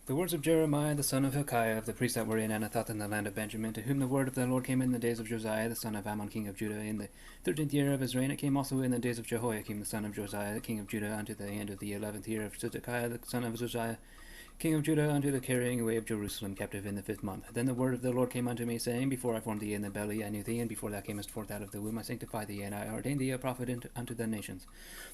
The words of Jeremiah the son of Hilkiah of the priests that were in Anathoth in the land of Benjamin, to whom the word of the Lord came in the days of Josiah the son of Ammon king of Judah, in the 13th year of his reign. It came also in the days of Jehoiakim the son of Josiah the king of Judah, unto the end of the 11th year of Zedekiah the son of Josiah king of Judah, unto the carrying away of Jerusalem captive in the 5th month. Then the word of the Lord came unto me, saying, Before I formed thee in the belly I knew thee, and before thou camest forth out of the womb I sanctified thee, and I ordained thee a prophet unto the nations.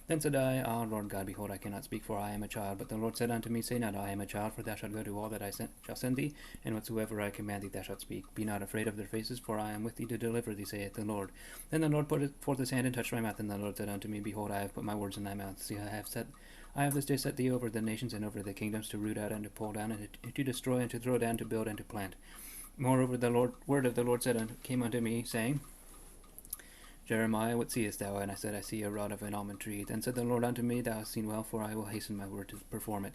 Then said I, Ah, Lord God, behold, I cannot speak, for I am a child. But the Lord said unto me, Say not, I am a child, for thou shalt go to all that I shall send thee, and whatsoever I command thee thou shalt speak. Be not afraid of their faces, for I am with thee to deliver thee, saith the Lord. Then the Lord put forth his hand and touched my mouth, and the Lord said unto me, Behold, I have put my words in thy mouth. See, I have this day set thee over the nations and over the kingdoms, to root out and to pull down, and to destroy and to throw down, to build and to plant. Moreover, the word of the Lord came unto me, saying, Jeremiah, what seest thou? And I said, I see a rod of an almond tree. Then said the Lord unto me, Thou hast seen well, for I will hasten my word to perform it.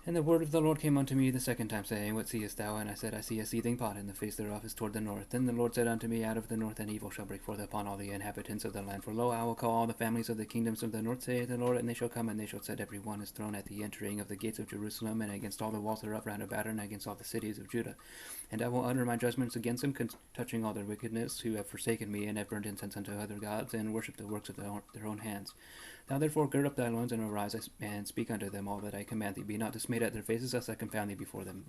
And the word of the Lord came unto me the second time, saying, What seest thou? And I said, I see a seething pot, and the face thereof is toward the north. Then the Lord said unto me, Out of the north an evil shall break forth upon all the inhabitants of the land. For lo, I will call all the families of the kingdoms of the north, saith the Lord, and they shall come, and they shall set every one his throne at the entering of the gates of Jerusalem, and against all the walls thereof round about, and against all the cities of Judah. And I will utter my judgments against them, touching all their wickedness, who have forsaken me, and have burned incense unto other gods, and worshipped the works of their own hands. Now therefore gird up thy loins, and arise, and speak unto them all that I command thee. Be not dismayed at their faces, lest I confound thee before them.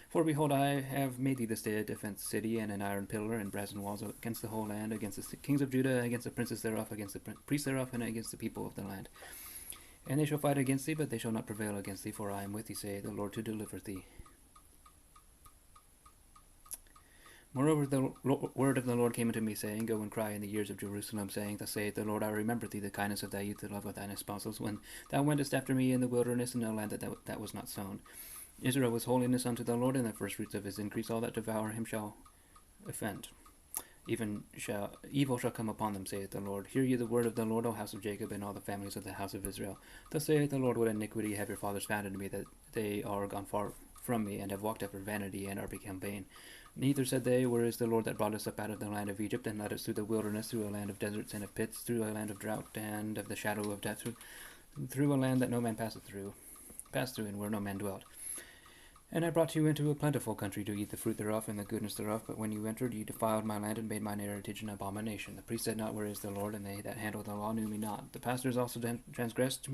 For behold, I have made thee this day a defence city, and an iron pillar, and brazen walls against the whole land, against the kings of Judah, against the princes thereof, against the priests thereof, and against the people of the land. And they shall fight against thee, but they shall not prevail against thee, for I am with thee, saith the Lord, to deliver thee. Moreover, the word of the Lord came unto me, saying, Go and cry in the ears of Jerusalem, saying, Thus saith the Lord, I remember thee the kindness of thy youth, the love of thine espousals, when thou wentest after me in the wilderness, in a land that was not sown. Israel was holiness unto the Lord, and the first fruits of his increase. All that devour him shall offend. Evil shall come upon them, saith the Lord. Hear ye the word of the Lord, O house of Jacob, and all the families of the house of Israel. Thus saith the Lord, What iniquity have your fathers found in me, that they are gone far from me, and have walked after vanity, and are become vain. Neither said they, Where is the Lord that brought us up out of the land of Egypt, and led us through the wilderness, through a land of deserts and of pits, through a land of drought and of the shadow of death, through a land that no man passed through, and where no man dwelt. And I brought you into a plentiful country to eat the fruit thereof and the goodness thereof. But when you entered, you defiled my land, and made mine heritage an abomination. The priest said not, Where is the Lord? And they that handled the law knew me not. The pastors also transgressed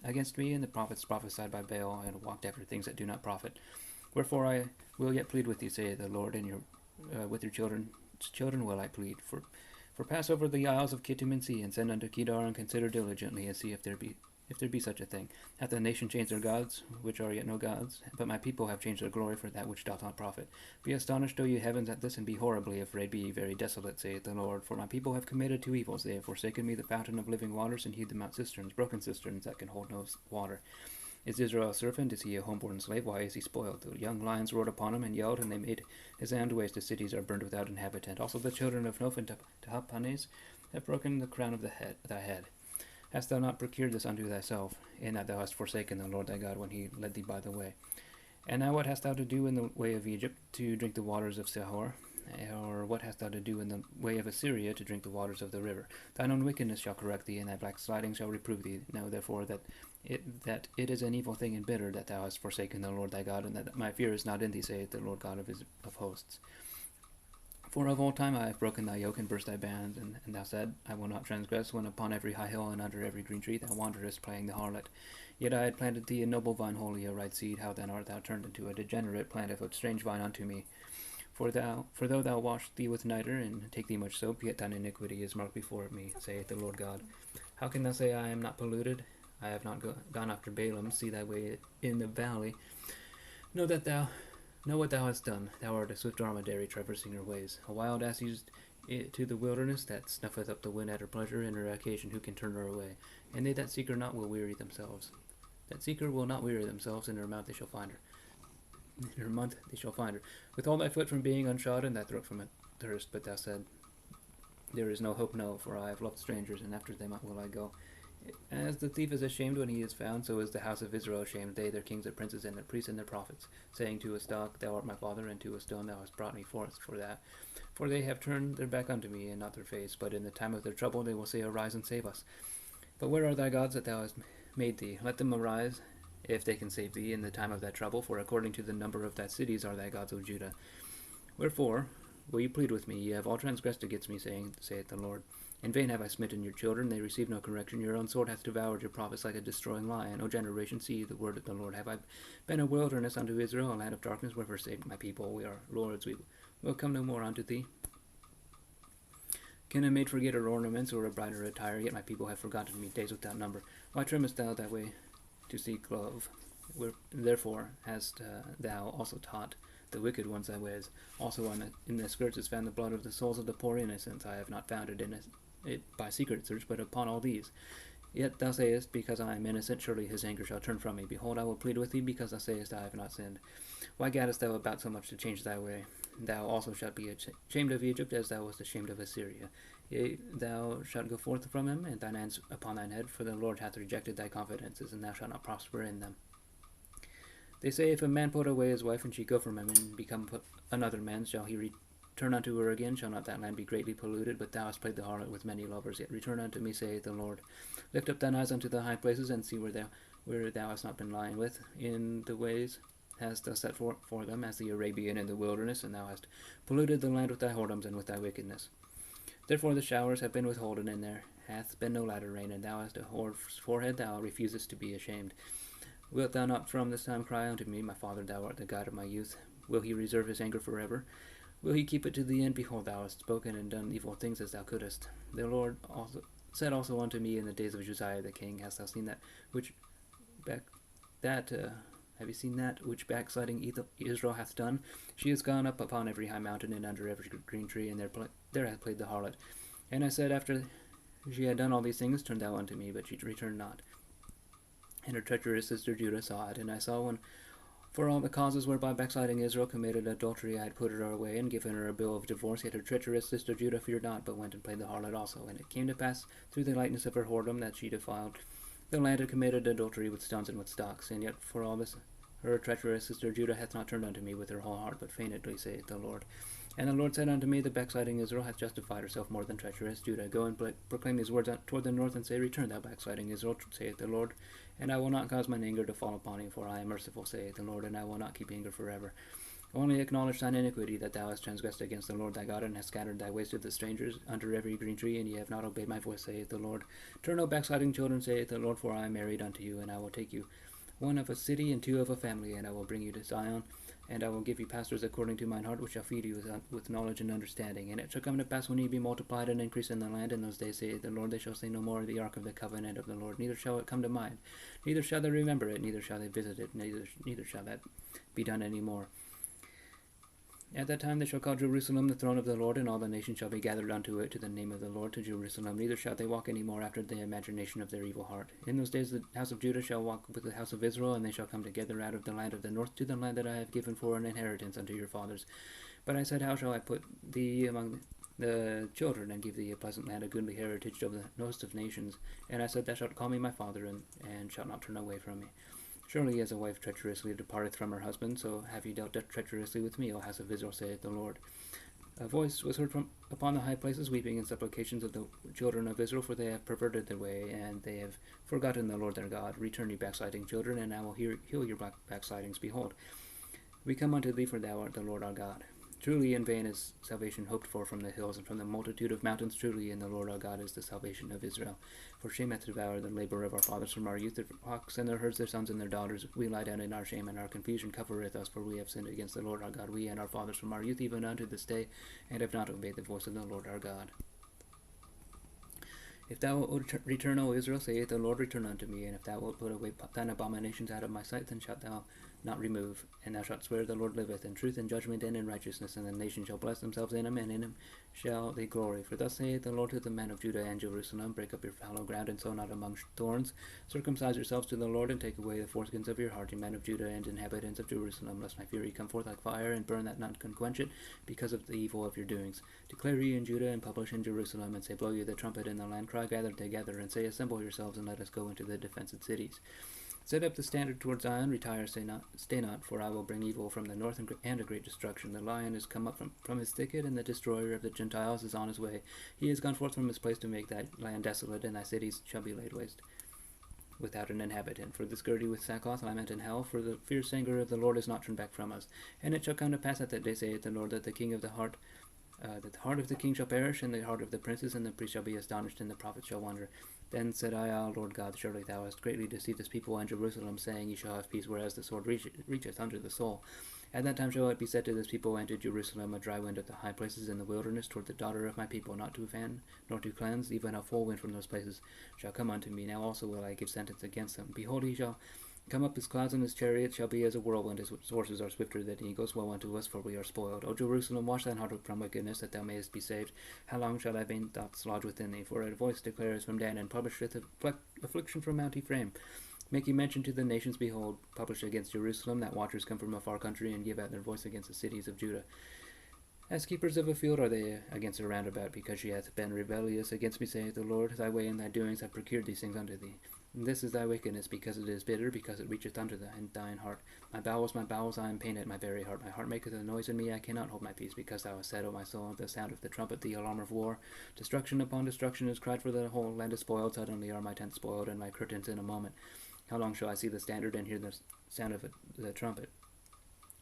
against me, and the prophets prophesied by Baal, and walked after things that do not profit. Wherefore I will yet plead with you, saith the Lord, and with your children will I plead. For pass over the isles of Kittim and see, and send unto Kedar, and consider diligently, and see if there be such a thing. Hath the nation changed their gods, which are yet no gods? But my people have changed their glory for that which doth not profit. Be astonished, O ye heavens, at this, and be horribly afraid. Be ye very desolate, saith the Lord. For my people have committed two evils. They have forsaken me, the fountain of living waters, and hewed them out cisterns, broken cisterns that can hold no water. Is Israel a servant? Is he a homeborn slave? Why is he spoiled? The young lions roared upon him and yelled, and they made his land waste. His cities are burned without inhabitant. Also the children of Noph and Tahpanhes have broken the crown of thy head. Hast thou not procured this unto thyself, in that thou hast forsaken the Lord thy God when he led thee by the way? And now what hast thou to do in the way of Egypt, to drink the waters of Sihor? Or what hast thou to do in the way of Assyria, to drink the waters of the river? Thine own wickedness shall correct thee, and thy backsliding shall reprove thee. Know therefore that it is an evil thing and bitter that thou hast forsaken the Lord thy God, and that my fear is not in thee, saith the Lord God of hosts. For of old time I have broken thy yoke and burst thy bands, and thou said, I will not transgress, when upon every high hill and under every green tree thou wanderest, playing the harlot. Yet I had planted thee a noble vine, wholly a right seed. How then art thou turned into a degenerate plant of a strange vine unto me? For though thou wash thee with niter, and take thee much soap, yet thine iniquity is marked before me, saith the Lord God. How can thou say, I am not polluted? I have not gone after Balaam. See thy way in the valley. Know what thou hast done. Thou art a swift dromedary traversing her ways. A wild ass used to the wilderness, that snuffeth up the wind at her pleasure, and her occasion who can turn her away? And they that seek her not will weary themselves. That seek her will not weary themselves, in her mouth they shall find her. In her month they shall find her. With all thy foot from being unshod, and thy throat from a thirst. But thou said, There is no hope, no, for I have loved strangers, and after them will I go. As the thief is ashamed when he is found, so is the house of Israel ashamed, they, their kings, their princes, and their priests, and their prophets, saying to a stock, Thou art my father, and to a stone, Thou hast brought me forth for that. For they have turned their back unto me, and not their face. But in the time of their trouble they will say, Arise and save us. But where are thy gods that thou hast made thee? Let them arise, if they can save thee in the time of thy trouble, for according to the number of thy cities are thy gods, O Judah. Wherefore will you plead with me? Ye have all transgressed against me, saith the Lord. In vain have I smitten your children, they receive no correction. Your own sword hath devoured your prophets like a destroying lion. O generation, see the word of the Lord. Have I been a wilderness unto Israel, a land of darkness, where forsake my people? We are lords, we will come no more unto thee. Can a maid forget her ornaments, or a bride her attire? Yet my people have forgotten me days without number. Why trimmest thou thy way to seek love? Therefore hast thou also taught the wicked ones thy ways. Also in the skirts is found the blood of the souls of the poor innocents. I have not found it by secret search, but upon all these. Yet thou sayest, because I am innocent, surely his anger shall turn from me. Behold, I will plead with thee, because thou sayest, I have not sinned. Why gaddest thou about so much to change thy way? Thou also shalt be ashamed of Egypt, as thou wast ashamed of Assyria. Yea, thou shalt go forth from him, and thine hands upon thine head, for the Lord hath rejected thy confidences, and thou shalt not prosper in them. They say, if a man put away his wife, and she go from him, and become another man's, shall he return unto her again? Shall not that land be greatly polluted? But thou hast played the harlot with many lovers. Yet return unto me, saith the Lord. Lift up thine eyes unto the high places, and see where thou hast not been lying with. In the ways hast thou set for them, as the Arabian in the wilderness, and thou hast polluted the land with thy whoredoms and with thy wickedness. Therefore the showers have been withholden, and there hath been no latter rain, and thou hast a whore's forehead, thou refusest to be ashamed. Wilt thou not from this time cry unto me, my father, thou art the God of my youth? Will he reserve his anger forever? Will he keep it to the end? Behold, thou hast spoken and done evil things as thou couldest. The Lord said also unto me in the days of Josiah the king, hast thou seen have you seen that which backsliding Israel hath done? She is gone up upon every high mountain and under every green tree, and there hath played the harlot. And I said, after she had done all these things, turn thou unto me, but she returned not. And her treacherous sister Judah saw it, and I saw when, for all the causes whereby backsliding Israel committed adultery, I had put her away and given her a bill of divorce. Yet her treacherous sister Judah feared not, but went and played the harlot also. And it came to pass through the lightness of her whoredom that she defiled the land, and committed adultery with stones and with stocks. And yet for all this her treacherous sister Judah hath not turned unto me with her whole heart, but feignedly, saith the Lord. And the Lord said unto me, the backsliding Israel hath justified herself more than treacherous Judah. Go and proclaim these words toward the north, and say, return, thou backsliding Israel, saith the Lord. And I will not cause mine anger to fall upon you, for I am merciful, saith the Lord, and I will not keep anger forever. Only acknowledge thine iniquity, that thou hast transgressed against the Lord thy God, and hast scattered thy ways to the strangers under every green tree, and ye have not obeyed my voice, saith the Lord. Turn, O backsliding children, saith the Lord, for I am married unto you, and I will take you, one of a city and two of a family, and I will bring you to Zion, and I will give you pastors according to mine heart, which shall feed you with knowledge and understanding. And it shall come to pass, when ye be multiplied and increase in the land, in those days, saith the Lord, they shall say no more, the ark of the covenant of the Lord, neither shall it come to mind, neither shall they remember it, neither shall they visit it, neither shall that be done any more. At that time they shall call Jerusalem the throne of the Lord, and all the nations shall be gathered unto it, to the name of the Lord, to Jerusalem. Neither shall they walk any more after the imagination of their evil heart. In those days the house of Judah shall walk with the house of Israel, and they shall come together out of the land of the north to the land that I have given for an inheritance unto your fathers. But I said, how shall I put thee among the children, and give thee a pleasant land, a goodly heritage of the host of nations? And I said, thou shalt call me my father, and shalt not turn away from me. Surely as a wife treacherously departeth from her husband, so have ye dealt treacherously with me, O house of Israel, saith the Lord. A voice was heard from upon the high places, weeping and supplications of the children of Israel, for they have perverted their way, and they have forgotten the Lord their God. Return, ye backsliding children, and I will heal your backslidings. Behold, we come unto thee, for thou art the Lord our God. Truly in vain is salvation hoped for from the hills, and from the multitude of mountains. Truly in the Lord our God is the salvation of Israel. For shame hath devoured the labor of our fathers from our youth, their flocks and their herds, their sons and their daughters. We lie down in our shame, and our confusion covereth us, for we have sinned against the Lord our God, we and our fathers from our youth even unto this day, and have not obeyed the voice of the Lord our God. If thou wilt return, O Israel, saith the Lord, return unto me. And if thou wilt put away thine abominations out of my sight, then shalt thou not remove. And thou shalt swear, the Lord liveth, in truth and judgment and in righteousness. And the nations shall bless themselves in him, and in him shall they glory. For thus saith the Lord to the men of Judah and Jerusalem, break up your fallow ground, and sow not among thorns. Circumcise yourselves to the Lord, and take away the foreskins of your heart, ye men of Judah and inhabitants of Jerusalem, lest my fury come forth like fire, and burn that none can quench it, because of the evil of your doings. Declare ye in Judah, and publish in Jerusalem, and say, blow ye the trumpet in the land, cry, gather together, and say, assemble yourselves, and let us go into the defenced cities. Set up the standard toward Zion, retire, stay not, for I will bring evil from the north and a great destruction. The lion is come up from his thicket, and the destroyer of the Gentiles is on his way. He is gone forth from his place to make thy land desolate, and thy cities shall be laid waste. without an inhabitant. For this girded with sackcloth lament in hell, for the fierce anger of the Lord is not turned back from us. And it shall come to pass at that day, saith the Lord, that the heart of the king shall perish, and the heart of the princes and the priests shall be astonished, and the prophets shall wonder. Then said I, Ah, Lord God, surely thou hast greatly deceived this people and Jerusalem, saying, Ye shall have peace, whereas the sword reacheth unto the soul. At that time shall it be said to this people and to Jerusalem, a dry wind at the high places in the wilderness toward the daughter of my people, not to fan, nor to cleanse, even a full wind from those places shall come unto me. Now also will I give sentence against them. Behold, he shall come up as clouds, and his chariot shall be as a whirlwind, his horses are swifter than eagles. Woe unto us, for we are spoiled. O Jerusalem, wash thine heart from wickedness, that thou mayest be saved. How long shall thy vain thoughts lodge within thee? For a voice declares from Dan, and publisheth affliction from Mount Ephraim. Make ye mention to the nations, behold, publish against Jerusalem, that watchers come from a far country, and give out their voice against the cities of Judah. As keepers of a field are they against a roundabout, because she hath been rebellious against me, saith the Lord. Thy way and thy doings have procured these things unto thee. And this is thy wickedness, because it is bitter, because it reacheth unto thine heart. My bowels, I am pained at my very heart. My heart maketh a noise in me, I cannot hold my peace, because thou hast said, O my soul, the sound of the trumpet, the alarm of war. Destruction upon destruction is cried, for the whole land is spoiled. Suddenly are my tents spoiled, and my curtains in a moment. How long shall I see the standard and hear the sound of the trumpet?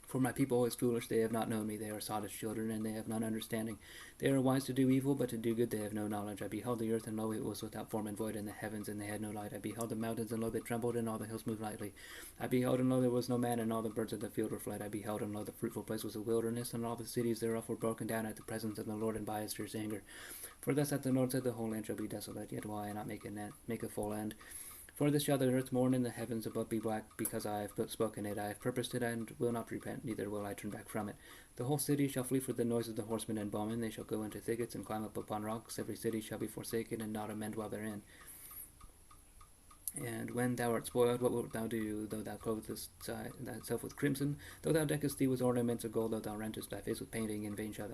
For my people is foolish, they have not known me. They are sottish children, and they have none understanding. They are wise to do evil, but to do good they have no knowledge. I beheld the earth, and lo, it was without form and void, and the heavens, and they had no light. I beheld the mountains, and lo, they trembled, and all the hills moved lightly. I beheld, and lo, there was no man, and all the birds of the field were fled. I beheld, and lo, the fruitful place was a wilderness, and all the cities thereof were broken down at the presence of the Lord, and by his fierce anger. For thus hath the Lord said, the whole land shall be desolate, yet will I not make a full end. For this shall the earth mourn, and the heavens above be black, because I have spoken it. I have purposed it, and will not repent, neither will I turn back from it. The whole city shall flee for the noise of the horsemen and bowmen. They shall go into thickets, and climb up upon rocks. Every city shall be forsaken, and not a man dwell therein. And when thou art spoiled, what wilt thou do? Though thou clothest thyself with crimson, though thou deckest thee with ornaments of gold, though thou rentest thy face with painting, in vain shalt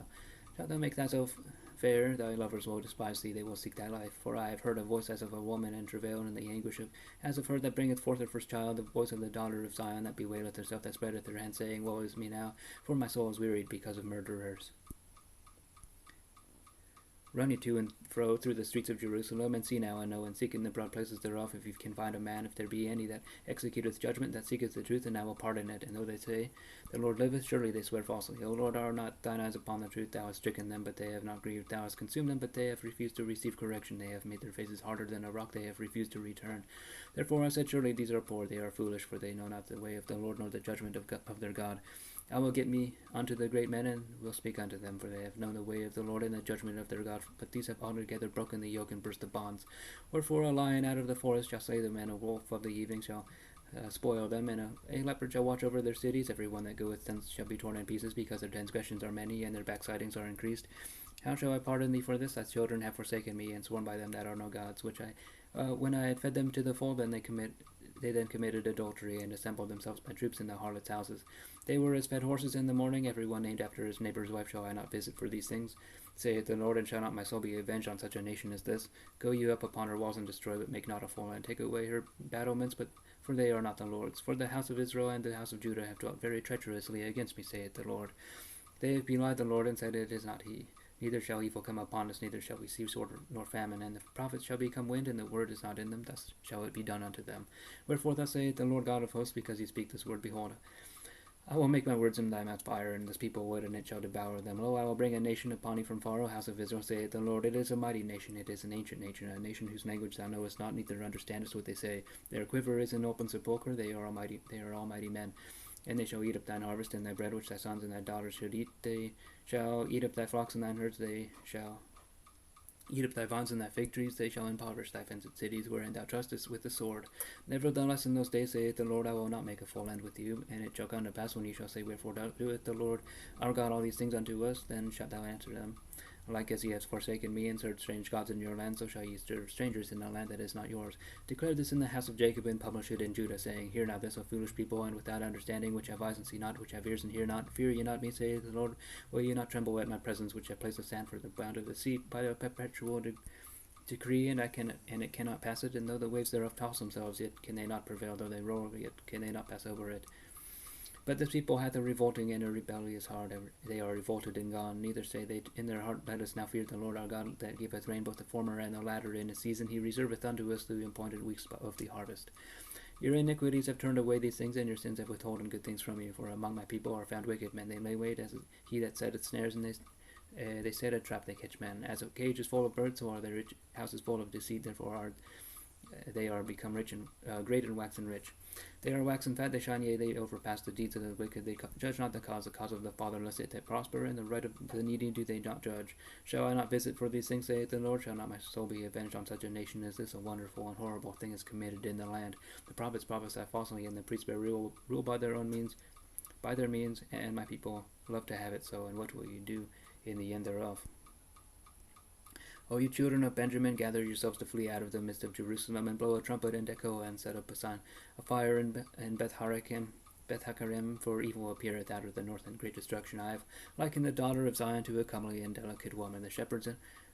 thou make thyself fair. Thy lovers will despise thee, they will seek thy life. For I have heard a voice as of a woman in travail, and in the anguish as of her that bringeth forth her first child, the voice of the daughter of Zion, that bewaileth herself, that spreadeth her hand, saying, Woe is me now, for my soul is wearied because of murderers. Run ye to and fro through the streets of Jerusalem, and see now and know, and seek in the broad places thereof, if you can find a man, if there be any that executeth judgment, that seeketh the truth, and I will pardon it. And though they say, The Lord liveth, surely they swear falsely. O Lord, are not thine eyes upon the truth? Thou hast stricken them, but they have not grieved. Thou hast consumed them, but they have refused to receive correction. They have made their faces harder than a rock. They have refused to return. Therefore I said, Surely these are poor, they are foolish, for they know not the way of the Lord, nor the judgment of their God. I will get me unto the great men, and will speak unto them, for they have known the way of the Lord and the judgment of their God. But these have altogether broken the yoke and burst the bonds. Wherefore a lion out of the forest shall slay them, and a wolf of the evening shall spoil them, and a leopard shall watch over their cities. Every one that goeth thence shall be torn in pieces, because their transgressions are many, and their backslidings are increased. How shall I pardon thee for this? Thy children have forsaken me, and sworn by them that are no gods, which when I had fed them to the full, then they then committed adultery, and assembled themselves by troops in the harlots' houses. They were as fed horses in the morning, every one named after his neighbour's wife. Shall I not visit for these things? Saith the Lord, and shall not my soul be avenged on such a nation as this? Go you up upon her walls, and destroy, but make not a full end. Take away her battlements, but for they are not the Lord's. For the house of Israel and the house of Judah have dwelt very treacherously against me, saith the Lord. They have belied the Lord, and said, It is not he. Neither shall evil come upon us, neither shall we see sword nor famine. And the prophets shall become wind, and the word is not in them. Thus shall it be done unto them. Wherefore thus saith the Lord God of hosts, because ye speak this word, behold, I will make my words in thy mouth fire, and this people wood, and it shall devour them. Lo, I will bring a nation upon you from far, O house of Israel, saith the Lord. It is a mighty nation, it is an ancient nation, a nation whose language thou knowest not, neither understandest what they say. Their quiver is an open sepulchre, they are almighty men. And they shall eat up thine harvest and thy bread, which thy sons and thy daughters should eat. They shall eat up thy flocks and thine herds, they shall eat up thy vines and thy fig trees, they shall impoverish thy fenced cities, wherein thou trustest with the sword. Nevertheless in those days, saith the Lord, I will not make a full end with you. And it shall come to pass, when ye shall say, Wherefore doeth the Lord our God all these things unto us? Then shalt thou answer them, Like as ye have forsaken me, and served strange gods in your land, so shall ye serve strangers in a land that is not yours. Declare this in the house of Jacob, and publish it in Judah, saying, Hear now this, O foolish people, and without understanding, which have eyes and see not, which have ears and hear not. Fear ye not me, saith the Lord. Will ye not tremble at my presence, which have placed the sand for the bound of the sea, by a perpetual decree, and it cannot pass it? And though the waves thereof toss themselves, yet can they not prevail. Though they roll, yet can they not pass over it. But this people hath a revolting and a rebellious heart. They are revolted and gone. Neither say they in their heart, Let us now fear the Lord our God, that giveth rain both the former and the latter in a season. He reserveth unto us the appointed weeks of the harvest. Your iniquities have turned away these things, and your sins have withholden good things from you. For among my people are found wicked men. They lay wait as he that setteth snares, and they set a trap, they catch men. As a cage is full of birds, so are their rich houses full of deceit. Therefore they are become rich and great and waxen rich. They are waxen fat, they shine, yea, they overpass the deeds of the wicked. They judge not the cause of the fatherless, yet they prosper, and the right of the needy do they not judge. Shall I not visit for these things, saith the Lord? Shall not my soul be avenged on such a nation as this? A wonderful and horrible thing is committed in the land. The prophets prophesy falsely, and the priests rule by their own means, and my people love to have it so. And what will you do in the end thereof? O you children of Benjamin, gather yourselves to flee out of the midst of Jerusalem, and blow a trumpet in Tekoa, and set up a sign of fire in Beth-Haccherem, for evil appeareth out of the north, and great destruction. I have likened the daughter of Zion to a comely and delicate woman. The shepherds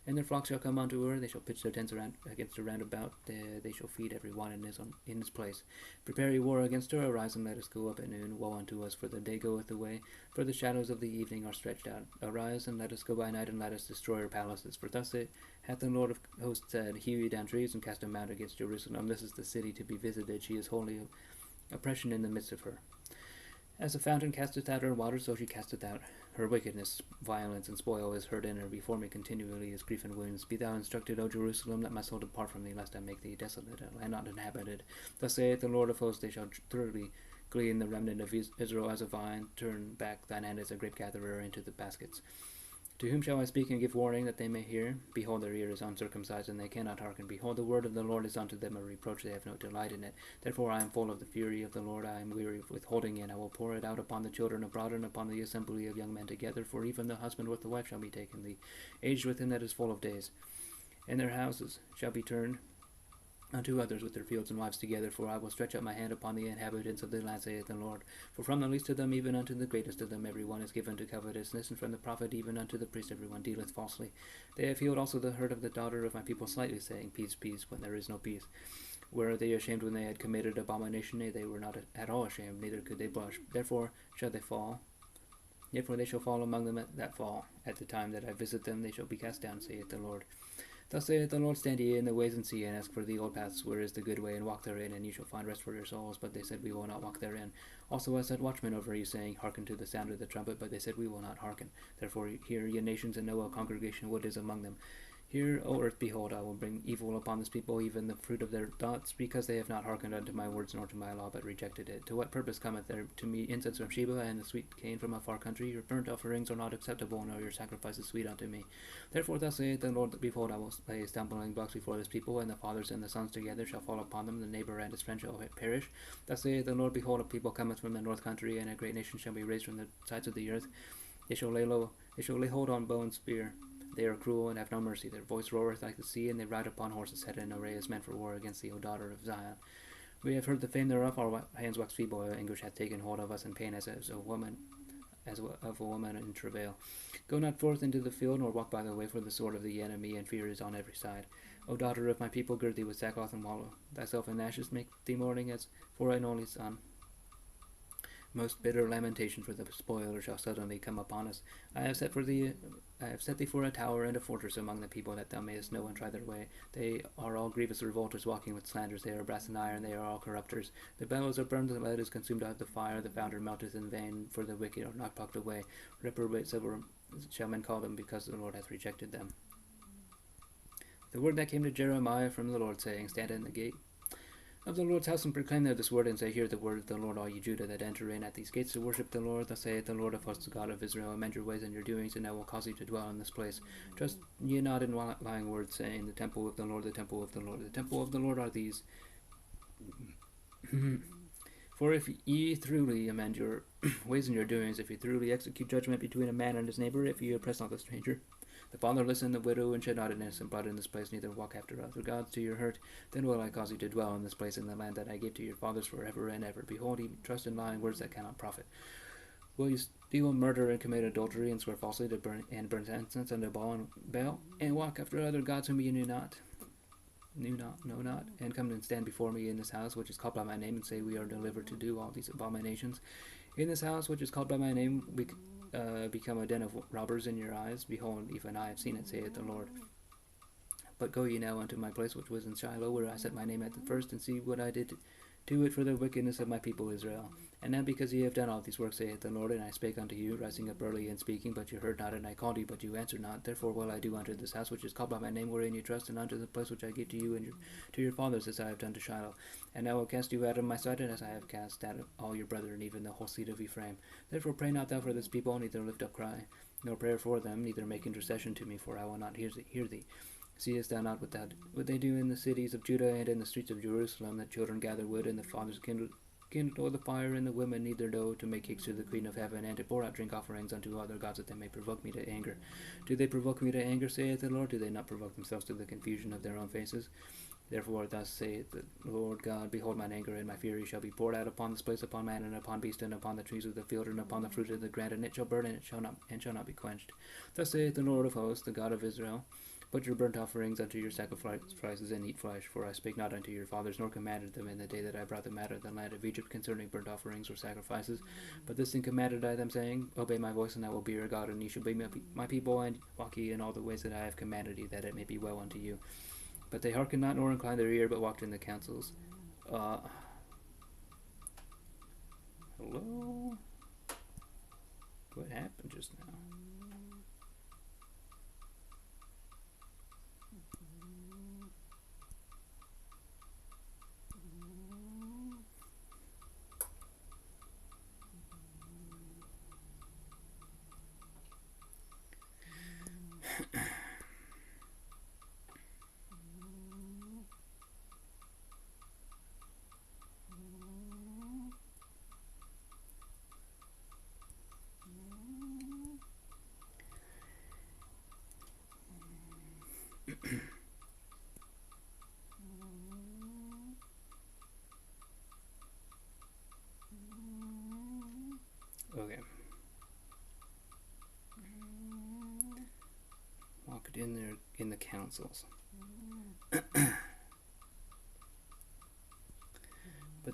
and their flocks shall come unto her. They shall pitch their tents against her round about. They shall feed every one in his place. Prepare ye war against her. Arise and let us go up at noon. Woe unto us, for the day goeth away, for the shadows of the evening are stretched out. Arise and let us go by night, and let us destroy her palaces. For thus hath the Lord of hosts said, Hew ye down trees, and cast them out against Jerusalem. This is the city to be visited. She is wholly oppression in the midst of her. As a fountain casteth out her water, so she casteth out her wickedness. Violence and spoil is heard in her. Before me continually is grief and wounds. Be thou instructed, O Jerusalem, let my soul depart from thee, lest I make thee desolate, and not inhabited. Thus saith the Lord of hosts, they shall thoroughly glean the remnant of Israel as a vine. Turn back thine hand as a grape gatherer into the baskets. To whom shall I speak and give warning, that they may hear? Behold, their ear is uncircumcised, and they cannot hearken. Behold, the word of the Lord is unto them a reproach, they have no delight in it. Therefore I am full of the fury of the Lord, I am weary of withholding it. I will pour it out upon the children abroad, and upon the assembly of young men together. For even the husband with the wife shall be taken, the aged with him that is full of days. And their houses shall be turned unto others with their fields and wives together. For I will stretch out my hand upon the inhabitants of the land, saith the Lord. For from the least of them even unto the greatest of them every one is given to covetousness, and from the prophet even unto the priest every one dealeth falsely. They have healed also the hurt of the daughter of my people slightly, saying, Peace, peace, when there is no peace. Were they ashamed when they had committed abomination? Nay, they were not at all ashamed, neither could they blush. Therefore shall they fall. Therefore they shall fall among them that fall. At the time that I visit them they shall be cast down, saith the Lord. Thus saith the Lord, stand ye in the ways and see, and ask for the old paths, where is the good way, and walk therein, and ye shall find rest for your souls. But they said, we will not walk therein. Also I set watchmen over you, saying, hearken to the sound of the trumpet. But they said, we will not hearken. Therefore hear, ye nations, and know, a congregation, what is among them. Hear, O earth, behold, I will bring evil upon this people, even the fruit of their thoughts, because they have not hearkened unto my words nor to my law, but rejected it. To what purpose cometh there to me incense from Sheba, and the sweet cane from a far country? Your burnt offerings are not acceptable, nor your sacrifices sweet unto me. Therefore thus saith the Lord, behold, I will lay stumbling blocks before this people, and the fathers and the sons together shall fall upon them, the neighbor and his friend shall perish. Thus saith the Lord, behold, a people cometh from the north country, and a great nation shall be raised from the sides of the earth. They shall lay hold on bow and spear. They are cruel and have no mercy. Their voice roareth like the sea, and they ride upon horses headed in array as men for war against thee, O daughter of Zion. We have heard the fame thereof, our hands wax feeble, anguish hath taken hold of us, and pain as of a woman in travail. Go not forth into the field, nor walk by the way, for the sword of the enemy and fear is on every side. O daughter of my people, gird thee with sackcloth, and wallow thyself in ashes, make thee mourning as for an only son. Most bitter lamentation for the spoiler shall suddenly come upon us. I have set thee for a tower and a fortress among the people, that thou mayest know and try their way. They are all grievous revolters, walking with slanders. They are brass and iron, they are all corrupters. The bellows are burned, the lead is consumed out of the fire. The founder melteth in vain, for the wicked are not plucked away. Reprobates shall men call them, because the Lord hath rejected them. The word that came to Jeremiah from the Lord, saying, Stand in the gate of the Lord's house, and proclaim there this word, and say, Hear the word of the Lord, all ye Judah that enter in at these gates to worship the Lord. Thus saith the Lord of hosts, the God of Israel, amend your ways and your doings, and I will cause you to dwell in this place. Trust ye not in lying words, saying, The temple of the Lord, the temple of the Lord. The temple of the Lord are these. For if ye truly amend your ways and your doings, if ye truly execute judgment between a man and his neighbor, if ye oppress not the stranger, the fatherless and the widow, and shed not an innocent blood in this place, neither walk after other gods to your hurt, then will I cause you to dwell in this place, in the land that I gave to your fathers forever and ever. Behold, ye trust in lying words that cannot profit. Will you steal, murder, and commit adultery, and swear falsely to burn incense unto Baal, and walk after other gods whom ye know not, and come and stand before me in this house, which is called by my name, and say, We are delivered to do all these abominations? In this house, which is called by my name, become a den of robbers in your eyes. Behold, even I have seen it, saith the Lord. But go ye now unto my place which was in Shiloh, where I set my name at the first, and see what I did do it for the wickedness of my people Israel. And now because ye have done all these works, saith the Lord, and I spake unto you, rising up early and speaking, but you heard not, and I called you, but you answered not. Therefore will I do unto this house which is called by my name, wherein you trust, and unto the place which I give to you and to your fathers, as I have done to Shiloh. And I will cast you out of my sight, and as I have cast out all your brethren, even the whole seed of Ephraim. Therefore pray not thou for this people, neither lift up cry, nor prayer for them, neither make intercession to me, for I will not hear thee. Seest thou not what they do in the cities of Judah and in the streets of Jerusalem, that children gather wood, and the fathers kindle the fire, and the women knead their dough to make cakes to the Queen of Heaven, and to pour out drink offerings unto other gods, that they may provoke me to anger? Do they provoke me to anger, saith the Lord? Do they not provoke themselves to the confusion of their own faces? Therefore thus saith the Lord God, behold, mine anger and my fury shall be poured out upon this place, upon man, and upon beast, and upon the trees of the field, and upon the fruit of the ground, and it shall burn, and it shall not be quenched. Thus saith the Lord of hosts, the God of Israel, put your burnt offerings unto your sacrifices, and eat flesh, for I spake not unto your fathers, nor commanded them in the day that I brought them out of the land of Egypt concerning burnt offerings or sacrifices. But this thing commanded I them, saying, obey my voice, and I will be your God, and ye shall be my people, and walk ye in all the ways that I have commanded you, that it may be well unto you. But they hearkened not, nor inclined their ear, but walked in the counsels. Hello? What happened just now? Okay. Walked in there in the councils. But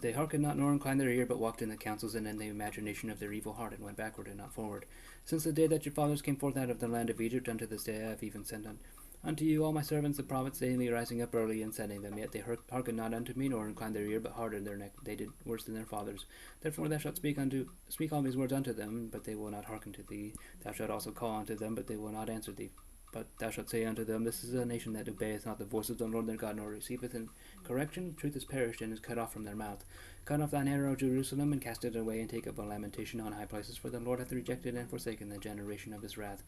they hearkened not, nor inclined their ear, but walked in the counsels, and in the imagination of their evil heart, and went backward and not forward. Since the day that your fathers came forth out of the land of Egypt, unto this day I have even sent unto you all my servants the prophets, daily rising up early and sending them. Yet they hearkened not unto me, nor inclined their ear, but hardened their neck. They did worse than their fathers. Therefore thou shalt speak all these words unto them, but they will not hearken to thee. Thou shalt also call unto them, but they will not answer thee. But thou shalt say unto them, this is a nation that obeyeth not the voice of the Lord their God, nor receiveth in correction. Truth is perished, and is cut off from their mouth. Cut off thine arrow, Jerusalem, and cast it away, and take up a lamentation on high places, for the Lord hath rejected and forsaken the generation of his wrath.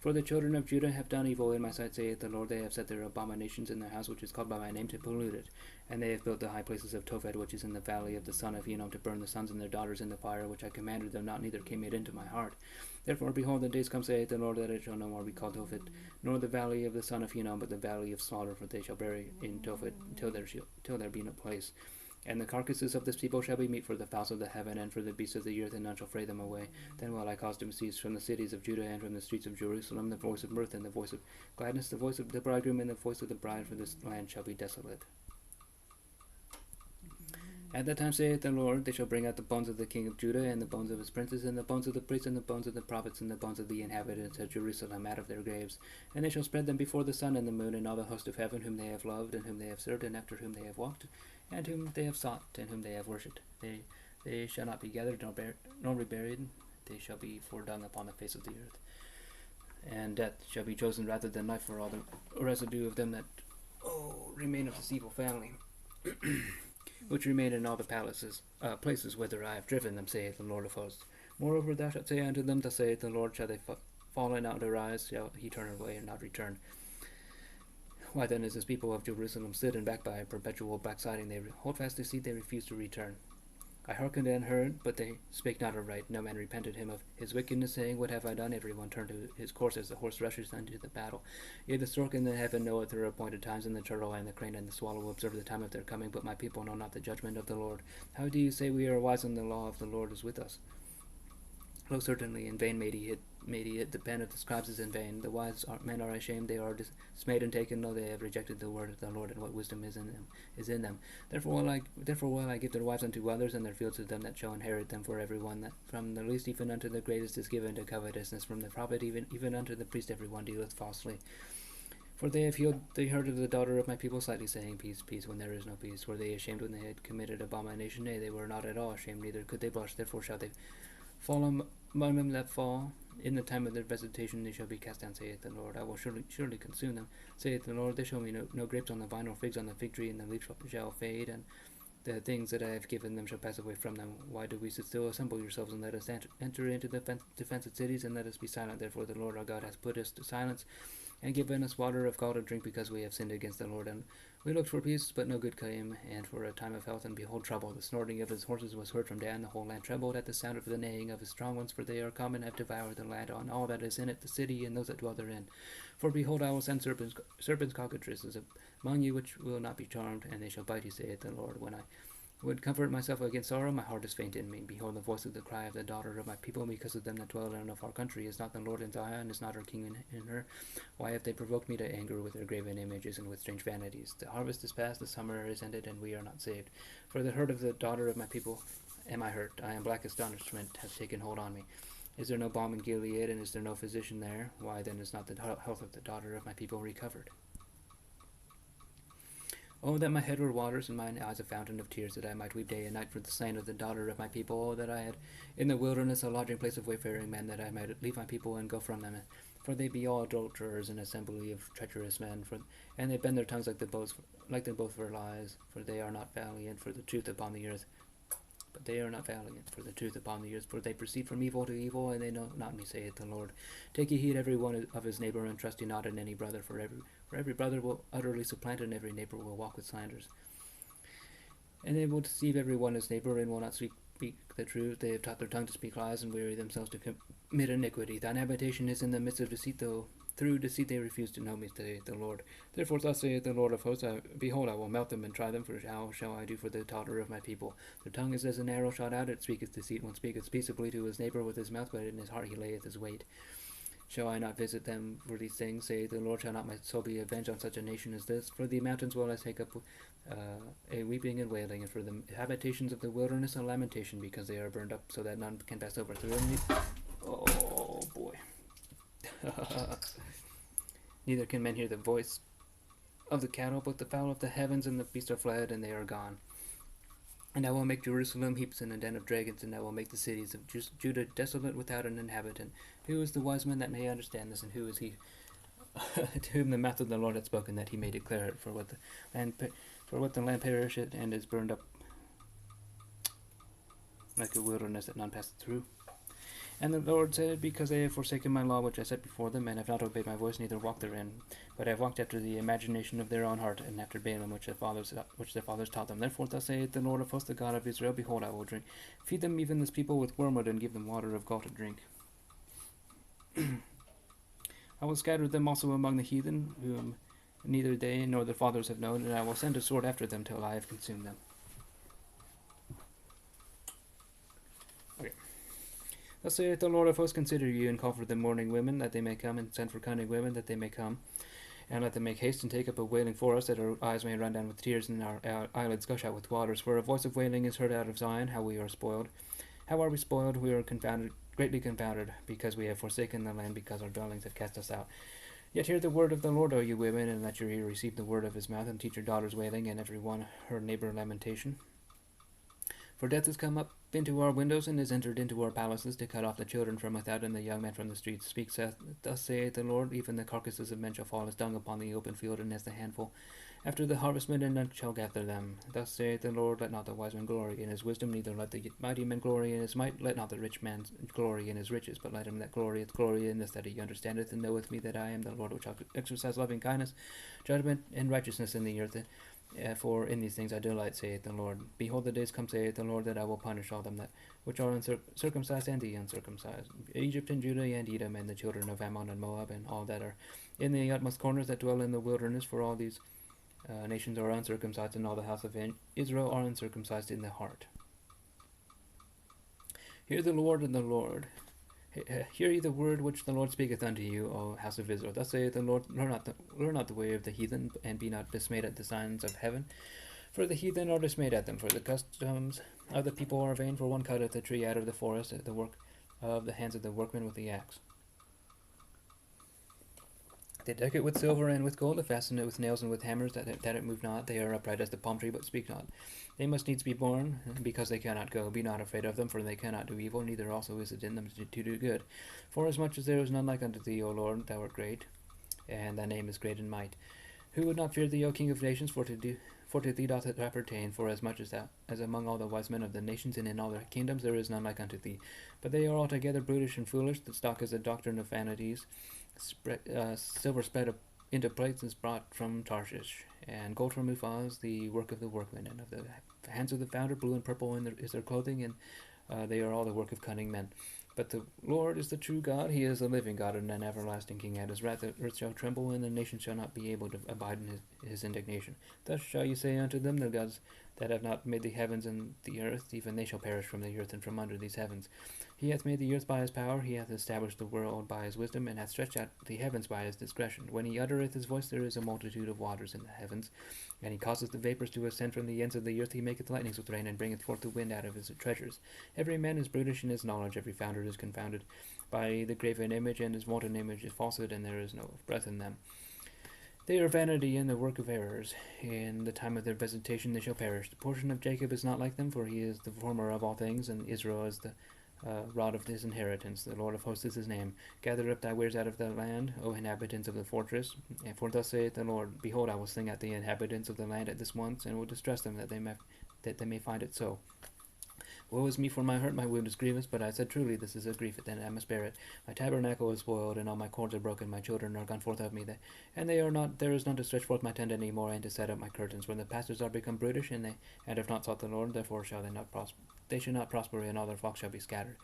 For the children of Judah have done evil in my sight, saith the Lord. They have set their abominations in their house, which is called by my name, to pollute it. And they have built the high places of Tophet, which is in the valley of the son of Hinnom, to burn the sons and their daughters in the fire, which I commanded them not, neither came it into my heart. Therefore, behold, the days come, saith the Lord, that it shall no more be called Tophet, nor the valley of the son of Hinnom, but the valley of slaughter, for they shall bury in Tophet till there be no place. And the carcasses of this people shall be meat for the fowls of the heaven, and for the beasts of the earth, and none shall fray them away. Then will I cause to cease from the cities of Judah and from the streets of Jerusalem the voice of mirth and the voice of gladness, the voice of the bridegroom and the voice of the bride, for this land shall be desolate. At that time, saith the Lord, they shall bring out the bones of the king of Judah, and the bones of his princes, and the bones of the priests, and the bones of the prophets, and the bones of the inhabitants of Jerusalem out of their graves. And they shall spread them before the sun and the moon, and all the host of heaven, whom they have loved, and whom they have served, and after whom they have walked, and whom they have sought, and whom they have worshipped. They shall not be gathered, nor be buried. They shall be foredone upon the face of the earth. And death shall be chosen rather than life for all the residue of them that remain of this evil family, which remain in all the places whither I have driven them, saith the Lord of hosts. Moreover, thou shalt say unto them, thus saith the Lord, shall they fall and not arise? Shall he turn away and not return? Why then is this people of Jerusalem sit and back by perpetual backsliding? They hold fast deceit, they refuse to return. I hearkened and heard, but they spake not aright. No man repented him of his wickedness, saying, what have I done? Every one turned to his course as the horse rushes unto the battle. Yea, the stork in the heaven knoweth her appointed times, and the turtle and the crane and the swallow observe the time of their coming, but my people know not the judgment of the Lord. How do you say we are wise, and the law of the Lord is with us? Lo, certainly in vain made he it. The pen of the scribes is in vain. The wise men are ashamed; they are dismayed and taken. No, they have rejected the word of the Lord, and what wisdom is in them. Therefore will I give their wives unto others, and their fields to them that shall inherit them. For everyone that from the least even unto the greatest is given to covetousness. From the prophet even unto the priest everyone dealeth falsely. For they have healed the hurt of the daughter of my people slightly, saying, Peace, peace, when there is no peace. Were they ashamed when they had committed abomination? Nay, they were not at all ashamed, neither could they blush. Therefore shall they fall among them that fall. In the time of their visitation they shall be cast down, saith the Lord. I will surely consume them, saith the Lord. There shall be no grapes on the vine, or figs on the fig tree, and the leaves shall fade, and the things that I have given them shall pass away from them. Why do we sit still? Assemble yourselves, and let us enter into the defensive cities, and let us be silent. Therefore the Lord our God has put us to silence, and given us water of gall to drink, because we have sinned against the Lord. And we looked for peace, but no good came, and for a time of health, and behold trouble. The snorting of his horses was heard from Dan. The whole land trembled at the sound of the neighing of his strong ones, for they are come and have devoured the land, on all that is in it, the city, and those that dwell therein. For behold, I will send serpents cockatrices among you, which will not be charmed, and they shall bite you, saith the Lord. When I would comfort myself against sorrow, my heart is faint in me. Behold, the voice of the cry of the daughter of my people, because of them that dwell in of our country. Is not the Lord in Zion? Is not our king in her? Why have they provoked me to anger with their graven images and with strange vanities? The harvest is past, the summer is ended, and we are not saved. For the hurt of the daughter of my people am I hurt. I am black astonishment has taken hold on me. Is there no balm in Gilead, and is there no physician there? Why then is not the health of the daughter of my people recovered? Oh, that my head were waters, and mine eyes a fountain of tears, that I might weep day and night for the slain of the daughter of my people. Oh, that I had in the wilderness a lodging place of wayfaring men, that I might leave my people and go from them. For they be all adulterers, an assembly of treacherous men, and they bend their tongues like them both for lies. For they are not valiant for the truth upon the earth. But they are not valiant for the truth upon the earth, for they proceed from evil to evil, and they know not me, saith the Lord. Take ye heed every one of his neighbor, and trust ye not in any brother, for every brother will utterly supplant, and every neighbor will walk with slanders. And they will deceive every one his neighbor, and will not speak the truth. They have taught their tongue to speak lies, and weary themselves to commit iniquity. Thine habitation is in the midst of deceit, though through deceit they refuse to know me, saith the Lord. Therefore thus saith the Lord of hosts, behold, I will melt them and try them, for how shall I do for the daughter of my people? Their tongue is as an arrow shot out, it speaketh deceit. One speaketh peaceably to his neighbor with his mouth, but in his heart he layeth his weight. Shall I not visit them for these things, saith the Lord? Shall not my soul be avenged on such a nation as this? For the mountains will I take up a weeping and wailing, and for the habitations of the wilderness a lamentation, because they are burned up, so that none can pass over through them. Oh boy. Neither can men hear the voice of the cattle, but the fowl of the heavens and the beasts are fled, and they are gone. And I will make Jerusalem heaps and a den of dragons, and I will make the cities of Judah desolate without an inhabitant. Who is the wise man that may understand this, and who is he to whom the mouth of the Lord hath spoken, that he may declare it? For what the land perisheth and is burned up like a wilderness that none passeth through. And the Lord said, because they have forsaken my law which I set before them, and have not obeyed my voice, neither walked therein, but have walked after the imagination of their own heart, and after Balaam which their fathers taught them. Therefore thus saith the Lord of hosts, the God of Israel, behold, I will feed them, even this people, with wormwood, and give them water of gall to drink. I will scatter them also among the heathen, whom neither they nor their fathers have known, and I will send a sword after them till I have consumed them. Okay. Thus saith the Lord of hosts, consider ye, and call for the mourning women, that they may come, and send for cunning women, that they may come, and let them make haste and take up a wailing for us, that our eyes may run down with tears, and our eyelids gush out with waters. For a voice of wailing is heard out of Zion, how we are spoiled. How are we spoiled? We are confounded, greatly confounded, because we have forsaken the land, because our dwellings have cast us out. Yet hear the word of the Lord, O you women, and let your ear receive the word of his mouth, and teach your daughters wailing, and every one her neighbor lamentation. For death is come up into our windows, and is entered into our palaces, to cut off the children from without, and the young men from the streets. Thus saith the Lord, even the carcasses of men shall fall as dung upon the open field, and as the handful after the harvestmen, and none shall gather them. Thus saith the Lord, let not the wise man glory in his wisdom, neither let the mighty man glory in his might, let not the rich man glory in his riches, but let him that glorieth glory in this, that he understandeth and knoweth me, that I am the Lord, which exercise loving kindness, judgment, and righteousness in the earth. For in these things I delight, saith the Lord. Behold, the days come, saith the Lord, that I will punish all them which are circumcised and the uncircumcised, Egypt and Judah and Edom, and the children of Ammon and Moab, and all that are in the utmost corners that dwell in the wilderness. For all these nations are uncircumcised, and all the house of Israel are uncircumcised in the heart. Hear the Lord and the Lord. Hear ye the word which the Lord speaketh unto you, O house of Israel. Thus saith the Lord, learn not the way of the heathen, and be not dismayed at the signs of heaven. For the heathen are dismayed at them, for the customs of the people are vain. For one cutteth a tree out of the forest, at the work of the hands of the workmen with the axe. They deck it with silver and with gold, they fasten it with nails and with hammers, that it move not. They are upright as the palm tree, but speak not. They must needs be born, because they cannot go. Be not afraid of them, for they cannot do evil, neither also is it in them to do good. Forasmuch as there is none like unto thee, O Lord, thou art great, and thy name is great in might. Who would not fear thee, O King of nations? For to thee doth it appertain. For as much as among all the wise men of the nations and in all their kingdoms there is none like unto thee. But they are altogether brutish and foolish. The stock is a doctrine of vanities. Silver spread into plates is brought from Tarshish, and gold from Uphaz, the work of the workmen, and of the hands of the founder. Blue and purple is their clothing, and they are all the work of cunning men. But the Lord is the true God, he is the living God, and an everlasting King. At his wrath the earth shall tremble, and the nations shall not be able to abide in his indignation. Thus shall you say unto them, the gods that have not made the heavens and the earth, even they shall perish from the earth and from under these heavens. He hath made the earth by his power, he hath established the world by his wisdom, and hath stretched out the heavens by his discretion. When he uttereth his voice, there is a multitude of waters in the heavens, and he causeth the vapors to ascend from the ends of the earth. He maketh lightnings with rain, and bringeth forth the wind out of his treasures. Every man is brutish in his knowledge, every founder is confounded by the graven image, and his molten image is falsehood, and there is no breath in them. They are vanity and the work of errors. In the time of their visitation they shall perish. The portion of Jacob is not like them, for he is the former of all things, and Israel is the rod of his inheritance. The Lord of hosts is his name. Gather up thy wares out of the land, O inhabitants of the fortress. And for thus saith the Lord, behold, I will sing at the inhabitants of the land at this once, and will distress them, that they may find it so. Woe is me for my hurt, my wound is grievous, but I said truly, this is a grief, then I must bear it. My tabernacle is spoiled, and all my cords are broken, my children are gone forth of me, and they are not, there is none to stretch forth my tent any more, and to set up my curtains. When the pastors are become brutish, and have not sought the Lord, therefore shall they not prosper. They shall not prosper, and all their flocks shall be scattered.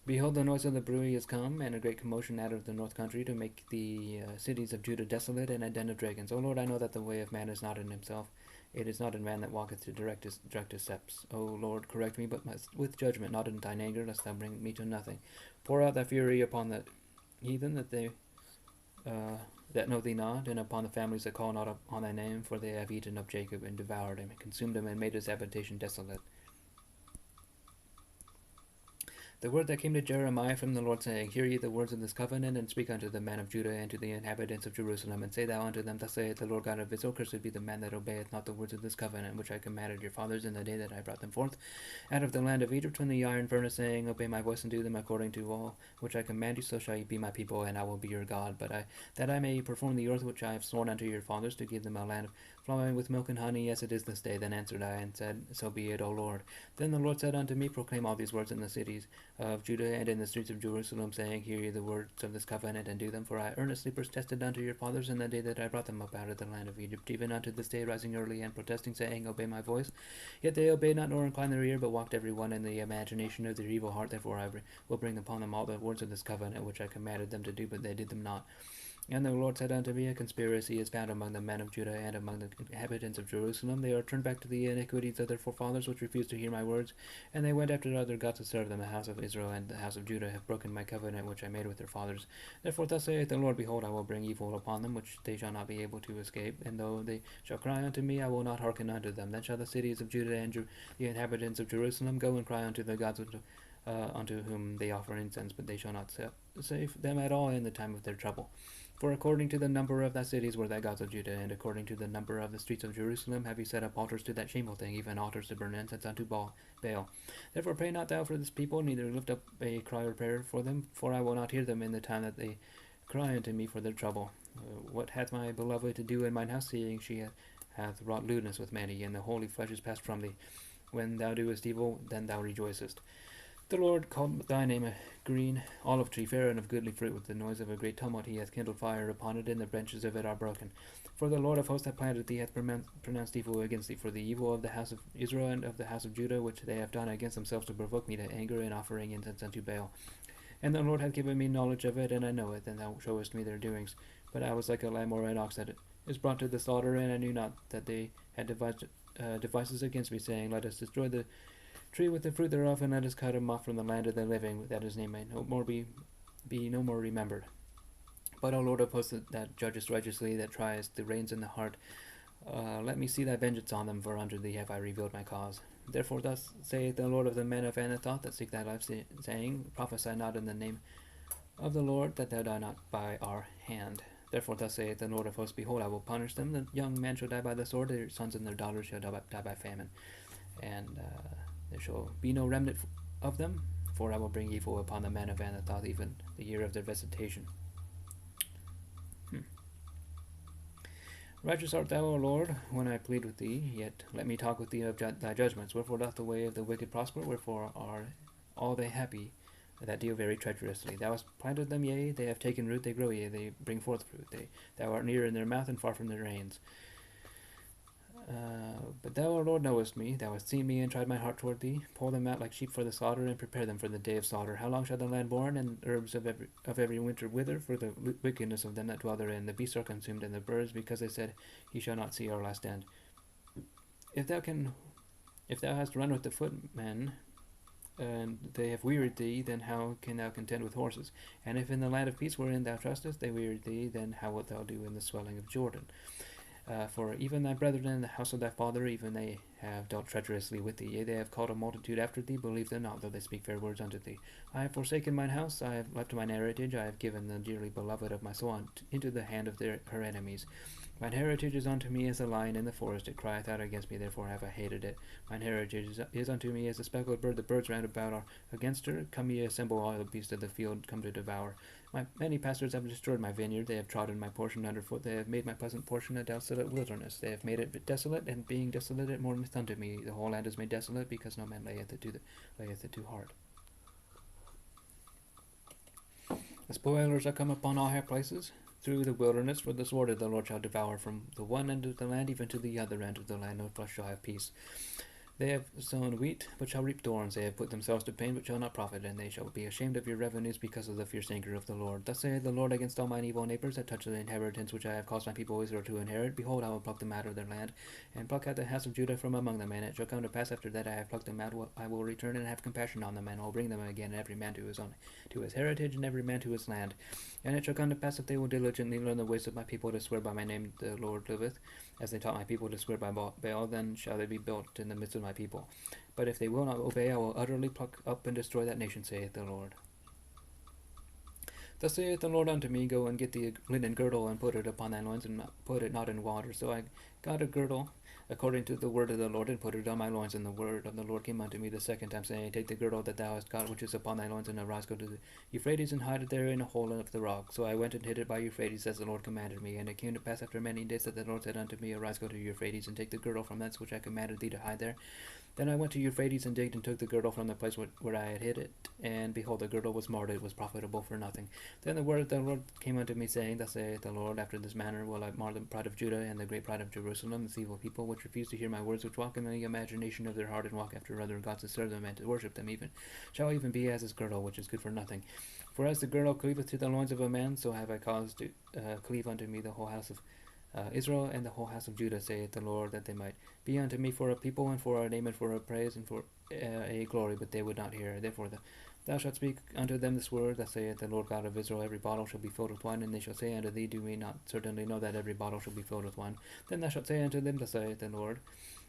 Behold, the noise of the brewery is come, and a great commotion out of the north country, to make the cities of Judah desolate, and a den of dragons. O Lord, I know that the way of man is not in himself. It is not in man that walketh to direct his steps. O Lord, correct me, but with judgment, not in thine anger, lest thou bring me to nothing. Pour out thy fury upon the heathen, that know thee not, and upon the families that call not upon thy name, for they have eaten up Jacob, and devoured him, and consumed him, and made his habitation desolate. The word that came to Jeremiah from the Lord, saying, Hear ye the words of this covenant, and speak unto the men of Judah and to the inhabitants of Jerusalem, and say thou unto them, Thus saith the Lord God of Israel, Cursed be the man that obeyeth not the words of this covenant, which I commanded your fathers in the day that I brought them forth out of the land of Egypt from the iron furnace, saying, Obey my voice and do them according to all which I command you, so shall ye be my people, and I will be your God. But that I may perform the oath which I have sworn unto your fathers, to give them a land flowing with milk and honey, as it is this day. Then answered I and said, So be it, O Lord. Then the Lord said unto me, Proclaim all these words in the cities of Judah and in the streets of Jerusalem, saying, Hear ye the words of this covenant, and do them. For I earnestly protested unto your fathers in the day that I brought them up out of the land of Egypt, even unto this day, rising early and protesting, saying, Obey my voice. Yet they obeyed not, nor inclined their ear, but walked every one in the imagination of their evil heart. Therefore I will bring upon them all the words of this covenant, which I commanded them to do, but they did them not. And the Lord said unto me, A conspiracy is found among the men of Judah and among the inhabitants of Jerusalem. They are turned back to the iniquities of their forefathers, which refused to hear my words. And they went after other gods to serve them. The house of Israel and the house of Judah have broken my covenant, which I made with their fathers. Therefore thus saith the Lord, Behold, I will bring evil upon them, which they shall not be able to escape. And though they shall cry unto me, I will not hearken unto them. Then shall the cities of Judah and the inhabitants of Jerusalem go and cry unto the gods unto whom they offer incense, but they shall not save them at all in the time of their trouble. For according to the number of thy cities were thy gods of Judah, and according to the number of the streets of Jerusalem have ye set up altars to that shameful thing, even altars to burn incense unto Baal. Therefore pray not thou for this people, neither lift up a cry or prayer for them, for I will not hear them in the time that they cry unto me for their trouble. What hath my beloved to do in mine house, seeing she hath wrought lewdness with many, and the holy flesh is passed from thee? When thou doest evil, then thou rejoicest. The Lord called thy name a green olive tree, fair and of goodly fruit. With the noise of a great tumult he hath kindled fire upon it, and the branches of it are broken. For the Lord of hosts that planted thee hath pronounced evil against thee, for the evil of the house of Israel and of the house of Judah, which they have done against themselves to provoke me to anger, in offering incense unto Baal. And the Lord hath given me knowledge of it, and I know it, and thou showest me their doings. But I was like a lamb or an ox that is brought to the slaughter, and I knew not that they had devices against me, saying, Let us destroy the tree with the fruit thereof, and let us cut him off from the land of the living, that his name may no more be no more remembered. But, O Lord of hosts, that judgest righteously, that triest the reins in the heart, let me see thy vengeance on them, for unto thee have I revealed my cause. Therefore thus saith the Lord of the men of Anathoth that seek thy life, saying, Prophesy not in the name of the Lord, that thou die not by our hand. Therefore thus saith the Lord of hosts, Behold, I will punish them. The young men shall die by the sword, their sons and their daughters shall die by famine. And there shall be no remnant of them, for I will bring evil upon the men of Anathoth, even the year of their visitation. Righteous art thou, O Lord, when I plead with thee, yet let me talk with thee of thy judgments. Wherefore doth the way of the wicked prosper? Wherefore are all they happy that deal very treacherously? Thou hast planted them, yea, they have taken root, they grow, yea, they bring forth fruit. Thou art near in their mouth and far from their reins. But thou, O Lord, knowest me. Thou hast seen me and tried my heart toward thee. Pull them out like sheep for the slaughter, and prepare them for the day of slaughter. How long shall the land mourn, and herbs of every winter wither, for the wickedness of them that dwell therein? The beasts are consumed, and the birds, because they said, He shall not see our last end. If thou hast run with the footmen, and they have wearied thee, then how can thou contend with horses? And if in the land of peace wherein thou trustest they wearied thee, then how wilt thou do in the swelling of Jordan? For even thy brethren in the house of thy father, even they have dealt treacherously with thee. Yea, they have called a multitude after thee, believe them not, though they speak fair words unto thee. I have forsaken mine house, I have left mine heritage, I have given the dearly beloved of my soul into the hand of her enemies. Mine heritage is unto me as a lion in the forest, it crieth out against me, therefore have I hated it. Mine heritage is unto me as a speckled bird, the birds round about are against her. Come ye, assemble all the beasts of the field, come to devour. My many pastors have destroyed my vineyard, they have trodden my portion underfoot, they have made my pleasant portion a desolate wilderness. They have made it desolate, and being desolate it mourneth unto me. The whole land is made desolate, because no man layeth it too hard. The spoilers are come upon all high places, through the wilderness, for the sword of the Lord shall devour from the one end of the land even to the other end of the land. No flesh shall have peace. They have sown wheat, but shall reap thorns. They have put themselves to pain, but shall not profit. And they shall be ashamed of your revenues because of the fierce anger of the Lord. Thus saith the Lord against all mine evil neighbors that touch the inheritance which I have caused my people Israel to inherit. Behold, I will pluck them out of their land, and pluck out the house of Judah from among them. And it shall come to pass after that I have plucked them out, I will return and have compassion on them, and I will bring them again, every man to his heritage, and every man to his land. And it shall come to pass, if they will diligently learn the ways of my people, to swear by my name, the Lord liveth, as they taught my people to swear by Baal, then shall they be built in the midst of my people. But if they will not obey, I will utterly pluck up and destroy that nation, saith the Lord. Thus saith the Lord unto me, Go and get the linen girdle, and put it upon thy loins, and put it not in water. So I got a girdle, according to the word of the Lord, and put it on my loins. And the word of the Lord came unto me the second time, saying, Take the girdle that thou hast got, which is upon thy loins, and arise, go to the Euphrates, and hide it there in a hole of the rock. So I went and hid it by Euphrates, as the Lord commanded me. And it came to pass after many days that the Lord said unto me, Arise, go to Euphrates, and take the girdle from thence which I commanded thee to hide there. Then I went to Euphrates, and digged, and took the girdle from the place where I had hid it. And behold, the girdle was marred, it was profitable for nothing. Then the word of the Lord came unto me, saying, Thus saith the Lord, After this manner will I mar the pride of Judah, and the great pride of Jerusalem, this evil people, which refuse to hear my words, which walk in the imagination of their heart, and walk after other gods to serve them, and to worship them, shall even be as this girdle, which is good for nothing. For as the girdle cleaveth to the loins of a man, so have I caused to cleave unto me the whole house of Israel and the whole house of Judah, saith the Lord, that they might be unto me for a people, and for a name, and for a praise, and for a glory, but they would not hear. Therefore thou shalt speak unto them this word, Thus saith the Lord God of Israel, Every bottle shall be filled with wine, and they shall say unto thee, Do we not certainly know that every bottle shall be filled with wine? Then thou shalt say unto them, Thus saith the Lord,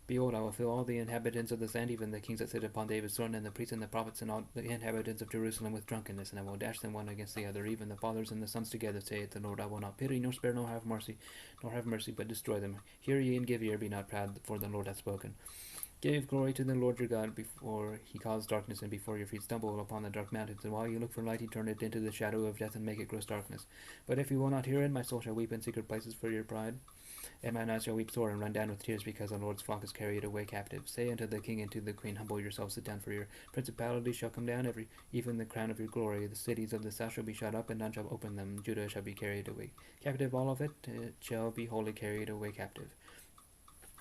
Behold, I will fill all the inhabitants of this land, even the kings that sit upon David's throne, and the priests and the prophets, and all the inhabitants of Jerusalem with drunkenness, and I will dash them one against the other, even the fathers and the sons together, saith the Lord. I will not pity, nor spare, nor have mercy, but destroy them. Hear ye and give ear, be not proud, for the Lord hath spoken. Give glory to the Lord your God, before he cause darkness, and before your feet stumble upon the dark mountains. And while you look for light, he turn it into the shadow of death, and make it gross darkness. But if you will not hear it, my soul shall weep in secret places for your pride, and mine eyes shall weep sore, and run down with tears, because the Lord's flock is carried away captive. Say unto the king and to the queen, Humble yourselves, sit down, for your principalities shall come down, even the crown of your glory. The cities of the south shall be shut up, and none shall open them. Judah shall be carried away captive, all of it shall be wholly carried away captive.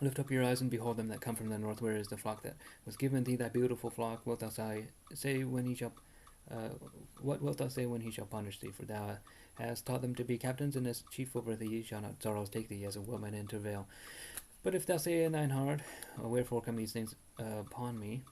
Lift up your eyes and behold them that come from the north. Where is the flock that was given thee, that beautiful flock? Wilt thou say when he shall what wilt thou say when he shall punish thee? For thou hast taught them to be captains, and as chief over thee shall not sorrows take thee, as a woman in travail. But if thou say in thine heart, wherefore come these things upon me?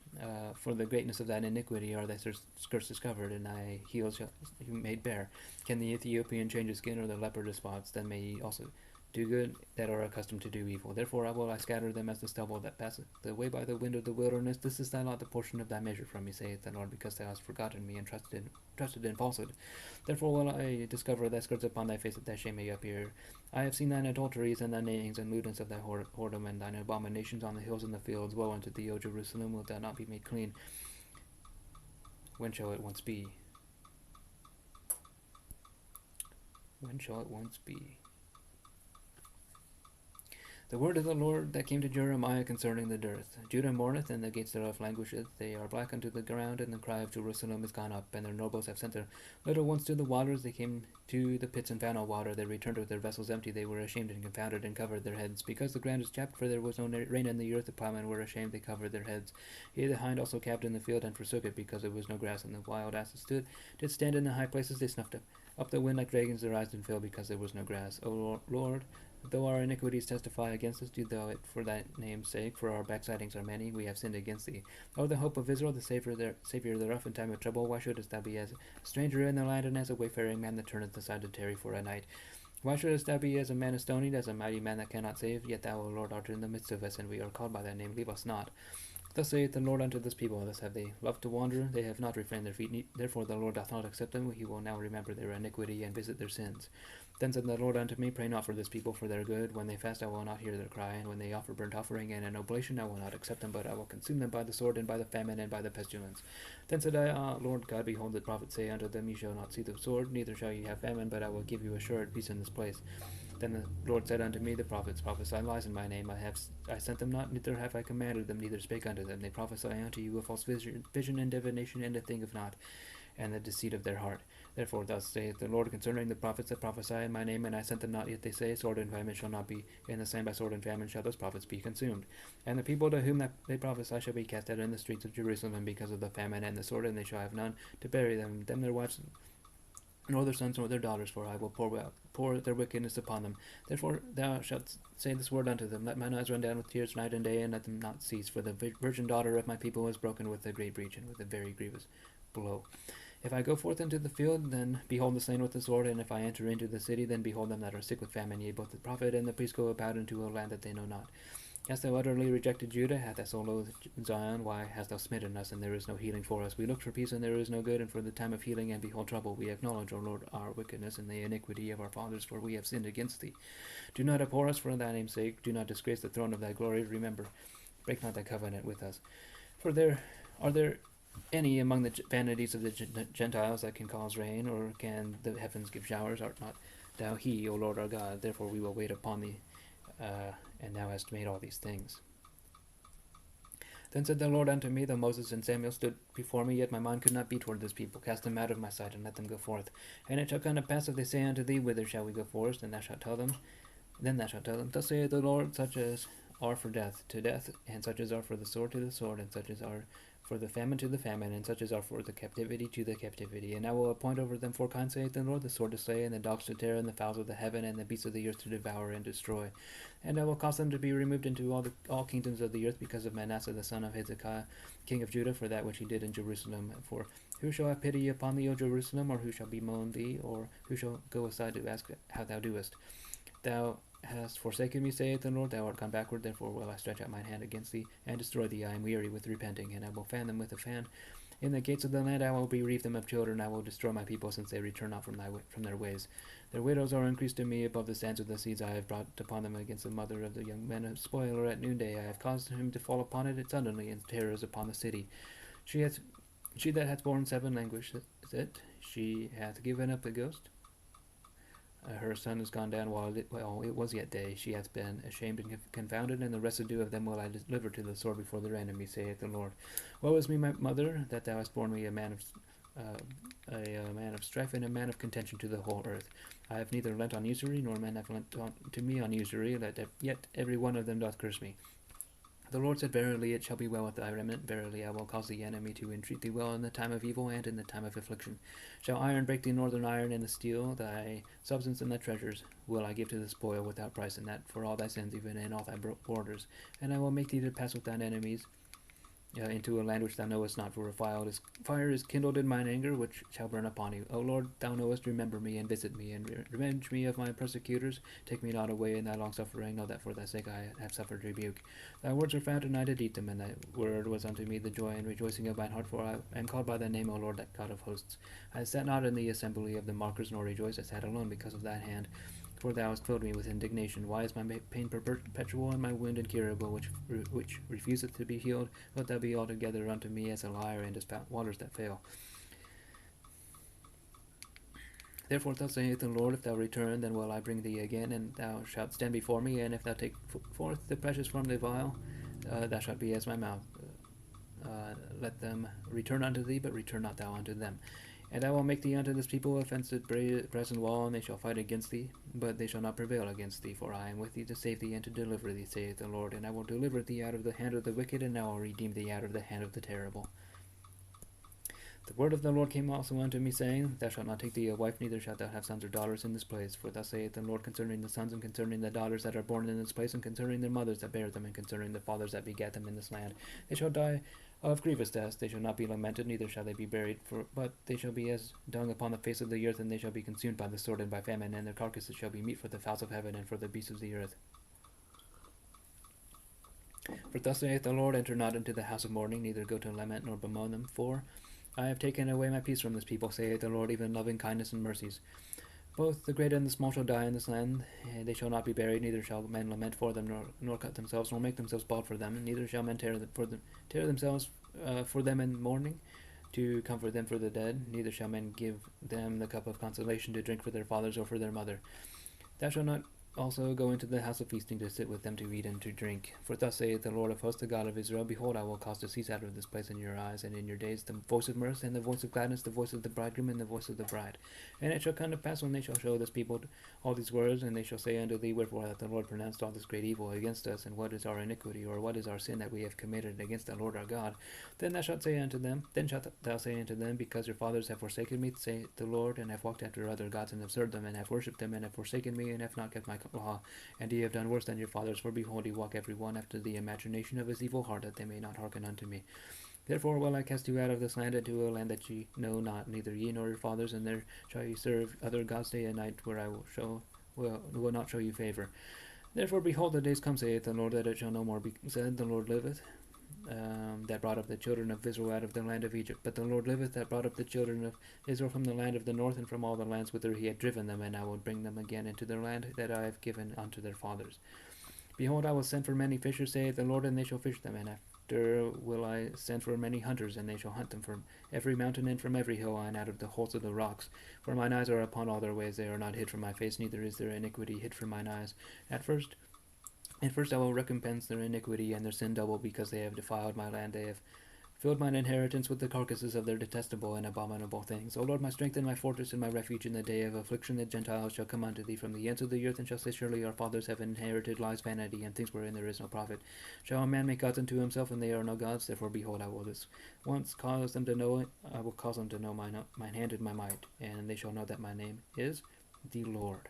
For the greatness of thine iniquity are thy skirts discovered, and thy heels shall be made bare. Can the Ethiopian change his skin, or the leopard his spots? Then may ye also do good that are accustomed to do evil. Therefore I scatter them as the stubble that passeth the way by the wind of the wilderness. This is thy lot, the portion of thy measure from me, saith the Lord, because thou hast forgotten me and trusted in falsehood. Therefore will I discover thy skirts upon thy face, that thy shame may appear. I have seen thine adulteries and thine neighings and lewdness of thy whoredom and thine abominations on the hills and the fields. Woe unto thee, O Jerusalem! Wilt thou not be made clean? When shall it once be? When shall it once be? The word of the Lord that came to Jeremiah concerning the dearth. Judah mourneth, and the gates thereof languisheth. They are black unto the ground, and the cry of Jerusalem is gone up. And their nobles have sent their little ones to the waters. They came to the pits and found no water. They returned with their vessels empty. They were ashamed and confounded, and covered their heads. Because the ground is chapped, for there was no rain in the earth, the plowmen were ashamed. They covered their heads. Yea, the hind also calved in the field, and forsook it, because there was no grass. And the wild asses did stand in the high places. They snuffed up the wind like dragons. Their eyes did fail, because there was no grass. O Lord, though our iniquities testify against us, do thou it for thy name's sake, for our backslidings are many, we have sinned against thee. O the hope of Israel, the Savior thereof in time of trouble, why shouldest thou be as a stranger in the land, and as a wayfaring man that turneth aside to tarry for a night? Why shouldest thou be as a man astonied, as a mighty man that cannot save? Yet thou, O Lord, art in the midst of us, and we are called by thy name, leave us not. Thus saith the Lord unto this people, thus have they loved to wander, they have not refrained their feet, therefore the Lord doth not accept them, he will now remember their iniquity, and visit their sins. Then said the Lord unto me, pray not for this people for their good. When they fast, I will not hear their cry, and when they offer burnt offering and an oblation, I will not accept them, but I will consume them by the sword, and by the famine, and by the pestilence. Then said I, Lord God, behold, the prophets say unto them, ye shall not see the sword, neither shall ye have famine, but I will give you assured peace in this place. Then the Lord said unto me, the prophets prophesy lies in my name. I sent them not, neither have I commanded them, neither spake unto them. They prophesy unto you a false vision and divination, and a thing of naught, and the deceit of their heart. Therefore thus saith the Lord concerning the prophets that prophesy in my name, and I sent them not, yet they say, sword and famine shall not be, and the same by sword and famine shall those prophets be consumed. And the people to whom they prophesy shall be cast out in the streets of Jerusalem because of the famine and the sword, and they shall have none to bury them their wives, nor their sons, nor their daughters, for I will pour their wickedness upon them. Therefore thou shalt say this word unto them, let mine eyes run down with tears night and day, and let them not cease. For the virgin daughter of my people is broken with a great breach, and with a very grievous blow. If I go forth into the field, then behold the slain with the sword, and if I enter into the city, then behold them that are sick with famine. Yea, both the prophet and the priest go about into a land that they know not. Hast thou utterly rejected Judah? Hath thy soul loathed Zion? Why hast thou smitten us, and there is no healing for us? We looked for peace, and there is no good, and for the time of healing, and behold trouble. We acknowledge, O Lord, our wickedness and the iniquity of our fathers, for we have sinned against thee. Do not abhor us for thy name's sake. Do not disgrace the throne of thy glory. Remember, break not thy covenant with us. For are there any among the vanities of the Gentiles that can cause rain, or can the heavens give showers? Art not thou he, O Lord our God? Therefore we will wait upon thee, and thou hast made all these things. Then said the Lord unto me, though Moses and Samuel stood before me, yet my mind could not be toward this people. Cast them out of my sight, and let them go forth. And it shall come to pass, if they say unto thee, whither shall we go forth? And thou shalt tell them, thus saith the Lord, such as are for death, to death, and such as are for the sword, to the sword, and such as are for the famine, to the famine, and such as are for the captivity, to the captivity. And I will appoint over them 4 kinds, saith the Lord, the sword to slay, and the dogs to tear, and the fowls of the heaven, and the beasts of the earth to devour and destroy. And I will cause them to be removed into all kingdoms of the earth, because of Manasseh the son of Hezekiah, king of Judah, for that which he did in Jerusalem. For who shall have pity upon thee, O Jerusalem, or who shall bemoan thee, or who shall go aside to ask how thou doest? Thou hast forsaken me, saith the Lord, thou art gone backward, therefore will I stretch out mine hand against thee, and destroy thee. I am weary with repenting, and I will fan them with a fan. In the gates of the land I will bereave them of children, I will destroy my people, since they return not from their ways. Their widows are increased to me above the sands of the seas. I have brought upon them against the mother of the young men a spoiler at noonday. I have caused him to fall upon it suddenly, and terrors upon the city. She that hath borne 7 languisheth, she hath given up the ghost. Her son is gone down while it was yet day. She hath been ashamed and confounded, and the residue of them will I deliver to the sword before their enemies, saith the Lord. Woe is me, my mother, that thou hast borne me a man of strife and a man of contention to the whole earth. I have neither lent on usury, nor men have lent to me on usury, yet every one of them doth curse me. The Lord said, Verily it shall be well with thy remnant. Verily I will cause the enemy to entreat thee well in the time of evil and in the time of affliction. Shall iron break the northern iron, and the steel thy substance and thy treasures will I give to the spoil without price, and that for all thy sins, even in all thy borders. And I will make thee to pass with thine enemies into a land which thou knowest not, for a fire is kindled in mine anger, which shall burn upon you. O Lord, thou knowest, remember me, and visit me, and revenge me of my persecutors. Take me not away in thy long suffering. Know that for thy sake I have suffered rebuke. Thy words are found, and I did eat them, and thy word was unto me the joy and rejoicing of mine heart, for I am called by thy name, O Lord, that God of hosts. I sat not in the assembly of the mockers, nor rejoiced. I sat alone because of thine hand. For thou hast filled me with indignation. Why is my pain perpetual, and my wound incurable, which refuseth to be healed? Wilt thou be altogether unto me as a liar, and as waters that fail? Therefore thus saith the Lord, if thou return, then will I bring thee again, and thou shalt stand before me, and if thou take forth the precious from the vial, thou shalt be as my mouth. Let them return unto thee, but return not thou unto them. And I will make thee unto this people a fenced brazen wall, and they shall fight against thee, but they shall not prevail against thee, for I am with thee to save thee and to deliver thee, saith the Lord. And I will deliver thee out of the hand of the wicked, and I will redeem thee out of the hand of the terrible. The word of the Lord came also unto me, saying, Thou shalt not take thee a wife, neither shalt thou have sons or daughters in this place. For thus saith the Lord concerning the sons, and concerning the daughters that are born in this place, and concerning their mothers that bear them, and concerning the fathers that begat them in this land. They shall die of grievous deaths. They shall not be lamented, neither shall they be buried, but they shall be as dung upon the face of the earth, and they shall be consumed by the sword and by famine, and their carcasses shall be meat for the fowls of heaven and for the beasts of the earth. For thus saith the Lord, enter not into the house of mourning, neither go to lament nor bemoan them, for I have taken away my peace from this people, saith the Lord, even loving kindness and mercies. Both the great and the small shall die in this land. They shall not be buried, neither shall men lament for them, nor cut themselves, nor make themselves bald for them. Neither shall men tear themselves for them in mourning, to comfort them for the dead. Neither shall men give them the cup of consolation to drink for their fathers or for their mother. Thou shalt not also go into the house of feasting to sit with them to eat and to drink. For thus saith the Lord of hosts, the God of Israel, Behold, I will cause to cease out of this place in your eyes and in your days the voice of mirth and the voice of gladness, the voice of the bridegroom and the voice of the bride. And it shall come to pass, when they shall show this people all these words, and they shall say unto thee, Wherefore hath the Lord pronounced all this great evil against us, and what is our iniquity, or what is our sin that we have committed against the Lord our God? Then shalt thou say unto them, Because your fathers have forsaken me, saith the Lord, and have walked after other gods, and have served them, and have worshipped them, and have forsaken me, and have not kept my law. And ye have done worse than your fathers, for behold, ye walk every one after the imagination of his evil heart, that they may not hearken unto me. Therefore will I cast you out of this land into a land that ye know not, neither ye nor your fathers, and there shall ye serve other gods day and night, where I will not show you favor. Therefore, behold, the days come, saith the Lord, that it shall no more be said, The Lord liveth, that brought up the children of Israel out of the land of Egypt. But the Lord liveth, that brought up the children of Israel from the land of the north, and from all the lands whither he had driven them, and I will bring them again into their land that I have given unto their fathers. Behold, I will send for many fishers, saith the Lord, and they shall fish them, and after will I send for many hunters, and they shall hunt them from every mountain and from every hill, and out of the holes of the rocks. For mine eyes are upon all their ways, they are not hid from my face, neither is their iniquity hid from mine eyes. At first I will recompense their iniquity and their sin double, because they have defiled my land. They have filled mine inheritance with the carcasses of their detestable and abominable things. O Lord, my strength and my fortress and my refuge in the day of affliction, the Gentiles shall come unto thee from the ends of the earth, and shall say, Surely our fathers have inherited lies, vanity, and things wherein there is no profit. Shall a man make gods unto himself, and they are no gods? Therefore, behold, I will this once cause them to know it. I will cause them to know mine hand and my might, and they shall know that my name is the Lord.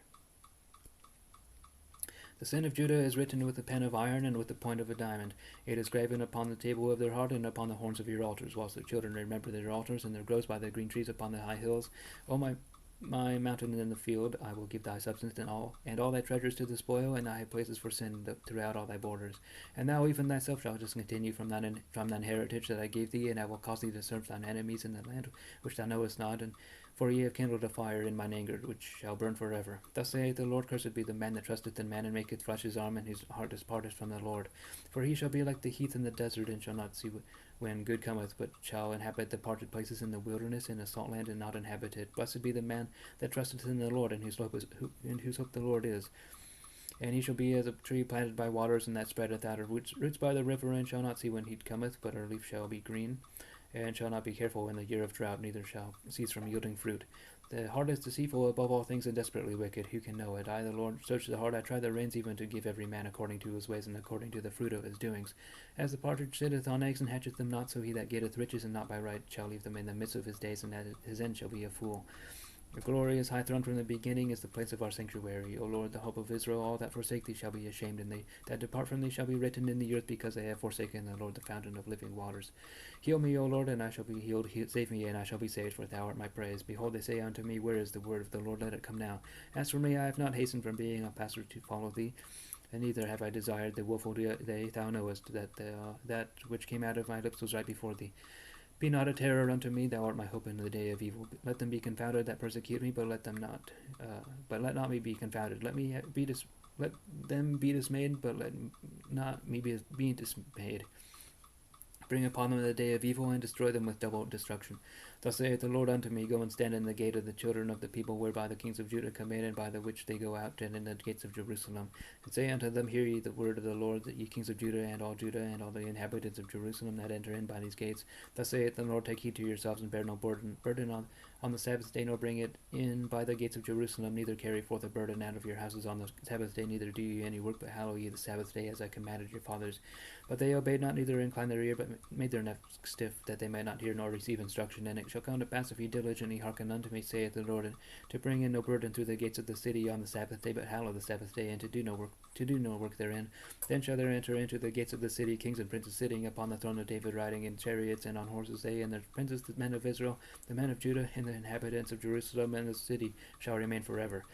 The sin of Judah is written with a pen of iron and with the point of a diamond. It is graven upon the table of their heart and upon the horns of your altars, whilst their children remember their altars and their groves by the green trees upon the high hills. O my mountain in the field, I will give thy substance and all thy treasures to the spoil, and thy places for sin throughout all thy borders. And thou even thyself shalt discontinue from thine heritage that I gave thee, and I will cause thee to serve thine enemies in the land which thou knowest not, and for ye have kindled a fire in mine anger, which shall burn forever. Thus saith the Lord, Cursed be the man that trusteth in man, and maketh flesh his arm, and whose heart is parted from the Lord. For he shall be like the heath in the desert, and shall not see when good cometh, but shall inhabit the parted places in the wilderness, in a salt land, and not inhabited. Blessed be the man that trusteth in the Lord, and whose hope the Lord is. And he shall be as a tree planted by waters, and that spreadeth out her roots by the river, and shall not see when heat cometh, but her leaf shall be green. and shall not be careful in the year of drought, neither shall cease from yielding fruit. The heart is deceitful above all things and desperately wicked. Who can know it? I, the Lord, search the heart. I try the reins, even to give every man according to his ways and according to the fruit of his doings. As the partridge sitteth on eggs and hatcheth them not, so he that getteth riches and not by right shall leave them in the midst of his days, and at his end shall be a fool. The glorious high throne from the beginning is the place of our sanctuary. O Lord, the hope of Israel, all that forsake thee shall be ashamed, and they that depart from thee shall be written in the earth, because they have forsaken the Lord, the fountain of living waters. Heal me, O Lord, and I shall be healed. Save me, and I shall be saved, for thou art my praise. Behold, they say unto me, Where is the word of the Lord? Let it come now. As for me, I have not hastened from being a pastor to follow thee, and neither have I desired the wilful day. Thou knowest that that which came out of my lips was right before thee. Be not a terror unto me, thou art my hope in the day of evil. Let them be confounded that persecute me, but let not me be confounded. Let them be dismayed, but let not me be dismayed. Bring upon them the day of evil, and destroy them with double destruction. Thus saith the Lord unto me, Go and stand in the gate of the children of the people, whereby the kings of Judah come in, and by the which they go out, and in the gates of Jerusalem. And say unto them, Hear ye the word of the Lord, that ye kings of Judah, and all the inhabitants of Jerusalem that enter in by these gates. Thus saith the Lord, Take heed to yourselves, and bear no burden on the Sabbath day, nor bring it in by the gates of Jerusalem, neither carry forth a burden out of your houses on the Sabbath day, neither do ye any work, but hallow ye the Sabbath day, as I commanded your fathers. But they obeyed not, neither inclined their ear, but made their necks stiff, that they might not hear nor receive instruction. And it shall come to pass, if ye diligently hearken unto me, saith the Lord, to bring in no burden through the gates of the city on the Sabbath day, but hallow the Sabbath day, and to do no work therein. Then shall there enter into the gates of the city kings and princes sitting upon the throne of David, riding in chariots and on horses. They and their princes, the men of Israel, the men of Judah, and the inhabitants of Jerusalem, and the city shall remain forever.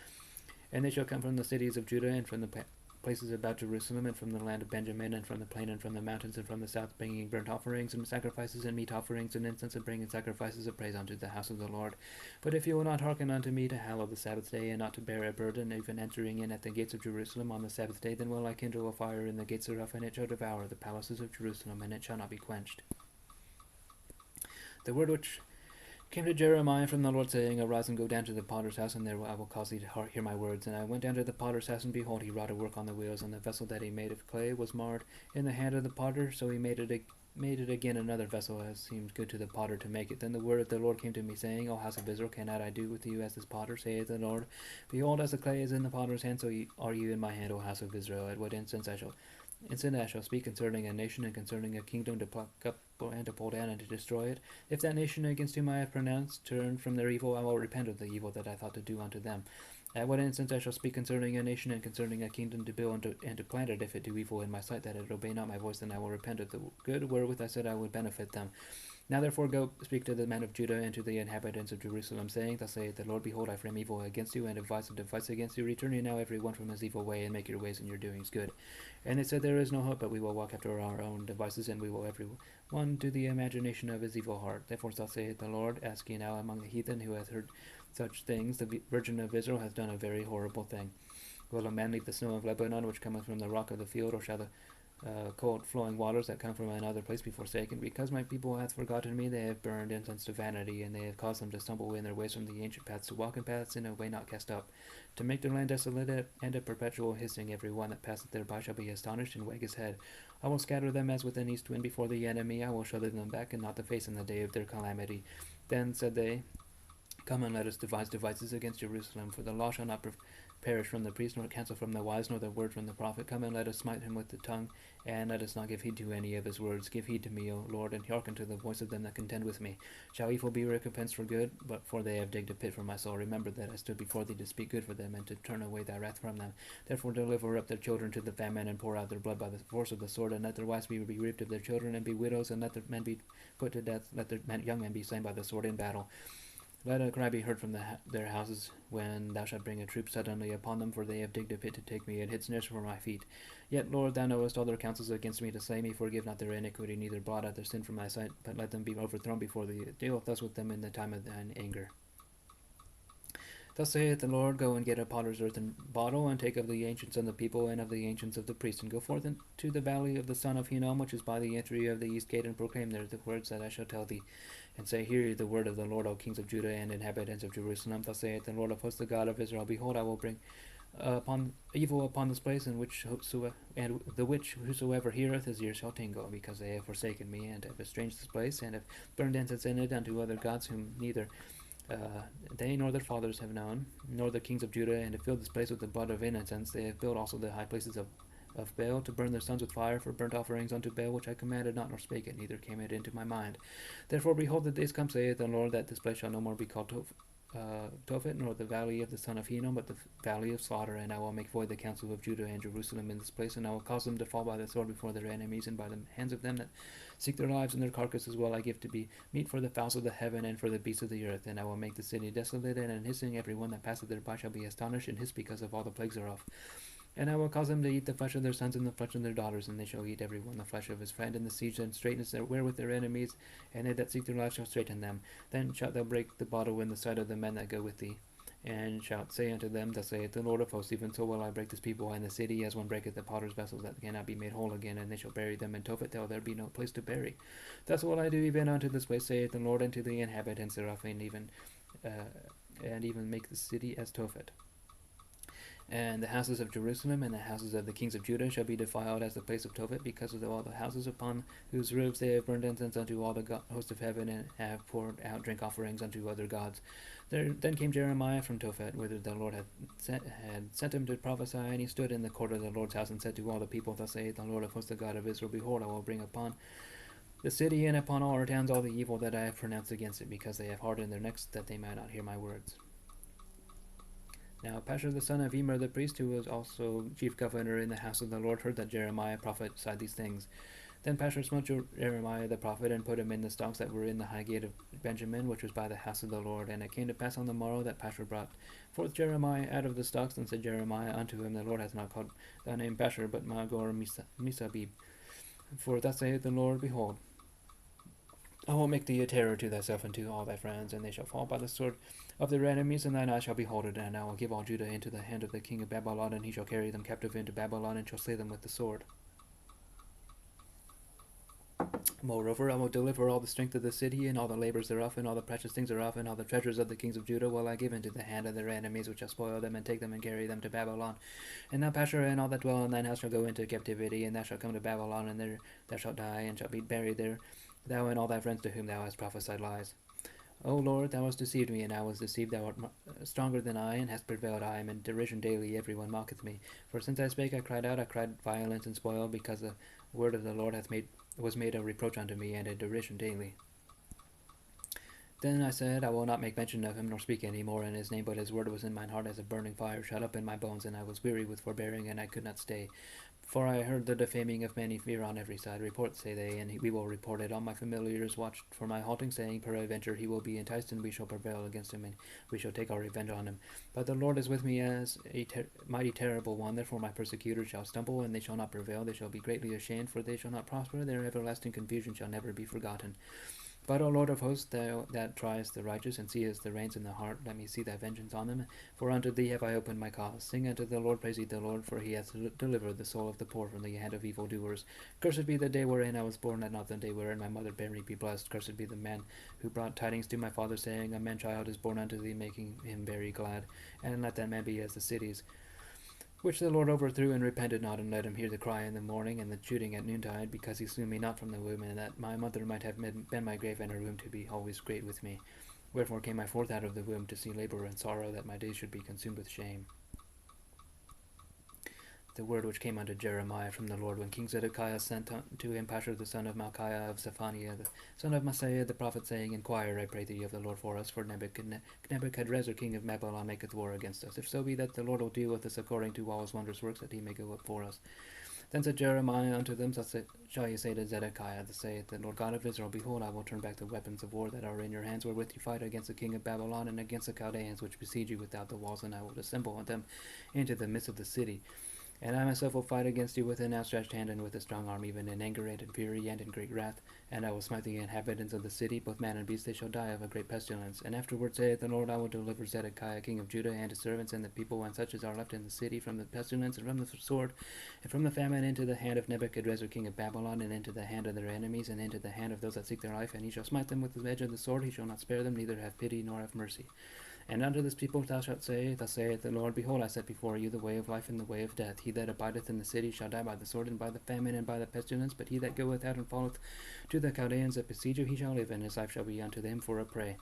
And they shall come from the cities of Judah, and from the places about Jerusalem, and from the land of Benjamin, and from the plain, and from the mountains, and from the south, bringing burnt offerings, and sacrifices, and meat offerings, and incense, and bringing sacrifices of praise unto the house of the Lord. But if you will not hearken unto me, to hallow the Sabbath day, and not to bear a burden, even entering in at the gates of Jerusalem on the Sabbath day, then will I kindle a fire in the gates thereof, and it shall devour the palaces of Jerusalem, and it shall not be quenched. The word which came to Jeremiah from the Lord, saying, Arise and go down to the potter's house, and there I will cause thee to hear my words. And I went down to the potter's house, and behold, he wrought a work on the wheels, and the vessel that he made of clay was marred in the hand of the potter. So he made it again another vessel, as seemed good to the potter to make it. Then the word of the Lord came to me, saying, O house of Israel, cannot I do with you as this potter, saith the Lord? Behold, as the clay is in the potter's hand, so are you in my hand, O house of Israel. At what instant I shall speak concerning a nation and concerning a kingdom, to pluck up and to pull down and to destroy it. If that nation against whom I have pronounced turn from their evil, I will repent of the evil that I thought to do unto them. At what instance I shall speak concerning a nation and concerning a kingdom, to build and to plant it, if it do evil in my sight, that it obey not my voice, then I will repent of the good wherewith I said I would benefit them. Now therefore go speak to the men of Judah and to the inhabitants of Jerusalem, saying, Thus saith the Lord, Behold, I frame evil against you, and devise a device against you. Return ye now every one from his evil way, and make your ways and your doings good. And they said, There is no hope, but we will walk after our own devices, and we will every one do the imagination of his evil heart. Therefore thus saith the Lord, Ask ye now among the heathen who hath heard such things. The Virgin of Israel hath done a very horrible thing. Will a man leave the snow of Lebanon, which cometh from the rock of the field, or shall the cold flowing waters that come from another place be forsaken? Because my people hath forgotten me, they have burned incense to vanity, and they have caused them to stumble in their ways from the ancient paths, to walk in paths in a way not cast up, to make their land desolate and a perpetual hissing. Every one that passeth thereby shall be astonished and wag his head. I will scatter them as with an east wind before the enemy. I will shudder them back, and not the face in the day of their calamity. Then said they, Come and let us devise devices against Jerusalem, for the law shall not perish from the priest, nor counsel from the wise, nor the word from the prophet. Come and let us smite him with the tongue, and let us not give heed to any of his words. Give heed to me, O Lord, and hearken to the voice of them that contend with me. Shall evil be recompensed for good? But for they have digged a pit for my soul. Remember that I stood before thee to speak good for them, and to turn away thy wrath from them. Therefore deliver up their children to the famine, and pour out their blood by the force of the sword, and let their wives be bereaved of their children, and be widows, and let their men be put to death. Let their young men be slain by the sword in battle. Let a cry be heard from their houses, when thou shalt bring a troop suddenly upon them, for they have digged a pit to take me, and hid snares for my feet. Yet, Lord, thou knowest all their counsels against me to slay me. Forgive not their iniquity, neither blot out their sin from my sight, but let them be overthrown before thee. Deal thus with them in the time of thine anger. Thus saith the Lord, Go and get a potter's earthen bottle, and take of the ancients of the people, and of the ancients of the priests, and go forth into the valley of the son of Hinnom, which is by the entry of the east gate, and proclaim there the words that I shall tell thee. And say, Hear ye the word of the Lord, O kings of Judah and inhabitants of Jerusalem. Thus saith the Lord of hosts, the God of Israel, Behold, I will bring upon evil upon this place, and whosoever heareth his ear shall tingle, because they have forsaken me, and have estranged this place, and have burned incense in it unto other gods, whom neither they nor their fathers have known, nor the kings of Judah, and have filled this place with the blood of incense. They have built also the high places of Baal, to burn their sons with fire for burnt offerings unto Baal, which I commanded not, nor spake it, neither came it into my mind. Therefore, behold, the days come, saith the Lord, that this place shall no more be called Tophet, nor the valley of the son of Hinnom, but the valley of slaughter. And I will make void the counsel of Judah and Jerusalem in this place, and I will cause them to fall by the sword before their enemies, and by the hands of them that seek their lives, and their carcasses will I give to be meat for the fowls of the heaven and for the beasts of the earth. And I will make the city desolate, and in hissing every one that passeth thereby shall be astonished, and hiss because of all the plagues thereof. And I will cause them to eat the flesh of their sons and the flesh of their daughters, and they shall eat every one the flesh of his friend, and the siege and straightness wherewith their enemies, and they that seek their life shall straiten them. Then shalt thou break the bottle in the sight of the men that go with thee, and shalt say unto them, thus saith the Lord of hosts, even so will I break this people and the city, as one breaketh the potter's vessels that cannot be made whole again, and they shall bury them in Tophet, till there be no place to bury. Thus will I do even unto this place, saith the Lord, and to the inhabitants thereof, and even make the city as Tophet. And the houses of Jerusalem and the houses of the kings of Judah shall be defiled as the place of Tophet, because of all the houses upon whose roofs they have burned incense unto all the host of heaven, and have poured out drink offerings unto other gods. Then came Jeremiah from Tophet, whither the Lord had sent him to prophesy, and he stood in the court of the Lord's house, and said to all the people, thus saith the Lord of hosts, the God of Israel, behold, I will bring upon the city and upon all her towns all the evil that I have pronounced against it, because they have hardened their necks, that they might not hear my words. Now Pashur the son of Emer the priest, who was also chief governor in the house of the Lord, heard that Jeremiah prophesied these things. Then Pashur smote Jeremiah the prophet, and put him in the stocks that were in the high gate of Benjamin, which was by the house of the Lord. And it came to pass on the morrow that Pashur brought forth Jeremiah out of the stocks, and said Jeremiah unto him, the Lord hath not called thy name Pashur, but Magor-Missabib. For thus saith the Lord, behold, I will make thee a terror to thyself and to all thy friends, and they shall fall by the sword of their enemies, and thine eye shall behold it. And I will give all Judah into the hand of the king of Babylon, and he shall carry them captive into Babylon, and shall slay them with the sword. Moreover, I will deliver all the strength of the city, and all the labors thereof, and all the precious things thereof, and all the treasures of the kings of Judah will I give into the hand of their enemies, which shall spoil them, and take them, and carry them to Babylon. And thou, Pashur, and all that dwell in thine house shall go into captivity, and thou shalt come to Babylon, and there thou shalt die, and shalt be buried there, thou and all thy friends to whom thou hast prophesied lies. O Lord, thou hast deceived me, and I was deceived. Thou art stronger than I, and hast prevailed. I am in derision daily, every one mocketh me. For since I spake, I cried out, I cried violence and spoil, because the word of the Lord was made a reproach unto me, and a derision daily. Then I said, I will not make mention of him, nor speak any more in his name, but his word was in mine heart as a burning fire, shut up in my bones, and I was weary with forbearing, and I could not stay. For I heard the defaming of many fear on every side. Report, say they, and we will report it. All my familiars watched for my halting, saying, peradventure he will be enticed, and we shall prevail against him, and we shall take our revenge on him. But the Lord is with me as a mighty terrible one. Therefore my persecutors shall stumble, and they shall not prevail. They shall be greatly ashamed, for they shall not prosper. Their everlasting confusion shall never be forgotten. But, O Lord of hosts, thou that triest the righteous, and seest the reins in the heart, let me see thy vengeance on them. For unto thee have I opened my cause. Sing unto the Lord, praise ye the Lord, for he hath delivered the soul of the poor from the hand of evildoers. Cursed be the day wherein I was born, and not the day wherein my mother bare me. Be blessed. Cursed be the man who brought tidings to my father, saying, a man-child is born unto thee, making him very glad. And let that man be as the cities which the Lord overthrew, and repented not, and let him hear the cry in the morning, and the shooting at noontide, because he slew me not from the womb, and that my mother might have been my grave, and her womb to be always great with me. Wherefore came I forth out of the womb to see labor and sorrow, that my days should be consumed with shame. The word which came unto Jeremiah from the Lord, when King Zedekiah sent to him Pashur the son of Malchiah of Zephaniah, the son of Maaseiah the prophet, saying, Inquire, I pray thee, of the Lord for us, for Nebuchadrezzar king of Babylon maketh war against us. If so be that the Lord will deal with us according to all his wondrous works, that he may go up for us. Then said Jeremiah unto them, Thus shall ye say to Zedekiah, Thus saith the Lord God of Israel, Behold, I will turn back the weapons of war that are in your hands, wherewith you fight against the king of Babylon, and against the Chaldeans which besiege you without the walls, and I will assemble them into the midst of the city. And I myself will fight against you with an outstretched hand, and with a strong arm, even in anger and in fury and in great wrath. And I will smite the inhabitants of the city, both man and beast, they shall die of a great pestilence. And afterward saith the Lord, I will deliver Zedekiah king of Judah, and his servants, and the people, and such as are left in the city, from the pestilence, and from the sword, and from the famine, into the hand of Nebuchadrezzar king of Babylon, and into the hand of their enemies, and into the hand of those that seek their life. And he shall smite them with the edge of the sword, he shall not spare them, neither have pity nor have mercy. And unto this people thou shalt say, Thus saith the Lord, Behold, I set before you the way of life and the way of death. He that abideth in the city shall die by the sword, and by the famine, and by the pestilence. But he that goeth out and falleth to the Chaldeans that besiege you, he shall live, and his life shall be unto them for a prey.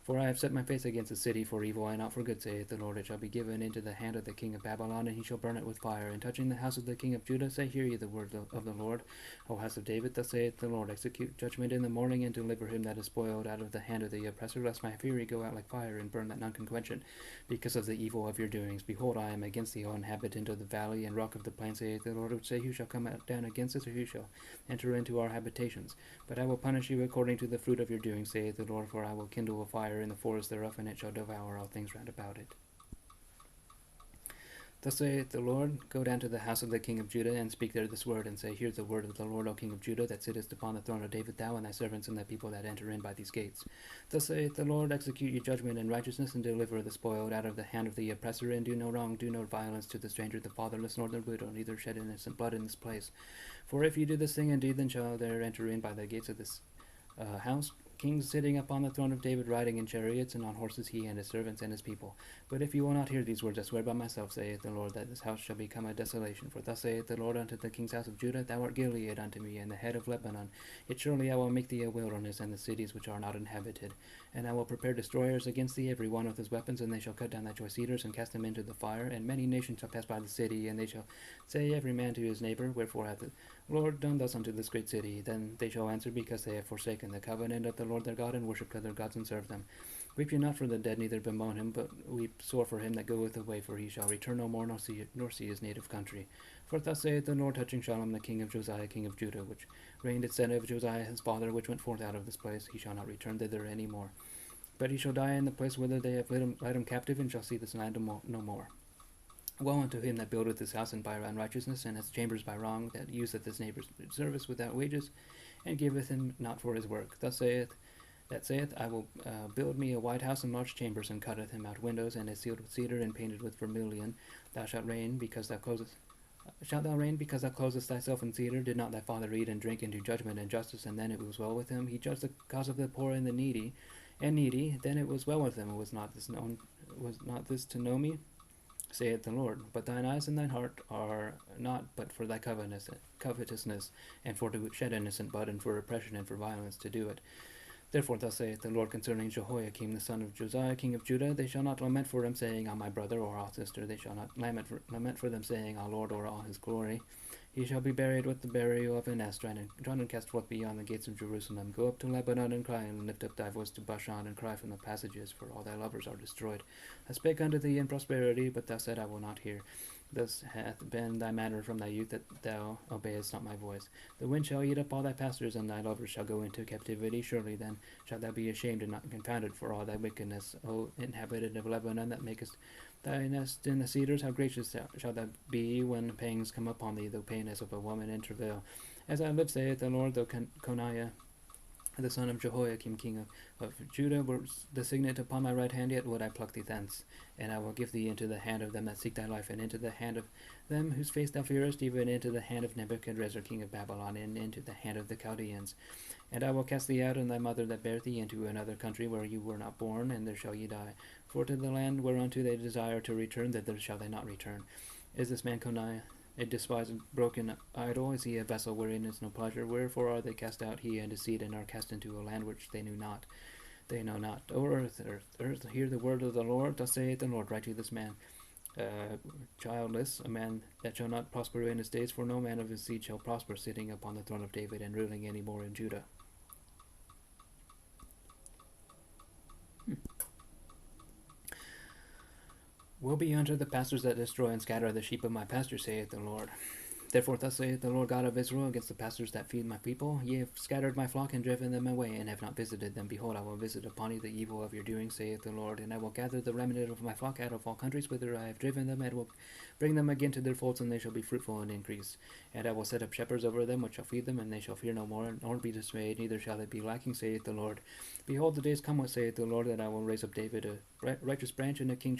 For I have set my face against the city for evil and not for good, saith the Lord. It shall be given into the hand of the king of Babylon, and he shall burn it with fire. And touching the house of the king of Judah, say, Hear ye the word of the Lord. O house of David, thus saith the Lord, Execute judgment in the morning, and deliver him that is spoiled out of the hand of the oppressor, lest my fury go out like fire, and burn that none can quench it, because of the evil of your doings. Behold, I am against thee, O inhabitant of the valley and rock of the plain, saith the Lord, which say, Who shall come down against us, or who shall enter into our habitations? But I will punish you according to the fruit of your doings, saith the Lord, for I will kindle a fire in the forest thereof, and it shall devour all things round about it. Thus saith the Lord, Go down to the house of the king of Judah, and speak there this word, and say, Hear the word of the Lord, O king of Judah, that sittest upon the throne of David, thou and thy servants and the people that enter in by these gates. Thus saith the Lord, Execute ye judgment and righteousness, and deliver the spoiled out of the hand of the oppressor, and do no wrong, do no violence to the stranger, the fatherless, nor the widow, neither shed innocent blood in this place. For if you do this thing indeed, then shall there enter in by the gates of this house kings sitting upon the throne of David, riding in chariots, and on horses, he and his servants and his people. But if you will not hear these words, I swear by myself, saith the Lord, that this house shall become a desolation. For thus saith the Lord unto the king's house of Judah, Thou art Gilead unto me, and the head of Lebanon. Yet surely I will make thee a wilderness, and the cities which are not inhabited. And I will prepare destroyers against thee, every one with his weapons, and they shall cut down thy choice cedars, and cast them into the fire. And many nations shall pass by the city, and they shall say every man to his neighbor, Wherefore hath the Lord done thus unto this great city? Then they shall answer, Because they have forsaken the covenant of the Lord their God, and worshipped other gods, and served them. Weep ye not for the dead, neither bemoan him, but weep sore for him that goeth away, for he shall return no more, nor see his native country. For thus saith the Lord touching Shalom the king of Josiah, king of Judah, which reigned instead of Josiah his father, which went forth out of this place, he shall not return thither any more. But he shall die in the place whither they have led him captive, and shall see this land no more. Woe unto him that buildeth his house by unrighteousness, and his chambers by wrong, that useth his neighbour's service without wages, and giveth him not for his work. Thus saith, I will build me a white house and large chambers, and cutteth him out windows, and is sealed with cedar, and painted with vermilion. Thou shalt reign, because thou closest. Shalt thou reign, because thou closest thyself in cedar? Did not thy father eat and drink, and do judgment and justice, and then it was well with him? He judged the cause of the poor and the needy, then it was well with him. Was not this to know me? Saith the Lord. But thine eyes and thine heart are not but for thy covetousness, and for to shed innocent blood, and for oppression, and for violence to do it. Therefore thus saith the Lord concerning Jehoiakim the son of Josiah, king of Judah, They shall not lament for him, saying, Ah, my brother, or ah, sister. They shall not lament for them, saying, Ah, Lord, or ah, his glory. He shall be buried with the burial of an ass, drawn and cast forth beyond the gates of Jerusalem. Go up to Lebanon and cry, and lift up thy voice to Bashan, and cry from the passages, for all thy lovers are destroyed. I spake unto thee in prosperity, but thou said, I will not hear. Thus hath been thy manner from thy youth, that thou obeyest not my voice. The wind shall eat up all thy pastors, and thy lovers shall go into captivity. Surely then shalt thou be ashamed and not confounded for all thy wickedness, O inhabitant of Lebanon, that makest thy nest in the cedars. How gracious shalt thou be when pangs come upon thee, though pain as of a woman in travail. As I live, saith the Lord, though Coniah the son of Jehoiakim, king of Judah, were the signet upon my right hand, yet would I pluck thee thence. And I will give thee into the hand of them that seek thy life, and into the hand of them whose face thou fearest, even into the hand of Nebuchadrezzar, king of Babylon, and into the hand of the Chaldeans. And I will cast thee out, and thy mother that bare thee, into another country where you were not born, and there shall ye die. For to the land whereunto they desire to return, thither shall they not return. Is this man Coniah a despised broken idol? Is he a vessel wherein is no pleasure? Wherefore are they cast out, he and his seed, and are cast into a land which they know not? O earth, hear the word of the Lord. Thus saith the Lord, Write to this man, childless, a man that shall not prosper in his days, for no man of his seed shall prosper, sitting upon the throne of David, and ruling any more in Judah. Woe be unto the pastors that destroy and scatter the sheep of my pasture, saith the Lord. Therefore thus saith the Lord God of Israel against the pastors that feed my people, Ye have scattered my flock and driven them away, and have not visited them. Behold, I will visit upon you the evil of your doing, saith the Lord, and I will gather the remnant of my flock out of all countries whither I have driven them, and will bring them again to their folds, and they shall be fruitful and increase. And I will set up shepherds over them, which shall feed them, and they shall fear no more, nor be dismayed, neither shall they be lacking, saith the Lord. Behold, the days come, saith the Lord, that I will raise up David a righteous branch, and a king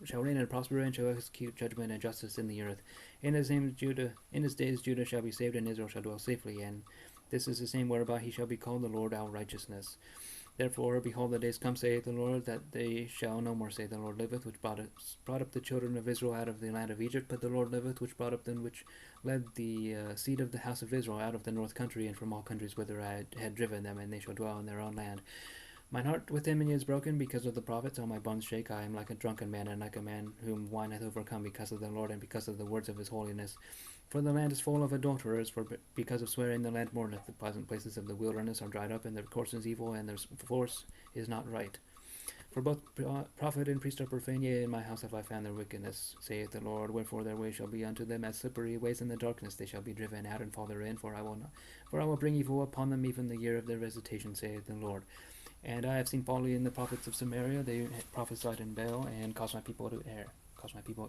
shall reign and prosper, and shall execute judgment and justice in the earth. In his days Judah shall be saved, and Israel shall dwell safely, and this is his name whereby he shall be called the Lord our righteousness. Therefore, behold, the days come, saith the Lord, that they shall no more say, the Lord liveth, which brought up the children of Israel out of the land of Egypt, but the Lord liveth, which brought up them, which led the seed of the house of Israel out of the north country, and from all countries whither I had driven them, and they shall dwell in their own land. Mine heart within me is broken because of the prophets, all my bones shake. I am like a drunken man, and like a man whom wine hath overcome, because of the Lord, and because of the words of his holiness. For the land is full of adulterers, for because of swearing the land mourneth. The pleasant places of the wilderness are dried up, and their course is evil, and their force is not right. For both prophet and priest are profane, yea, in my house have I found their wickedness, saith the Lord. Wherefore their way shall be unto them as slippery ways in the darkness. They shall be driven out and fall therein, for I will bring evil upon them, even the year of their visitation, saith the Lord. And I have seen folly in the prophets of Samaria. They prophesied in Baal, and caused my people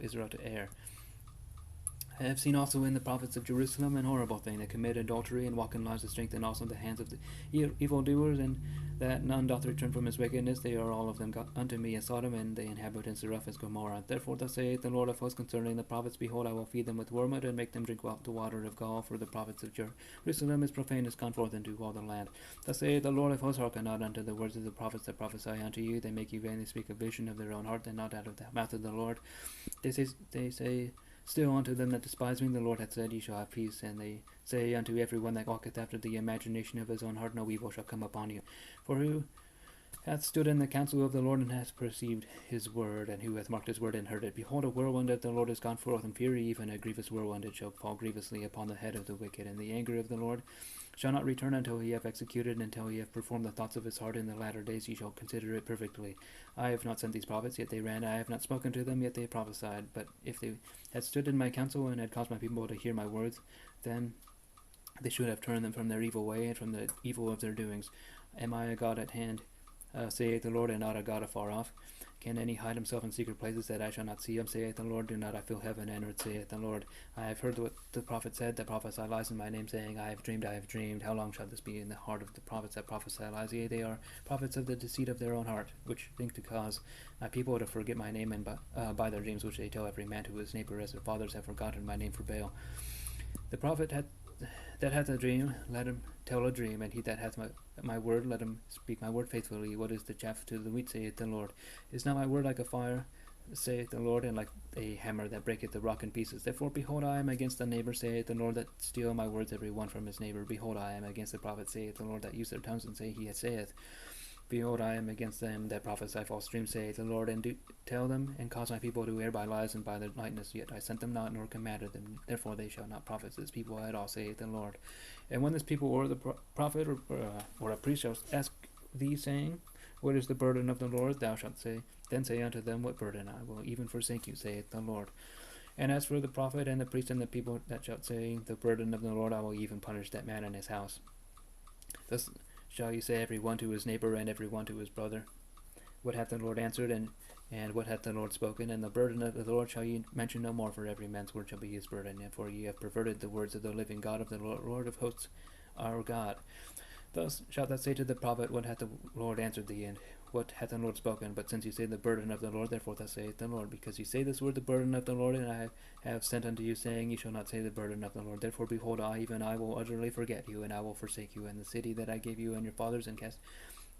Israel to err. I have seen also in the prophets of Jerusalem an horrible thing, that commit adultery and walk in lives of strength, and also in the hands of the evildoers, and that none doth return from his wickedness. They are all of them unto me as Sodom, and the inhabitants thereof as Gomorrah. Therefore thus saith the Lord of hosts concerning the prophets, behold, I will feed them with wormwood, and make them drink the water of gall, for the prophets of Jerusalem is profane, is gone forth into all the land. Thus saith the Lord of hosts, hearken not unto the words of the prophets that prophesy unto you. They make you vainly speak a vision of their own heart, and not out of the mouth of the Lord. They say still unto them that despise me, the Lord hath said, ye shall have peace. And they say unto every one that walketh after the imagination of his own heart, no evil shall come upon you. For who hath stood in the counsel of the Lord, and hath perceived his word, and who hath marked his word and heard it? Behold, a whirlwind of the Lord is gone forth in fury, even a grievous whirlwind. It shall fall grievously upon the head of the wicked. And the anger of the Lord shall not return until he have executed, until he have performed the thoughts of his heart. In the latter days ye shall consider it perfectly. I have not sent these prophets, yet they ran. I have not spoken to them, yet they prophesied. But if they had stood in my counsel, and had caused my people to hear my words, then they should have turned them from their evil way, and from the evil of their doings. Am I a God at hand, saith the Lord, and not a God afar off? Can any hide himself in secret places, that I shall not see him, saith the Lord? Do not I fill heaven and earth, saith the Lord? I have heard what the prophet said, that prophesy lies in my name, saying, I have dreamed, I have dreamed. How long shall this be in the heart of the prophets that prophesy lies? Yea, they are prophets of the deceit of their own heart, which think to cause my people to forget my name, and by their dreams which they tell every man to his neighbor, as their fathers have forgotten my name for Baal. The prophet that hath a dream, let him tell a dream, and he that hath my word, let him speak my word faithfully. What is the chaff to the wheat, saith the Lord? Is not my word like a fire, saith the Lord, and like a hammer that breaketh the rock in pieces? Therefore, behold, I am against the neighbor, saith the Lord, that steal my words every one from his neighbor. Behold, I am against the prophets, saith the Lord, that use their tongues and say, he saith. Behold, I am against them that prophesy false dreams, saith the Lord, and do tell them, and cause my people to err by lies and by their lightness. Yet I sent them not, nor commanded them. Therefore they shall not profit this people at all, saith the Lord. And when this people or the prophet or a priest shall ask thee, saying, what is the burden of the Lord? Thou shalt say, then say unto them, what burden? I will even forsake you, saith the Lord. And as for the prophet and the priest and the people that shall say, the burden of the Lord, I will even punish that man and his house. Thus shall you say, every one to his neighbor, and every one to his brother, what hath the Lord answered, and what hath the Lord spoken? And the burden of the Lord shall ye mention no more, for every man's word shall be his burden. And for ye have perverted the words of the living God, of the Lord of hosts, our God. Thus shalt thou say to the prophet, what hath the Lord answered thee, and what hath the Lord spoken? But since you say the burden of the Lord, therefore thus saith the Lord, because you say this word, the burden of the Lord, and I have sent unto you, saying, ye shall not say the burden of the Lord. Therefore, behold, I will utterly forget you, and I will forsake you, and the city that I gave you and your fathers, and cast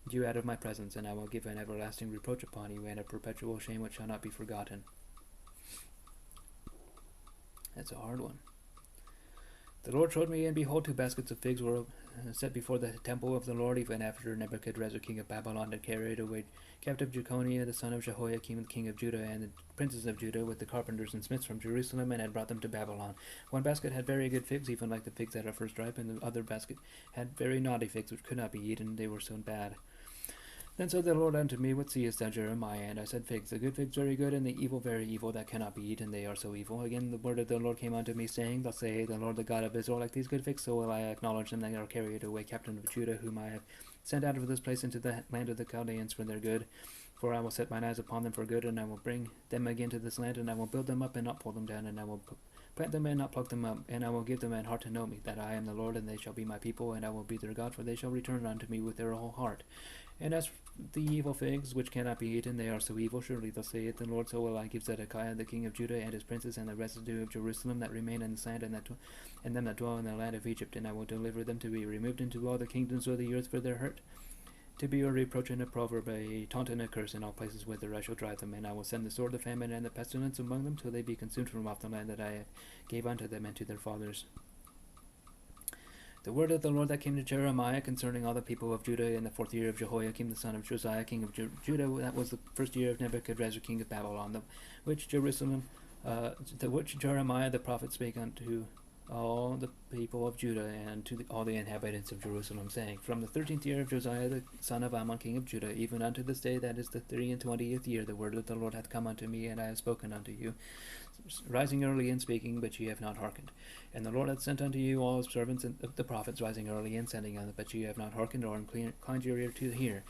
you out of my presence, and I will give an everlasting reproach upon you, and a perpetual shame which shall not be forgotten. That's a hard one. The Lord showed me, and behold, 2 baskets of figs were set before the temple of the Lord, even after Nebuchadrezzar king of Babylon had carried away captive Jeconiah the son of Jehoiakim the king of Judah, and the princes of Judah with the carpenters and smiths from Jerusalem, and had brought them to Babylon. One basket had very good figs, even like the figs that are first ripe, and the other basket had very naughty figs, which could not be eaten, they were so bad. Then said the Lord unto me, what seest thou, Jeremiah? And I said, figs. The good figs very good, and the evil very evil, that cannot be eaten, they are so evil. Again the word of the Lord came unto me, saying, thus saith the Lord, the God of Israel, like these good figs, so will I acknowledge them that are carried away captain of Judah, whom I have sent out of this place into the land of the Chaldeans for their good. For I will set mine eyes upon them for good, and I will bring them again to this land, and I will build them up and not pull them down, and I will plant them and not pluck them up, and I will give them an heart to know me, that I am the Lord, and they shall be my people, and I will be their God, for they shall return unto me with their whole heart. And as for the evil figs, which cannot be eaten, they are so evil, surely thus saith the Lord, so will I give Zedekiah the king of Judah, and his princes, and the residue of Jerusalem that remain in the land, and them that dwell in the land of Egypt, and I will deliver them to be removed into all the kingdoms of the earth for their hurt, to be a reproach and a proverb, a taunt and a curse in all places whither I shall drive them. And I will send the sword, the famine, and the pestilence among them, till they be consumed from off the land that I gave unto them and to their fathers. The word of the Lord that came to Jeremiah concerning all the people of Judah in the 4th year of Jehoiakim the son of Josiah, king of Judah, that was the 1st year of Nebuchadrezzar, king of Babylon, the which Jeremiah the prophet spake unto all the people of Judah and to all the inhabitants of Jerusalem, saying, From the 13th year of Josiah the son of Ammon, king of Judah, even unto this day, that is the 23rd year, the word of the Lord hath come unto me, and I have spoken unto you, rising early and speaking, but ye have not hearkened. And the Lord hath sent unto you all his servants and the prophets, rising early and sending unto, but ye have not hearkened or inclined your ear to hear.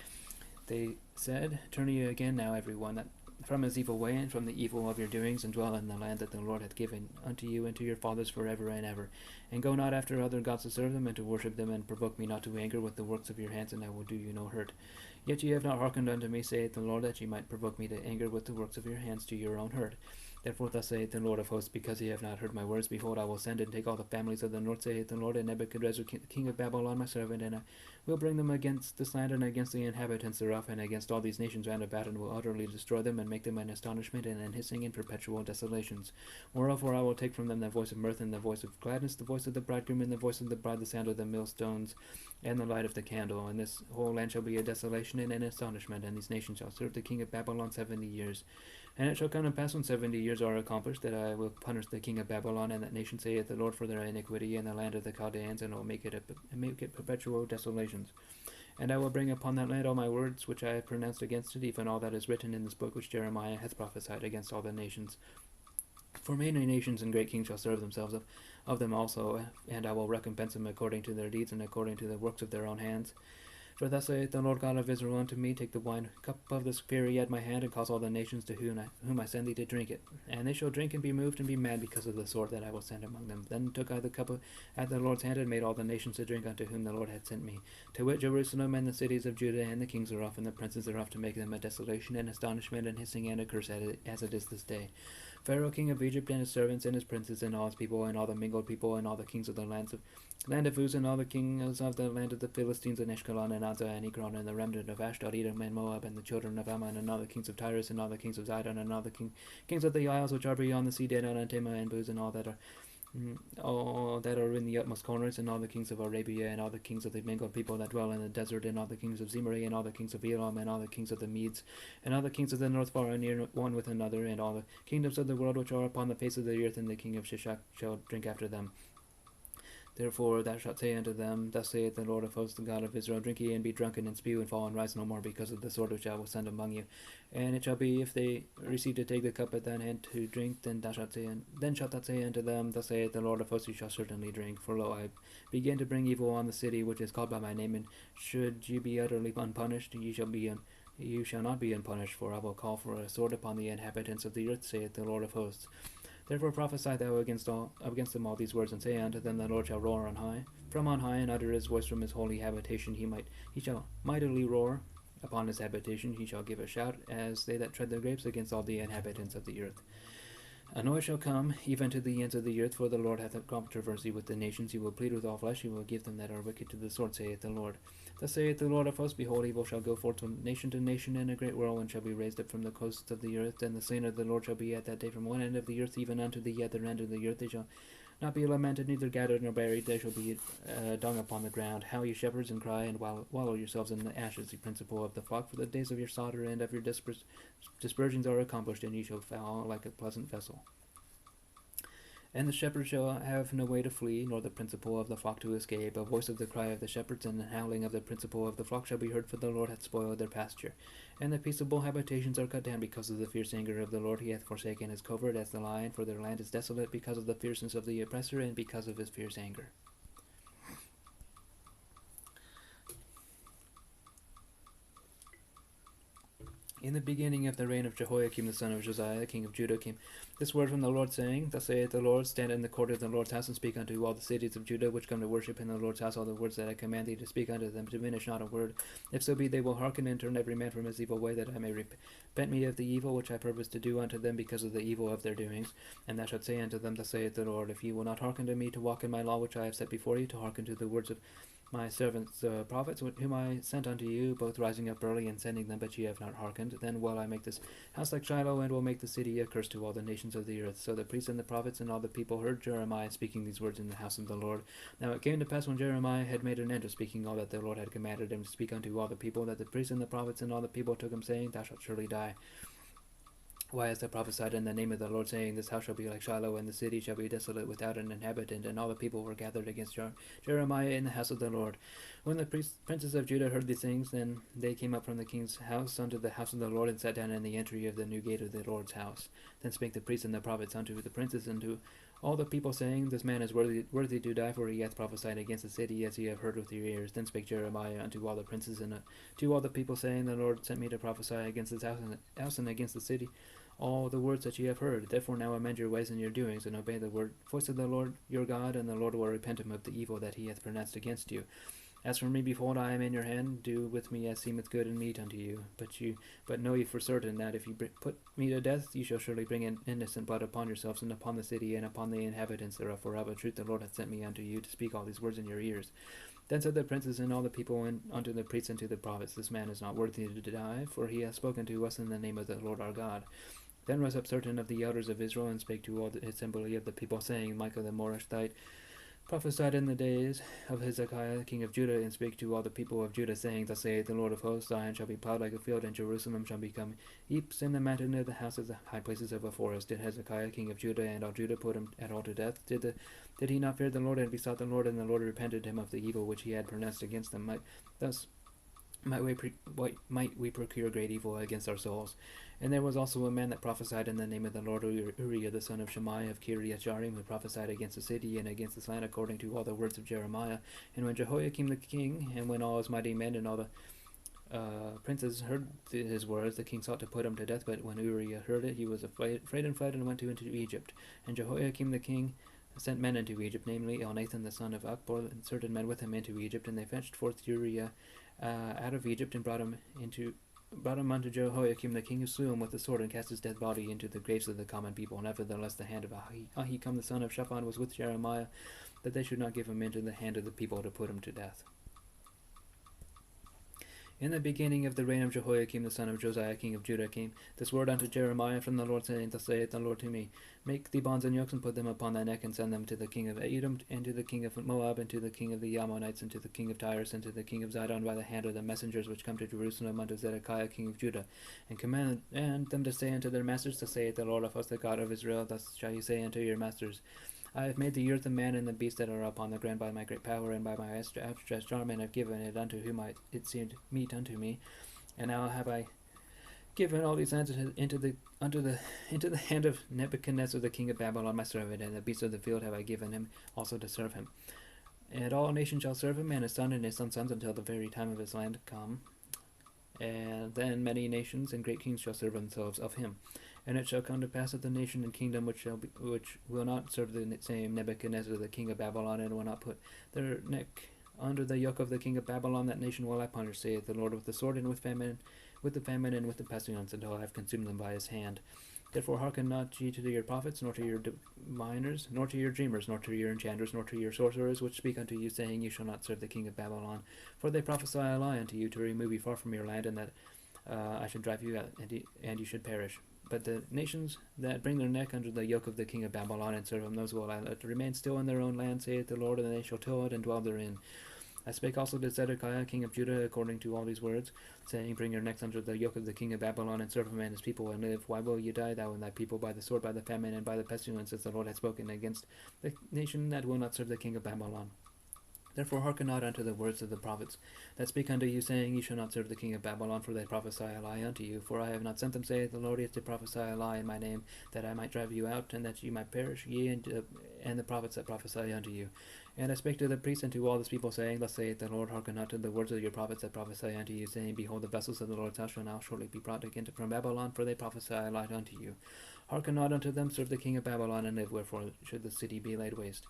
They said, Turn ye again now, every one that from his evil way and from the evil of your doings, and dwell in the land that the Lord hath given unto you and to your fathers forever and ever. And go not after other gods to serve them and to worship them, and provoke me not to anger with the works of your hands, and I will do you no hurt. Yet ye have not hearkened unto me, saith the Lord, that ye might provoke me to anger with the works of your hands to your own hurt. Therefore thus saith the Lord of hosts, because ye have not heard my words, behold, I will send and take all the families of the north, saith the Lord, and Nebuchadrezzar king of Babylon my servant, and I will bring them against this land and against the inhabitants thereof, and against all these nations round about, and will utterly destroy them, and make them an astonishment and an hissing and perpetual desolations. Moreover, I will take from them the voice of mirth and the voice of gladness, the voice of the bridegroom and the voice of the bride, the sound of the millstones and the light of the candle. And this whole land shall be a desolation and an astonishment, and these nations shall serve the king of Babylon 70 years. And it shall come to pass when 70 years are accomplished, that I will punish the king of Babylon and that nation, saith the Lord, for their iniquity in the land of the Chaldeans, and will make it perpetual desolations. And I will bring upon that land all my words which I have pronounced against it, even all that is written in this book which Jeremiah hath prophesied against all the nations. For many nations and great kings shall serve themselves of them also, and I will recompense them according to their deeds and according to the works of their own hands. For thus saith the Lord God of Israel unto me, Take the wine cup of this fury at my hand, and cause all the nations to whom I send thee to drink it. And they shall drink and be moved and be mad because of the sword that I will send among them. Then took I the cup at the Lord's hand, and made all the nations to drink unto whom the Lord had sent me, to wit, Jerusalem and the cities of Judah and the kings thereof and the princes thereof, to make them a desolation and astonishment and hissing and a curse as it is this day. Pharaoh king of Egypt and his servants and his princes and all his people and all the mingled people and all the kings of the land of Uz and all the kings of the land of the Philistines and Ashkelon and Azza and Ekron and the remnant of Ashdod, Edom and Moab and the children of Ammon and all the kings of Tyrus and all the kings of Zidon and all the kings of the isles which are beyond the sea, Dedan and Tema and Buz and all that are in the utmost corners, and all the kings of Arabia and all the kings of the mingled people that dwell in the desert, and all the kings of Zimri and all the kings of Elam and all the kings of the Medes and all the kings of the north far and near one with another, and all the kingdoms of the world which are upon the face of the earth, and the king of Shishak shall drink after them. Therefore thou shalt say unto them, Thus saith the Lord of hosts, the God of Israel, Drink ye and be drunken, and spew and fall and rise no more, because of the sword which I will send among you. And it shall be, if they receive to take the cup at thine hand to drink, then shalt thou say unto them, Thus saith the Lord of hosts, You shall certainly drink. For lo, I begin to bring evil on the city which is called by my name, and should ye be utterly unpunished, you shall not be unpunished, for I will call for a sword upon the inhabitants of the earth, saith the Lord of hosts. Therefore prophesy thou against them all these words, and say unto them, The Lord shall roar from on high, and utter his voice from his holy habitation. He shall mightily roar upon his habitation. He shall give a shout, as they that tread the grapes, against all the inhabitants of the earth. A noise shall come, even to the ends of the earth, for the Lord hath a controversy with the nations. He will plead with all flesh. He will give them that are wicked to the sword, saith the Lord. Thus saith the Lord of hosts, Behold, evil shall go forth from nation to nation, and a great whirlwind shall be raised up from the coasts of the earth. And the slain of the Lord shall be at that day from one end of the earth even unto the other end of the earth. They shall not be lamented, neither gathered nor buried. They shall be dung upon the ground. Howl, ye shepherds, and cry, and wallow yourselves in the ashes, the principal of the flock. For the days of your slaughter and of your dispersions are accomplished, and ye shall fall like a pleasant vessel. And the shepherds shall have no way to flee, nor the principal of the flock to escape. A voice of the cry of the shepherds and the howling of the principal of the flock shall be heard, for the Lord hath spoiled their pasture. And the peaceable habitations are cut down because of the fierce anger of the Lord. He hath forsaken his covert as the lion, for their land is desolate because of the fierceness of the oppressor and because of his fierce anger. In the beginning of the reign of Jehoiakim the son of Josiah, king of Judah, came this word from the Lord, saying, Thus saith the Lord, Stand in the court of the Lord's house, and speak unto all the cities of Judah, which come to worship in the Lord's house, all the words that I command thee to speak unto them, diminish not a word. If so be they will hearken and turn every man from his evil way, that I may repent me of the evil which I purpose to do unto them because of the evil of their doings. And thou shalt say unto them, Thus saith the Lord, If ye will not hearken to me to walk in my law which I have set before you, to hearken to the words of my servants the prophets, whom I sent unto you, both rising up early and sending them, but ye have not hearkened. Then will I make this house like Shiloh, and will make the city a curse to all the nations of the earth. So the priests and the prophets and all the people heard Jeremiah speaking these words in the house of the Lord. Now it came to pass, when Jeremiah had made an end of speaking all that the Lord had commanded him to speak unto all the people, that the priests and the prophets and all the people took him, saying, Thou shalt surely die. Why hast thou prophesied in the name of the Lord, saying, This house shall be like Shiloh, and the city shall be desolate without an inhabitant? And all the people were gathered against Jeremiah in the house of the Lord. When the princes of Judah heard these things, then they came up from the king's house unto the house of the Lord, and sat down in the entry of the new gate of the Lord's house. Then spake the priests and the prophets unto the princes and to all the people, saying, This man is worthy to die, for he hath prophesied against the city, as ye have heard with your ears. Then spake Jeremiah unto all the princes and to all the people, saying, The Lord sent me to prophesy against this house and against the city, all the words that ye have heard. Therefore now amend your ways and your doings, and obey the voice of the Lord your God, and the Lord will repent him of the evil that he hath pronounced against you. As for me, behold, I am in your hand. Do with me as seemeth good and meet unto you. But know ye for certain that if you put me to death, you shall surely bring in innocent blood upon yourselves, and upon the city, and upon the inhabitants thereof. For of a truth the Lord hath sent me unto you to speak all these words in your ears. Then said the princes and all the people unto the priests and to the prophets, This man is not worthy to die, for he hath spoken to us in the name of the Lord our God. Then rose up certain of the elders of Israel, and spake to all the assembly of the people, saying, Micah the Morashite prophesied in the days of Hezekiah king of Judah, and spake to all the people of Judah, saying, Thus saith the Lord of hosts, Zion shall be plowed like a field, and Jerusalem shall become heaps, and the mountain of the house of the high places of a forest. Did Hezekiah king of Judah and all Judah put him at all to death? Did he not fear the Lord, and besought the Lord, and the Lord repented him of the evil which he had pronounced against them? Might we procure great evil against our souls? And there was also a man that prophesied in the name of the Lord, Uriah the son of Shemaiah of Kiriath-Jearim, who prophesied against the city and against this land according to all the words of Jeremiah. And when Jehoiakim the king, and when all his mighty men and all the princes heard his words, the king sought to put him to death. But when Uriah heard it, he was afraid and fled and went into Egypt. And Jehoiakim the king sent men into Egypt, namely Elnathan the son of Akbor, and certain men with him into Egypt. And they fetched forth Uriah out of Egypt, and brought him unto Jehoiakim the king, who slew him with the sword, and cast his dead body into the graves of the common people. Nevertheless the hand of Ahikam the son of Shaphan was with Jeremiah, that they should not give him into the hand of the people to put him to death. In the beginning of the reign of Jehoiakim the son of Josiah king of Judah came this word unto Jeremiah from the Lord, saying, Thus saith the Lord to me, Make thee bonds and yokes, and put them upon thy neck, and send them to the king of Edom, and to the king of Moab, and to the king of the Ammonites, and to the king of Tyrus, and to the king of Zidon, by the hand of the messengers which come to Jerusalem unto Zedekiah king of Judah, and command them to say unto their masters, Thus saith the Lord of hosts, the God of Israel, Thus shall ye say unto your masters, I have made the earth, the man, and the beast that are upon the ground by my great power, and by my outstretched arm, and have given it unto whom it seemed meet unto me. And now have I given all these lands into the hand of Nebuchadnezzar the king of Babylon my servant, and the beasts of the field have I given him also to serve him. And all nations shall serve him, and his son and his son's sons, until the very time of his land come. And then many nations and great kings shall serve themselves of him. And it shall come to pass that the nation and kingdom which will not serve the same Nebuchadnezzar the king of Babylon, and will not put their neck under the yoke of the king of Babylon, that nation will I punish, saith the Lord, with the sword, and with the famine, and with the pestilence, until I have consumed them by his hand. Therefore hearken not ye to your prophets, nor to your diviners, nor to your dreamers, nor to your enchanters, nor to your sorcerers, which speak unto you, saying, You shall not serve the king of Babylon. For they prophesy a lie unto you, to remove you far from your land, and that I should drive you out, and you should perish. But the nations that bring their neck under the yoke of the king of Babylon, and serve him, those will I let remain still in their own land, saith the Lord, and they shall till it and dwell therein. I spake also to Zedekiah king of Judah according to all these words, saying, Bring your necks under the yoke of the king of Babylon, and serve him and his people, and live. Why will you die, thou and thy people, by the sword, by the famine, and by the pestilence, as the Lord hath spoken against the nation that will not serve the king of Babylon? Therefore hearken not unto the words of the prophets that speak unto you, saying, Ye shall not serve the king of Babylon, for they prophesy a lie unto you. For I have not sent them, saith the Lord, yet to prophesy a lie in my name, that I might drive you out, and that ye might perish, ye and the prophets that prophesy unto you. And I spake to the priests and to all this people, saying, Thus saith the Lord, hearken not to the words of your prophets that prophesy unto you, saying, Behold, the vessels of the Lord's house shall now shortly be brought again from Babylon, for they prophesy a lie unto you. Hearken not unto them, serve the king of Babylon, and live, wherefore should the city be laid waste.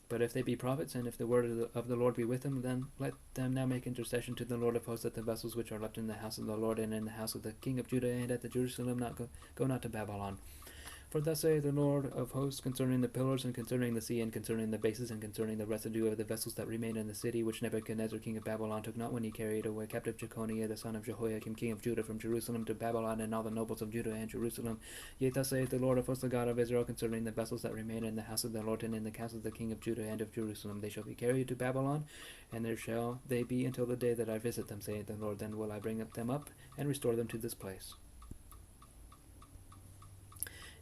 But if they be prophets, and if the word of the Lord be with them, then let them now make intercession to the Lord of hosts, that the vessels which are left in the house of the Lord, and in the house of the king of Judah, and at the Jerusalem, go not to Babylon. For thus saith the Lord of hosts concerning the pillars, and concerning the sea, and concerning the bases, and concerning the residue of the vessels that remain in the city, which Nebuchadnezzar king of Babylon took not when he carried away captive Jeconiah the son of Jehoiakim king of Judah from Jerusalem to Babylon, and all the nobles of Judah and Jerusalem. Yet thus saith the Lord of hosts, the God of Israel, concerning the vessels that remain in the house of the Lord and in the castle of the king of Judah and of Jerusalem. They shall be carried to Babylon, and there shall they be until the day that I visit them, saith the Lord. Then will I bring them up and restore them to this place.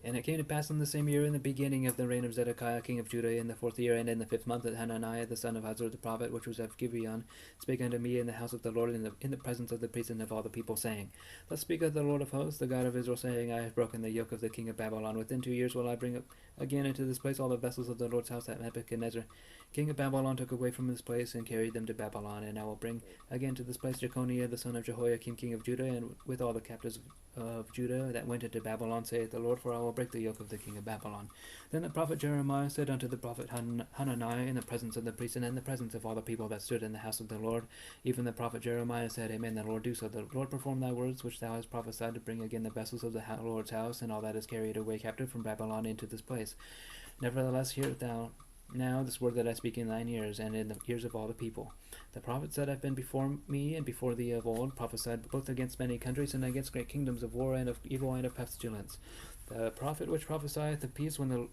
And it came to pass in the same year, in the beginning of the reign of Zedekiah king of Judah, in the 4th year, and in the 5th month, that Hananiah the son of Hazor the prophet, which was of Gibeon, spake unto me in the house of the Lord, in the presence of the priests and of all the people, saying, Thus speaketh the Lord of hosts, the God of Israel, saying, I have broken the yoke of the king of Babylon. Within 2 years will I bring up again into this place all the vessels of the Lord's house that Nebuchadnezzar king of Babylon took away from this place, and carried them to Babylon. And I will bring again to this place Jeconiah the son of Jehoiakim king of Judah, and with all the captives of Judah that went into Babylon, saith the Lord, for I will break the yoke of the king of Babylon. Then the prophet Jeremiah said unto the prophet Hananiah, in the presence of the priests and in the presence of all the people that stood in the house of the Lord, even the prophet Jeremiah said, Amen, the Lord do so. The Lord perform thy words which thou hast prophesied, to bring again the vessels of the Lord's house, and all that is carried away captive from Babylon into this place. Nevertheless, hear thou now this word that I speak in thine ears, and in the ears of all the people. The prophets that have been before me and before thee of old prophesied both against many countries and against great kingdoms of war and of evil and of pestilence. The prophet which prophesieth of peace, when the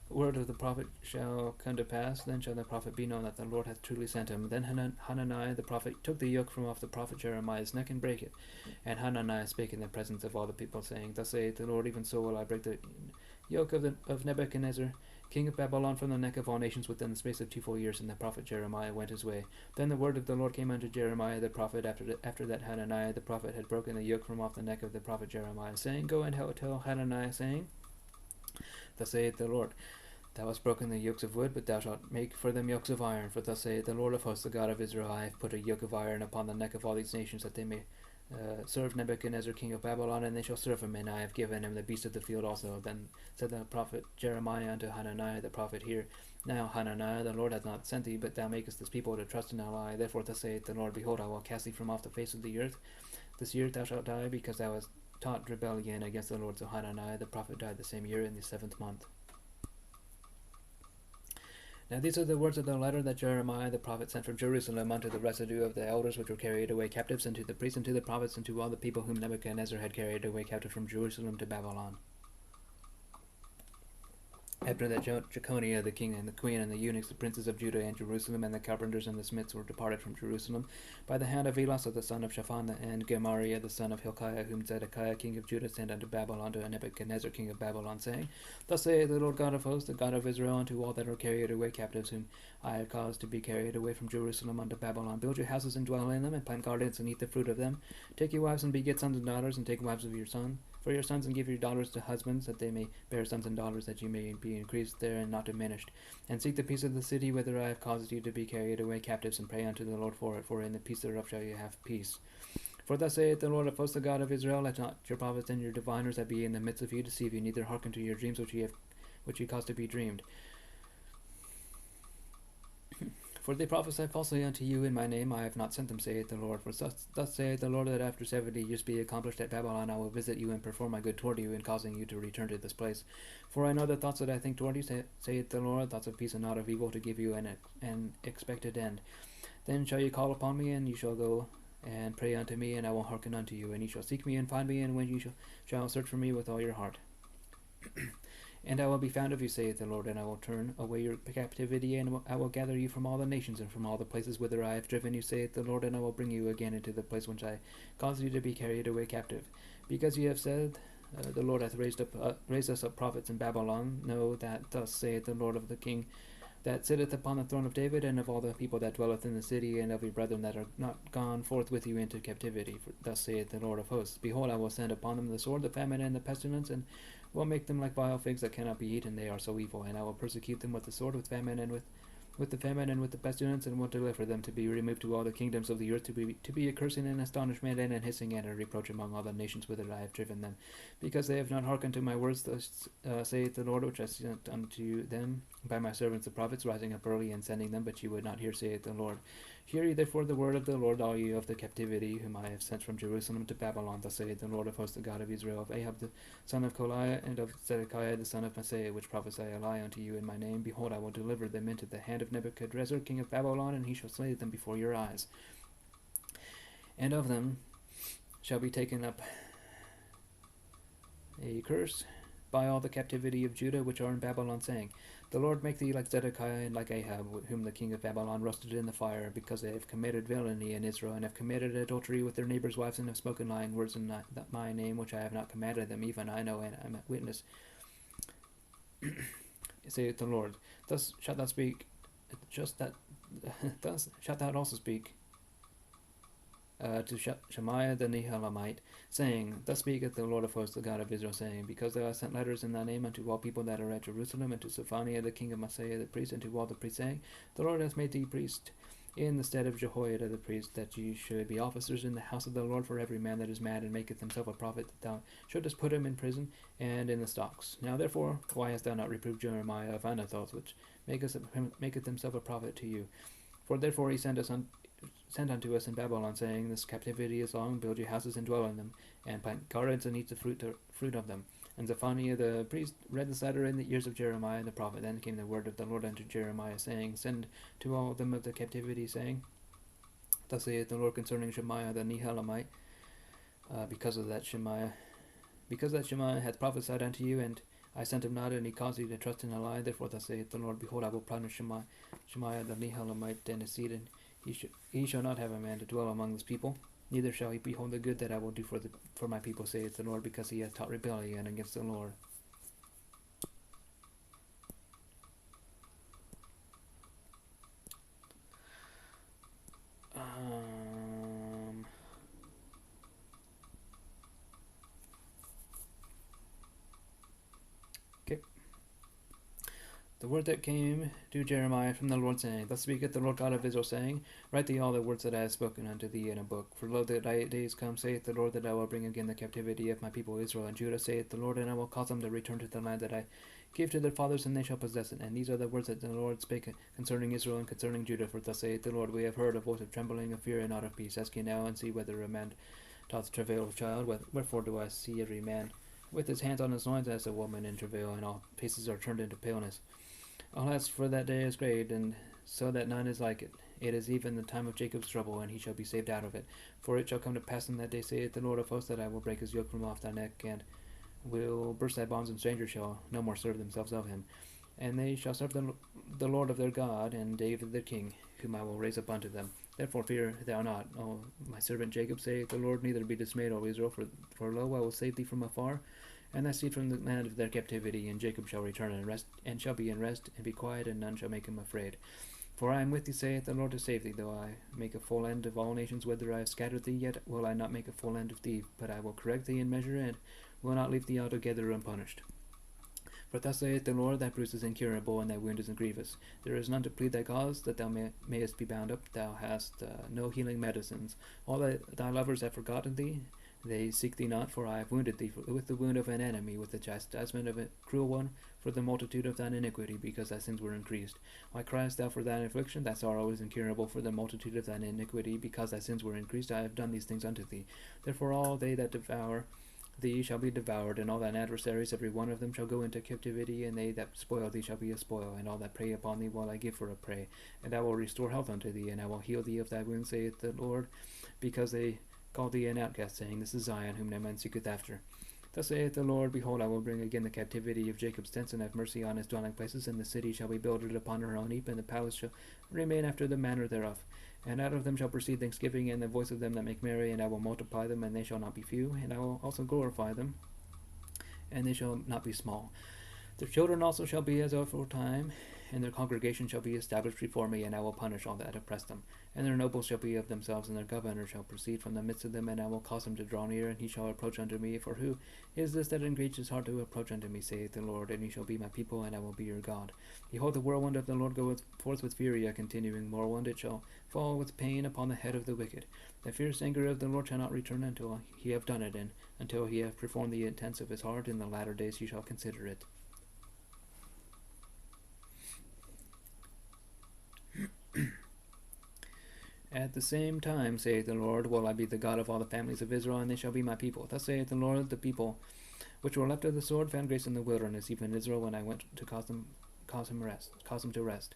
word of the prophet shall come to pass, then shall the prophet be known that the Lord hath truly sent him. Then Hananiah the prophet took the yoke from off the prophet Jeremiah's neck and brake it. And Hananiah spake in the presence of all the people, saying, Thus saith the Lord, even so will I break the yoke of Nebuchadnezzar king of Babylon from the neck of all nations within the space of 2 full years. And the prophet Jeremiah went his way. Then the word of the Lord came unto Jeremiah the prophet after that Hananiah the prophet had broken the yoke from off the neck of the prophet Jeremiah, saying, Go and tell Hananiah, saying, Thus saith the Lord, Thou hast broken the yokes of wood, but thou shalt make for them yokes of iron. For thus saith the Lord of hosts, the God of Israel, I have put a yoke of iron upon the neck of all these nations, that they may serve Nebuchadnezzar king of Babylon, and they shall serve him, and I have given him the beasts of the field also. Then said the prophet Jeremiah unto Hananiah the prophet, Hear now, Hananiah, the Lord hath not sent thee, but thou makest this people to trust in a lie. Therefore thus saith the Lord, Behold, I will cast thee from off the face of the earth. This year thou shalt die, because thou hast taught rebellion against the Lord. So Hananiah the prophet died the same year in the 7th month. Now these are the words of the letter that Jeremiah the prophet sent from Jerusalem unto the residue of the elders which were carried away captives, and to the priests, and to the prophets, and to all the people whom Nebuchadnezzar had carried away captive from Jerusalem to Babylon. After that Jeconiah the king and the queen and the eunuchs, the princes of Judah and Jerusalem, and the carpenters and the smiths were departed from Jerusalem by the hand of Elasah the son of Shaphan, and Gemariah the son of Hilkiah, whom Zedekiah king of Judah sent unto Babylon to Nebuchadnezzar king of Babylon, saying, Thus saith the Lord God of hosts, the God of Israel, unto all that are carried away captives, whom I have caused to be carried away from Jerusalem unto Babylon, Build your houses and dwell in them, and plant gardens and eat the fruit of them. Take your wives and beget sons and daughters, and take wives of your son for your sons, and give your daughters to husbands, that they may bear sons and daughters, that you may be increased there and not diminished. And seek the peace of the city whither I have caused you to be carried away captives, and pray unto the Lord for it, for in the peace thereof shall you have peace. For thus saith the Lord of hosts, the God of Israel, Let not your prophets and your diviners that be in the midst of you deceive you, neither hearken to your dreams which ye cause to be dreamed. For they prophesy falsely unto you in my name. I have not sent them, saith the Lord. For thus saith the Lord, that after 70 years be accomplished at Babylon, I will visit you and perform my good toward you, in causing you to return to this place. For I know the thoughts that I think toward you, saith the Lord, thoughts of peace and not of evil, to give you an expected end. Then shall you call upon me, and you shall go and pray unto me, and I will hearken unto you. And you shall seek me and find me, and when you shall search for me with all your heart. And I will be found of you, saith the Lord, and I will turn away your captivity, and I will gather you from all the nations and from all the places whither I have driven you, saith the Lord, and I will bring you again into the place whence I caused you to be carried away captive. Because ye have said, The Lord hath raised us up prophets in Babylon, know that thus saith the Lord of the King that sitteth upon the throne of David, and of all the people that dwelleth in the city, and of your brethren that are not gone forth with you into captivity. For thus saith the Lord of hosts, Behold, I will send upon them the sword, the famine, and the pestilence, and will make them like vile figs that cannot be eaten, they are so evil. And I will persecute them with the sword, with famine, and with the famine, and with the pestilence, and will deliver them to be removed to all the kingdoms of the earth, to be a cursing and astonishment, and an hissing and a reproach among all the nations whither I have driven them, because they have not hearkened to my words, thus saith the Lord, which I sent unto them by my servants the prophets, rising up early and sending them, but ye would not hear, saith the Lord. Hear ye therefore the word of the Lord, all ye of the captivity, whom I have sent from Jerusalem to Babylon. Thus saith the Lord of hosts, the God of Israel, of Ahab the son of Koliah, and of Zedekiah the son of Maaseiah, which prophesy a lie unto you in my name. Behold, I will deliver them into the hand of Nebuchadrezzar, king of Babylon, and he shall slay them before your eyes. And of them shall be taken up a curse by all the captivity of Judah which are in Babylon, saying, The Lord make thee like Zedekiah and like Ahab, whom the king of Babylon roasted in the fire, because they have committed villainy in Israel, and have committed adultery with their neighbors' wives, and have spoken lying words in my name, which I have not commanded them. Even I know, and I am a witness, saith the Lord. Thus shalt thou speak, thus shalt thou also speak to Shemaiah the Nehelamite, saying, Thus speaketh the Lord of hosts, the God of Israel, saying, Because thou hast sent letters in thy name unto all people that are at Jerusalem, and to Sophoniah the king of Maaseiah the priest, and to all the priests, saying, The Lord hath made thee priest in the stead of Jehoiada the priest, that ye should be officers in the house of the Lord for every man that is mad and maketh himself a prophet, that thou shouldest put him in prison and in the stocks. Now therefore, why hast thou not reproved Jeremiah of Anathoth, which maketh himself a prophet to you? For therefore he sent unto us in Babylon, saying, This captivity is long, build your houses and dwell in them, and plant gardens and eat the fruit of them. And Zephaniah the priest read this letter in the ears of Jeremiah the prophet. Then came the word of the Lord unto Jeremiah, saying, Send to all them of the captivity, saying, Thus saith the Lord concerning Shemaiah the Nehelamite, because that Shemaiah hath prophesied unto you, and I sent him not, and he caused you to trust in a lie. Therefore thus saith the Lord, Behold, I will punish Shemaiah the Nehelamite and his seed, and he shall not have a man to dwell among this people, neither shall he behold the good that I will do for my people, saith the Lord, because he hath taught rebellion against the Lord. Okay. The word that came to Jeremiah from the Lord, saying, Thus speaketh the Lord God of Israel, saying, Write thee all the words that I have spoken unto thee in a book. For lo, the days come, saith the Lord, that I will bring again the captivity of my people Israel and Judah, saith the Lord, and I will cause them to return to the land that I gave to their fathers, and they shall possess it. And these are the words that the Lord spake concerning Israel and concerning Judah. For thus saith the Lord, We have heard a voice of trembling, of fear, and not of peace. Ask ye now, and see whether a man doth travail with child. Wherefore do I see every man with his hands on his loins as a woman in travail, and all faces are turned into paleness. Alas, for that day is great, and so that none is like it. It is even the time of Jacob's trouble, and he shall be saved out of it. For it shall come to pass in that day, saith the Lord of hosts, that I will break his yoke from off thy neck, and will burst thy bonds, and strangers shall no more serve themselves of him. And they shall serve the Lord of their God, and David their king, whom I will raise up unto them. Therefore fear thou not, O my servant Jacob, saith the Lord, neither be dismayed, O Israel, for lo, I will save thee from afar, and thy seed from the land of their captivity. And Jacob shall return and rest, and shall be in rest, and be quiet, and none shall make him afraid. For I am with thee, saith the Lord, to save thee. Though I make a full end of all nations, whether I have scattered thee, yet will I not make a full end of thee, but I will correct thee in measure, and will not leave thee altogether unpunished. For thus saith the Lord, Thy bruise is incurable, and thy wound is grievous. There is none to plead thy cause, that thou mayest be bound up. Thou hast no healing medicines. All thy lovers have forgotten thee. They seek thee not, for I have wounded thee with the wound of an enemy, with the chastisement of a cruel one, for the multitude of thine iniquity, because thy sins were increased. Why criest thou for thine affliction? Thy sorrow is incurable, for the multitude of thine iniquity, because thy sins were increased. I have done these things unto thee. Therefore all they that devour thee shall be devoured, and all thine adversaries, every one of them, shall go into captivity, and they that spoil thee shall be a spoil, and all that prey upon thee will I give for a prey. And I will restore health unto thee, and I will heal thee of thy wounds, saith the Lord, because they call thee an outcast, saying, This is Zion, whom no man seeketh after. Thus saith the Lord, Behold, I will bring again the captivity of Jacob's tents, and have mercy on his dwelling places, and the city shall be builded upon her own heap, and the palace shall remain after the manner thereof. And out of them shall proceed thanksgiving, and the voice of them that make merry, and I will multiply them, and they shall not be few, and I will also glorify them, and they shall not be small. Their children also shall be as aforetime, and their congregation shall be established before me, and I will punish all that oppress them. And their nobles shall be of themselves, and their governor shall proceed from the midst of them, and I will cause him to draw near, and he shall approach unto me. For who is this that engages his heart to approach unto me, saith the Lord? And ye shall be my people, and I will be your God. Behold, the whirlwind of the Lord goeth forth with fury, a continuing whirlwind. It shall fall with pain upon the head of the wicked. The fierce anger of the Lord shall not return until he have done it, and until he have performed the intents of his heart. In the latter days ye shall consider it. At the same time, saith the Lord, will I be the God of all the families of Israel, and they shall be my people. Thus saith the Lord, the people which were left of the sword found grace in the wilderness, even Israel, when I went to cause them to rest.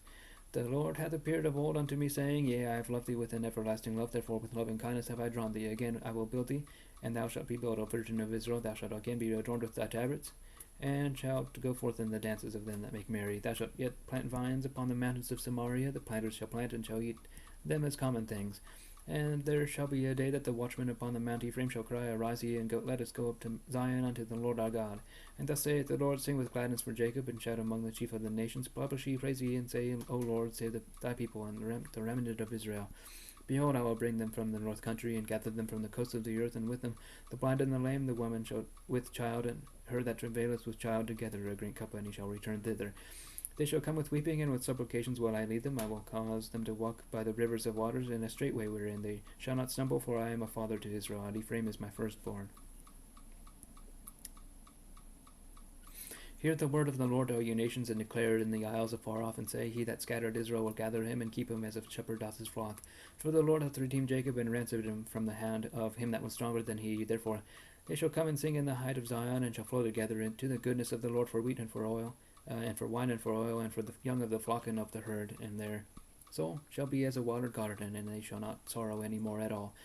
The Lord hath appeared of old unto me, saying, Yea, I have loved thee with an everlasting love, therefore with loving kindness have I drawn thee. Again I will build thee, and thou shalt be built, O Virgin of Israel. Thou shalt again be adorned with thy tabrets, and shalt go forth in the dances of them that make merry. Thou shalt yet plant vines upon the mountains of Samaria. The planters shall plant, and shall eat them as common things. And there shall be a day that the watchman upon the Mount Ephraim shall cry, Arise ye, and go, let us go up to Zion unto the Lord our God. And thus saith the Lord, Sing with gladness for Jacob, and shout among the chief of the nations. Publish ye, praise ye, and say, O Lord, save thy people, and the remnant of Israel. Behold, I will bring them from the north country, and gather them from the coasts of the earth, and with them the blind and the lame, the woman shall with child, and her that travaileth with child together, a great company shall return thither. They shall come with weeping, and with supplications will I lead them. I will cause them to walk by the rivers of waters in a straight way wherein they shall not stumble, for I am a father to Israel, and Ephraim is my firstborn. Hear the word of the Lord, O ye nations, and declare it in the isles afar off, and say, He that scattered Israel will gather him, and keep him as a shepherd doth his flock. For the Lord hath redeemed Jacob, and ransomed him from the hand of him that was stronger than he. Therefore they shall come and sing in the height of Zion, and shall flow together into the goodness of the Lord for wheat and for oil, and for wine and for oil, and for the young of the flock and of the herd. And their soul shall be as a watered garden, and they shall not sorrow any more at all.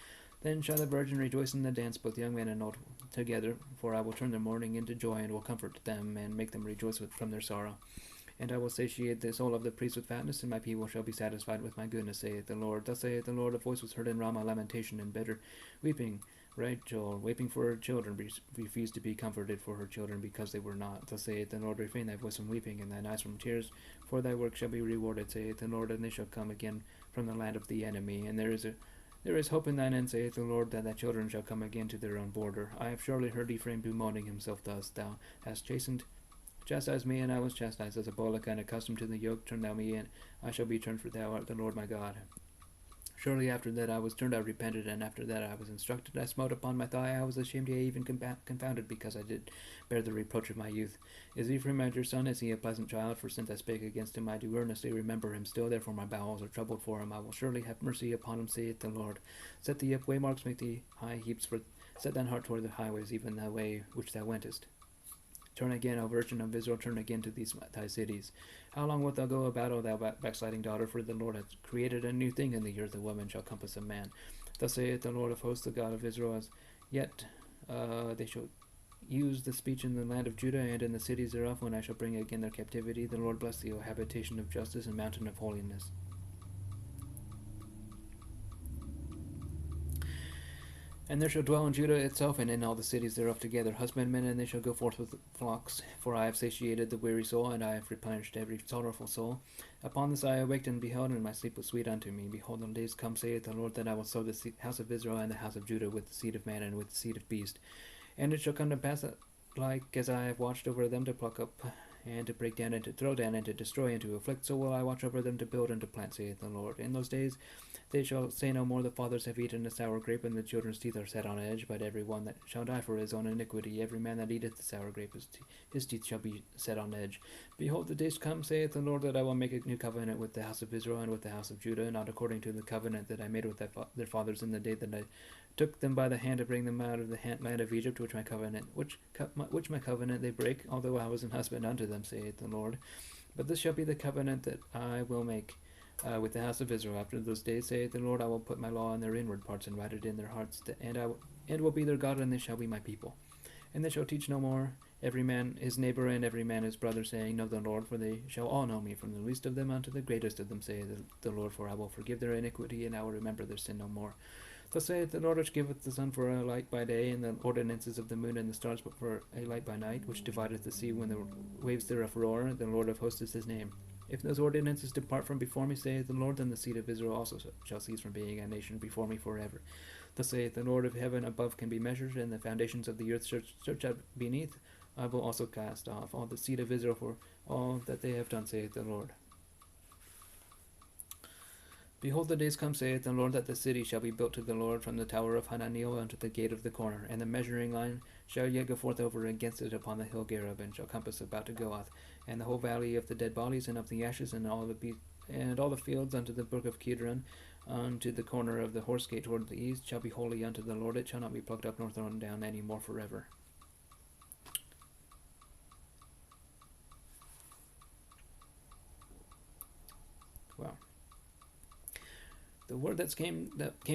Then shall the virgin rejoice in the dance, both young men and old together, for I will turn their mourning into joy, and will comfort them, and make them rejoice from their sorrow. And I will satiate the soul of the priest with fatness, and my people shall be satisfied with my goodness, saith the Lord. Thus saith the Lord, a voice was heard in Ramah, lamentation and bitter weeping. Rachel, weeping for her children, refused to be comforted for her children, because they were not. Thus saith the Lord, refrain thy voice from weeping, and thine eyes from tears, for thy work shall be rewarded, saith the Lord, and they shall come again from the land of the enemy. And there is hope in thine end, saith the Lord, that thy children shall come again to their own border. I have surely heard Ephraim bemoaning himself thus. Thou hast chastised me, and I was chastised as a bullock, and accustomed to the yoke. Turn thou me, and I shall be turned, for thou art the Lord my God. Surely after that I was turned, I repented, and after that I was instructed. I smote upon my thigh, I was ashamed, yea, even confounded, because I did bear the reproach of my youth. Is Ephraim my dear son? Is he a pleasant child? For since I spake against him, I do earnestly remember him still. Therefore my bowels are troubled for him. I will surely have mercy upon him, saith the Lord. Set thee up waymarks, make thee high heaps, set thine heart toward the highways, even the way which thou wentest. Turn again, O Virgin of Israel, turn again to these thy cities. How long wilt thou go about, O thou backsliding daughter? For the Lord hath created a new thing in the earth, a woman shall compass a man. Thus saith the Lord of hosts, the God of Israel, as yet they shall use the speech in the land of Judah, and in the cities thereof, when I shall bring again their captivity. The Lord bless thee, O habitation of justice and mountain of holiness. And there shall dwell in Judah itself, and in all the cities thereof together husbandmen, and they shall go forth with flocks. For I have satiated the weary soul, and I have replenished every sorrowful soul. Upon this I awaked and beheld, and my sleep was sweet unto me. Behold, the days come, saith the Lord, that I will sow the house of Israel and the house of Judah with the seed of man and with the seed of beast. And it shall come to pass that, like as I have watched over them to pluck up, and to break down, and to throw down, and to destroy, and to afflict, so will I watch over them to build and to plant, saith the Lord. In those days they shall say no more, the fathers have eaten a sour grape, and the children's teeth are set on edge, but every one that shall die for his own iniquity, every man that eateth the sour grape, his teeth shall be set on edge. Behold, the days come, saith the Lord, that I will make a new covenant with the house of Israel and with the house of Judah, not according to the covenant that I made with their fathers in the day that I took them by the hand to bring them out of the land of Egypt, which my covenant they break, although I was an husband unto them, saith the Lord. But this shall be the covenant that I will make with the house of Israel after those days, saith the Lord. I will put my law in their inward parts, and write it in their hearts, and will be their God, and they shall be my people. And they shall teach no more every man his neighbor, and every man his brother, saying, Know the Lord, for they shall all know me, from the least of them unto the greatest of them, saith the Lord. For I will forgive their iniquity, and I will remember their sin no more. Thus saith the Lord, which giveth the sun for a light by day, and the ordinances of the moon and the stars for a light by night, which divideth the sea when the waves thereof roar. The Lord of hosts is his name. If those ordinances depart from before me, saith the Lord, then the seed of Israel also shall cease from being a nation before me forever. Thus saith the Lord, if heaven above can be measured, and the foundations of the earth search out beneath, I will also cast off all the seed of Israel for all that they have done, saith the Lord. Behold, the days come, saith the Lord, that the city shall be built to the Lord from the tower of Hananiel unto the gate of the corner, and the measuring line shall yet go forth over against it upon the hill Gareb, and shall compass about to Goath, and the whole valley of the dead bodies, and of the ashes, and all the fields unto the brook of Kidron, unto the corner of the horse gate toward the east, shall be holy unto the Lord. It shall not be plucked up nor thrown down any more forever. Wow. The word that came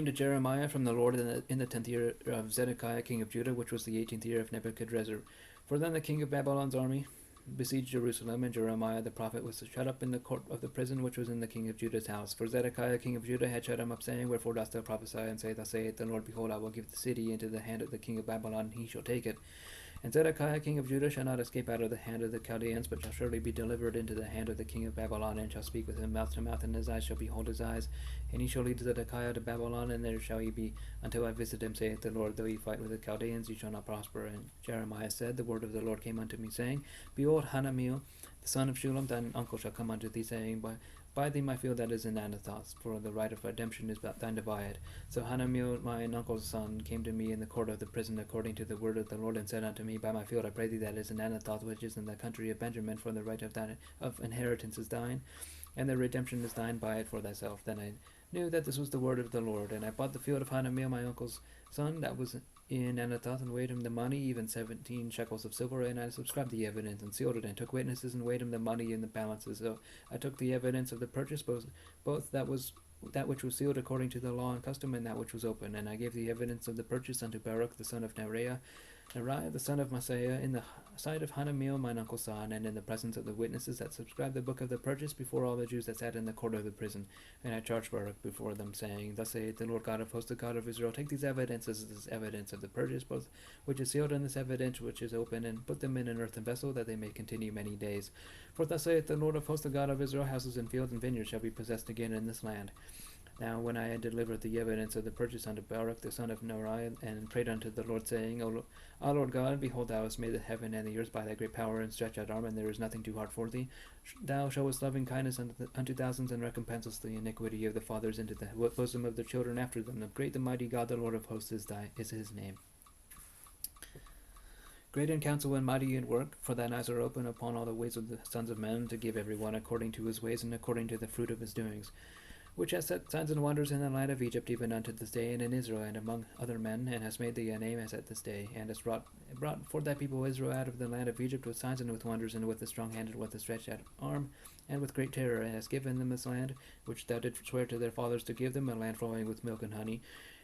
to Jeremiah from the Lord in the 10th year of Zedekiah king of Judah, which was the 18th year of Nebuchadrezzar. For then the king of Babylon's army besieged Jerusalem, and Jeremiah the prophet was shut up in the court of the prison which was in the king of Judah's house. For Zedekiah king of Judah had shut him up, saying, Wherefore dost thou prophesy, and say, Thus saith the Lord, Behold, I will give the city into the hand of the king of Babylon, and he shall take it. And Zedekiah king of Judah shall not escape out of the hand of the Chaldeans, but shall surely be delivered into the hand of the king of Babylon, and shall speak with him mouth to mouth, and his eyes shall behold his eyes. And he shall lead Zedekiah to Babylon, and there shall he be until I visit him, saith the Lord. Though he fight with the Chaldeans, he shall not prosper. And Jeremiah said, The word of the Lord came unto me, saying, Behold, Hanamiel, the son of Shulem, thine uncle, shall come unto thee, saying, Buy thee my field that is in Anathoth, for the right of redemption is thine divided. So Hanamiel, mine uncle's son, came to me in the court of the prison according to the word of the Lord, and said unto me, Buy my field, I pray thee, that is in Anathoth, which is in the country of Benjamin, for the right of inheritance is thine, and the redemption is thine, buy it for thyself. Then I knew that this was the word of the Lord, and I bought the field of Hanamiel, my uncle's son, that was in Anathoth, and weighed him the money, even 17 shekels of silver, and I subscribed the evidence, and sealed it, and took witnesses, and weighed him the money in the balances. So I took the evidence of the purchase, both that which was sealed according to the law and custom, and that which was open. And I gave the evidence of the purchase unto Baruch the son of Neriah, the son of Maaseiah, in the sight of Hanamiel mine uncle's son, and in the presence of the witnesses that subscribed the book of the purchase, before all the Jews that sat in the court of the prison. And I charged Baruch before them, saying, Thus saith the Lord God of hosts, the God of Israel, take these evidences, this evidence of the purchase, both which is sealed, and this evidence which is open, and put them in an earthen vessel, that they may continue many days. For thus saith the Lord of hosts, the God of Israel, houses and fields and vineyards shall be possessed again in this land. Now when I had delivered the evidence of the purchase unto Baruch the son of Neriah, and prayed unto the Lord, saying, O Lord God, behold, thou hast made the heaven and the earth by thy great power and stretched out arm, and there is nothing too hard for thee. Thou showest loving kindness unto thousands, and recompensest the iniquity of the fathers into the bosom of the children after them. The great, the mighty God, the Lord of hosts, is his name. Great in counsel and mighty in work, for thine eyes are open upon all the ways of the sons of men, to give every one according to his ways and according to the fruit of his doings, which has set signs and wonders in the land of Egypt, even unto this day, and in Israel, and among other men, and has made thee a name as at this day, and has brought forth thy people Israel out of the land of Egypt with signs and with wonders, and with a strong hand, and with a stretched out arm, and with great terror, and has given them this land, which thou didst swear to their fathers to give them, a land flowing with milk and honey.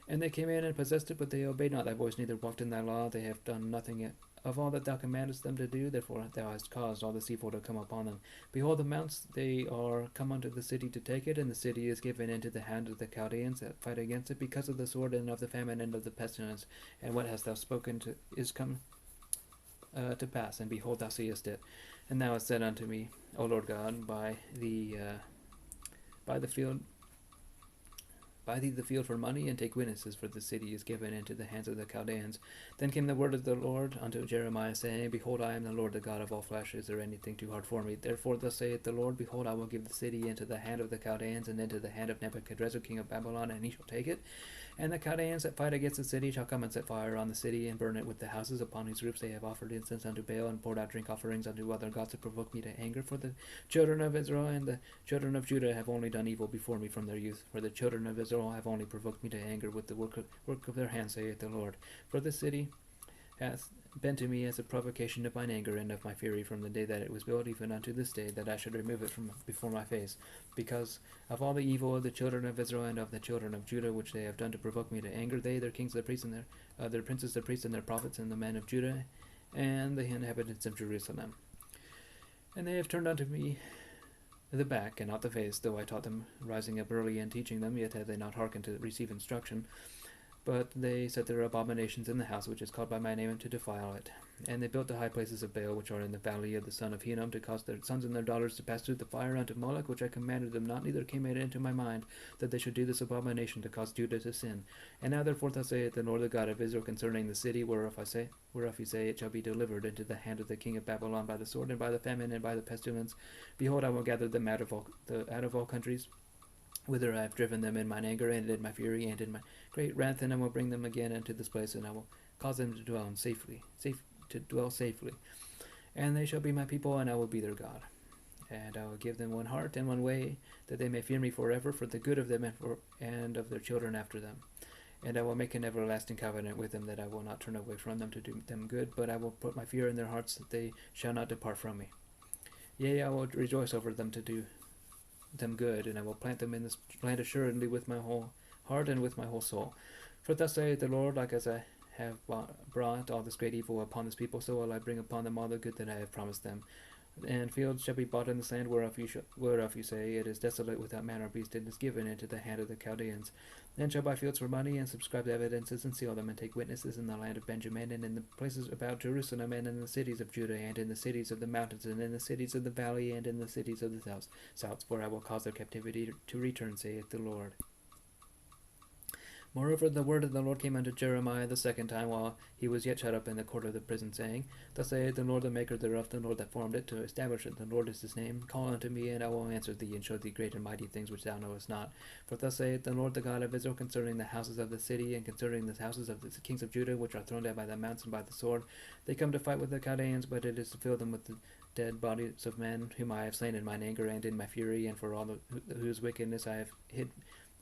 And they came in and possessed it, but they obeyed not thy voice, neither walked in thy law. They have done nothing of all that thou commandest them to do, therefore thou hast caused all this evil to come upon them. Behold, the mounts, they are come unto the city to take it, and the city is given into the hand of the Chaldeans that fight against it, because of the sword, and of the famine, and of the pestilence. And what hast thou spoken is come to pass, and behold, thou seest it. And thou hast said unto me, O Lord God, buy thee the field for money, and take witnesses, for the city is given into the hands of the Chaldeans. Then came the word of the Lord unto Jeremiah, saying, Behold, I am the Lord, the God of all flesh. Is there anything too hard for me? Therefore thus saith the Lord, Behold, I will give the city into the hand of the Chaldeans, and into the hand of Nebuchadrezzar king of Babylon, and he shall take it. And the Chaldeans that fight against the city shall come and set fire on the city, and burn it with the houses upon whose roofs they have offered incense unto Baal, and poured out drink offerings unto other gods, to provoke me to anger. For the children of Israel and the children of Judah have only done evil before me from their youth. For the children of Israel have only provoked me to anger with the work of their hands, saith the Lord. For the city hath been to me as a provocation of mine anger and of my fury from the day that it was built, even unto this day, that I should remove it from before my face, because of all the evil of the children of Israel and of the children of Judah, which they have done to provoke me to anger, they, their kings, their priests, and their princes, their priests, and their prophets, and the men of Judah, and the inhabitants of Jerusalem. And they have turned unto me the back, and not the face, though I taught them, rising up early and teaching them, yet have they not hearkened to receive instruction. But they set their abominations in the house which is called by my name, and to defile it. And they built the high places of Baal, which are in the valley of the son of Hinnom, to cause their sons and their daughters to pass through the fire unto Moloch, which I commanded them not, neither came it into my mind that they should do this abomination, to cause Judah to sin. And now therefore thus saith the Lord, the God of Israel, concerning the city, whereof you say it shall be delivered into the hand of the king of Babylon by the sword, and by the famine, and by the pestilence. Behold, I will gather them out of all countries, whither I have driven them in mine anger, and in my fury, and in my great wrath, and I will bring them again into this place, and I will cause them to dwell safely. And they shall be my people, and I will be their God. And I will give them one heart and one way, that they may fear me forever, for the good of them and of their children after them. And I will make an everlasting covenant with them, that I will not turn away from them to do them good, but I will put my fear in their hearts, that they shall not depart from me. Yea, I will rejoice over them to do them good, and I will plant them in this land assuredly with my whole heart and with my whole soul. For thus saith the Lord, like as I have brought all this great evil upon this people, so will I bring upon them all the good that I have promised them. And fields shall be bought in this land, whereof you say, it is desolate without man or beast, and is given into the hand of the Chaldeans. Then shall buy fields for money, and subscribe evidences, and seal them, and take witnesses in the land of Benjamin, and in the places about Jerusalem, and in the cities of Judah, and in the cities of the mountains, and in the cities of the valley, and in the cities of the south, for I will cause their captivity to return, saith the Lord. Moreover, the word of the Lord came unto Jeremiah the second time, while he was yet shut up in the court of the prison, saying, Thus saith the Lord, the maker thereof, the Lord that formed it, to establish it. The Lord is his name. Call unto me, and I will answer thee, and show thee great and mighty things which thou knowest not. For thus saith the Lord, the God of Israel, concerning the houses of the city, and concerning the houses of the kings of Judah, which are thrown down by the mounts and by the sword. They come to fight with the Chaldeans, but it is to fill them with the dead bodies of men, whom I have slain in mine anger and in my fury, and for all whose wickedness I have hid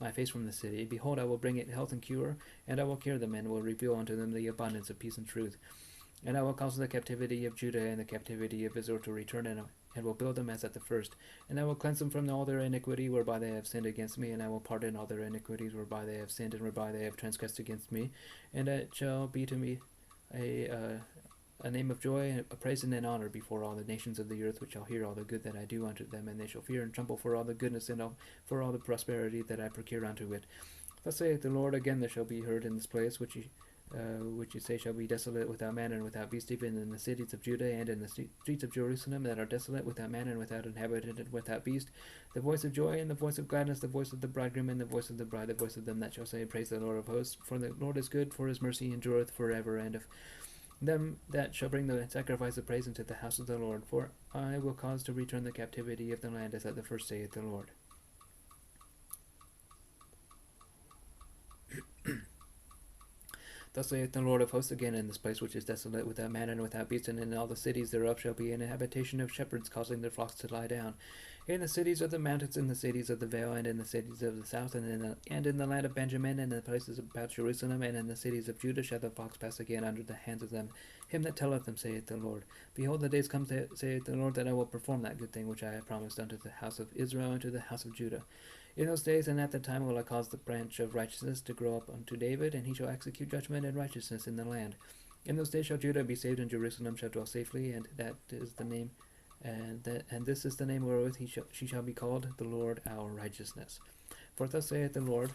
my face from the city. Behold, I will bring it health and cure, and I will cure them, and will reveal unto them the abundance of peace and truth. And I will cause the captivity of Judah and the captivity of Israel to return, and will build them as at the first. And I will cleanse them from all their iniquity whereby they have sinned against me, and I will pardon all their iniquities whereby they have sinned and whereby they have transgressed against me. And it shall be to me a name of joy, a praise and an honor before all the nations of the earth, which shall hear all the good that I do unto them, and they shall fear and tremble for all the goodness and for all the prosperity that I procure unto it. Thus saith the Lord, again there shall be heard in this place, which you say shall be desolate without man and without beast, even in the cities of Judah and in the streets of Jerusalem, that are desolate without man and without inhabitant and without beast, the voice of joy and the voice of gladness, the voice of the bridegroom and the voice of the bride, the voice of them that shall say, Praise the Lord of hosts, for the Lord is good, for his mercy endureth forever, and of them that shall bring the sacrifice of praise into the house of the Lord. For I will cause to return the captivity of the land, as at the first, saith the Lord. Thus saith the Lord of hosts, again in this place which is desolate without man and without beast, and in all the cities thereof shall be an habitation of shepherds, causing their flocks to lie down. In the cities of the mountains, in the cities of the vale, and in the cities of the south, and in the land of Benjamin, and in the places about Jerusalem, and in the cities of Judah shall the flocks pass again under the hands of them. Him that telleth them, saith the Lord. Behold, the days come, saith the Lord, that I will perform that good thing which I have promised unto the house of Israel and to the house of Judah. In those days and at that time will I cause the branch of righteousness to grow up unto David, and he shall execute judgment and righteousness in the land. In those days shall Judah be saved, and Jerusalem shall dwell safely, and that is the name, and this is the name wherewith she shall be called, the Lord our righteousness. For thus saith the Lord,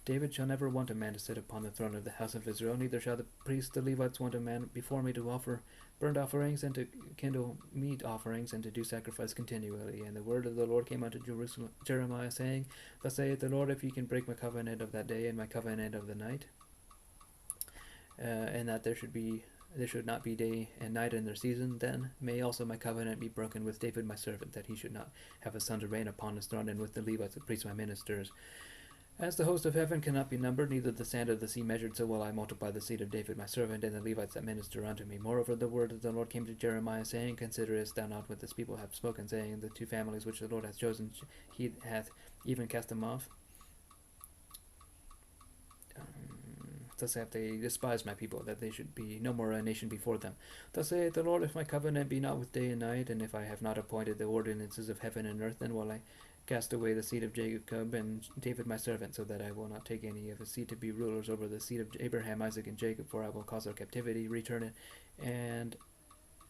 David shall never want a man to sit upon the throne of the house of Israel, neither shall the priests the Levites want a man before me to offer burnt offerings, and to kindle meat offerings, and to do sacrifice continually. And the word of the Lord came unto Jeremiah, saying, Thus saith the Lord, if ye can break my covenant of that day and my covenant of the night, and that there should not be day and night in their season, then may also my covenant be broken with David my servant, that he should not have a son to reign upon his throne, and with the Levites the priests my ministers. As the host of heaven cannot be numbered, neither the sand of the sea measured, so will I multiply the seed of David my servant, and the Levites that minister unto me. Moreover, the word of the Lord came to Jeremiah, saying, Considerest thou not what this people have spoken, saying, The two families which the Lord hath chosen, he hath even cast them off? Thus have they despised my people, that they should be no more a nation before them. Thus saith the Lord, if my covenant be not with day and night, and if I have not appointed the ordinances of heaven and earth, then will I cast away the seed of Jacob and David my servant, so that I will not take any of his seed to be rulers over the seed of Abraham, Isaac, and Jacob, for I will cause their captivity, return it, and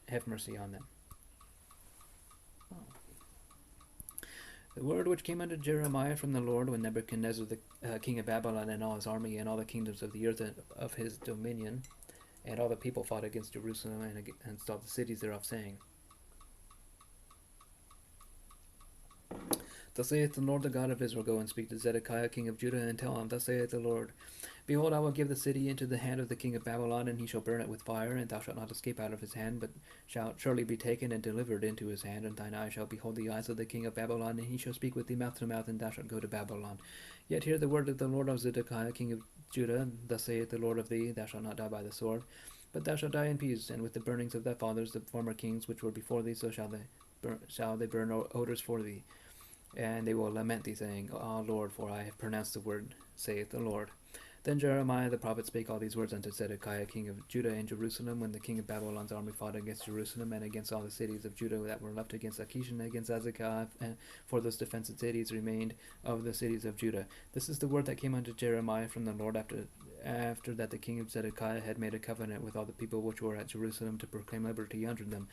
have mercy on them. The word which came unto Jeremiah from the Lord, when Nebuchadnezzar the king of Babylon and all his army and all the kingdoms of the earth of his dominion, and all the people fought against Jerusalem and against all the cities thereof, saying, Thus saith the Lord, the God of Israel, Go and speak to Zedekiah king of Judah, and tell him, Thus saith the Lord, Behold, I will give the city into the hand of the king of Babylon, and he shall burn it with fire, and thou shalt not escape out of his hand, but shalt surely be taken and delivered into his hand, and thine eyes shall behold the eyes of the king of Babylon, and he shall speak with thee mouth to mouth, and thou shalt go to Babylon. Yet hear the word of the Lord of Zedekiah king of Judah, Thus saith the Lord of thee, Thou shalt not die by the sword, but thou shalt die in peace, and with the burnings of thy fathers, the former kings which were before thee, so shall they shall they burn odors for thee, and they will lament thee, saying, Ah, Lord, for I have pronounced the word, saith the Lord. Then Jeremiah the prophet spake all these words unto Zedekiah king of Judah in Jerusalem, when the king of Babylon's army fought against Jerusalem, and against all the cities of Judah that were left against Achish, and against Azekah, and for those defensive cities remained of the cities of Judah. This is the word that came unto Jeremiah from the Lord after that the king of Zedekiah had made a covenant with all the people which were at Jerusalem to proclaim liberty unto them.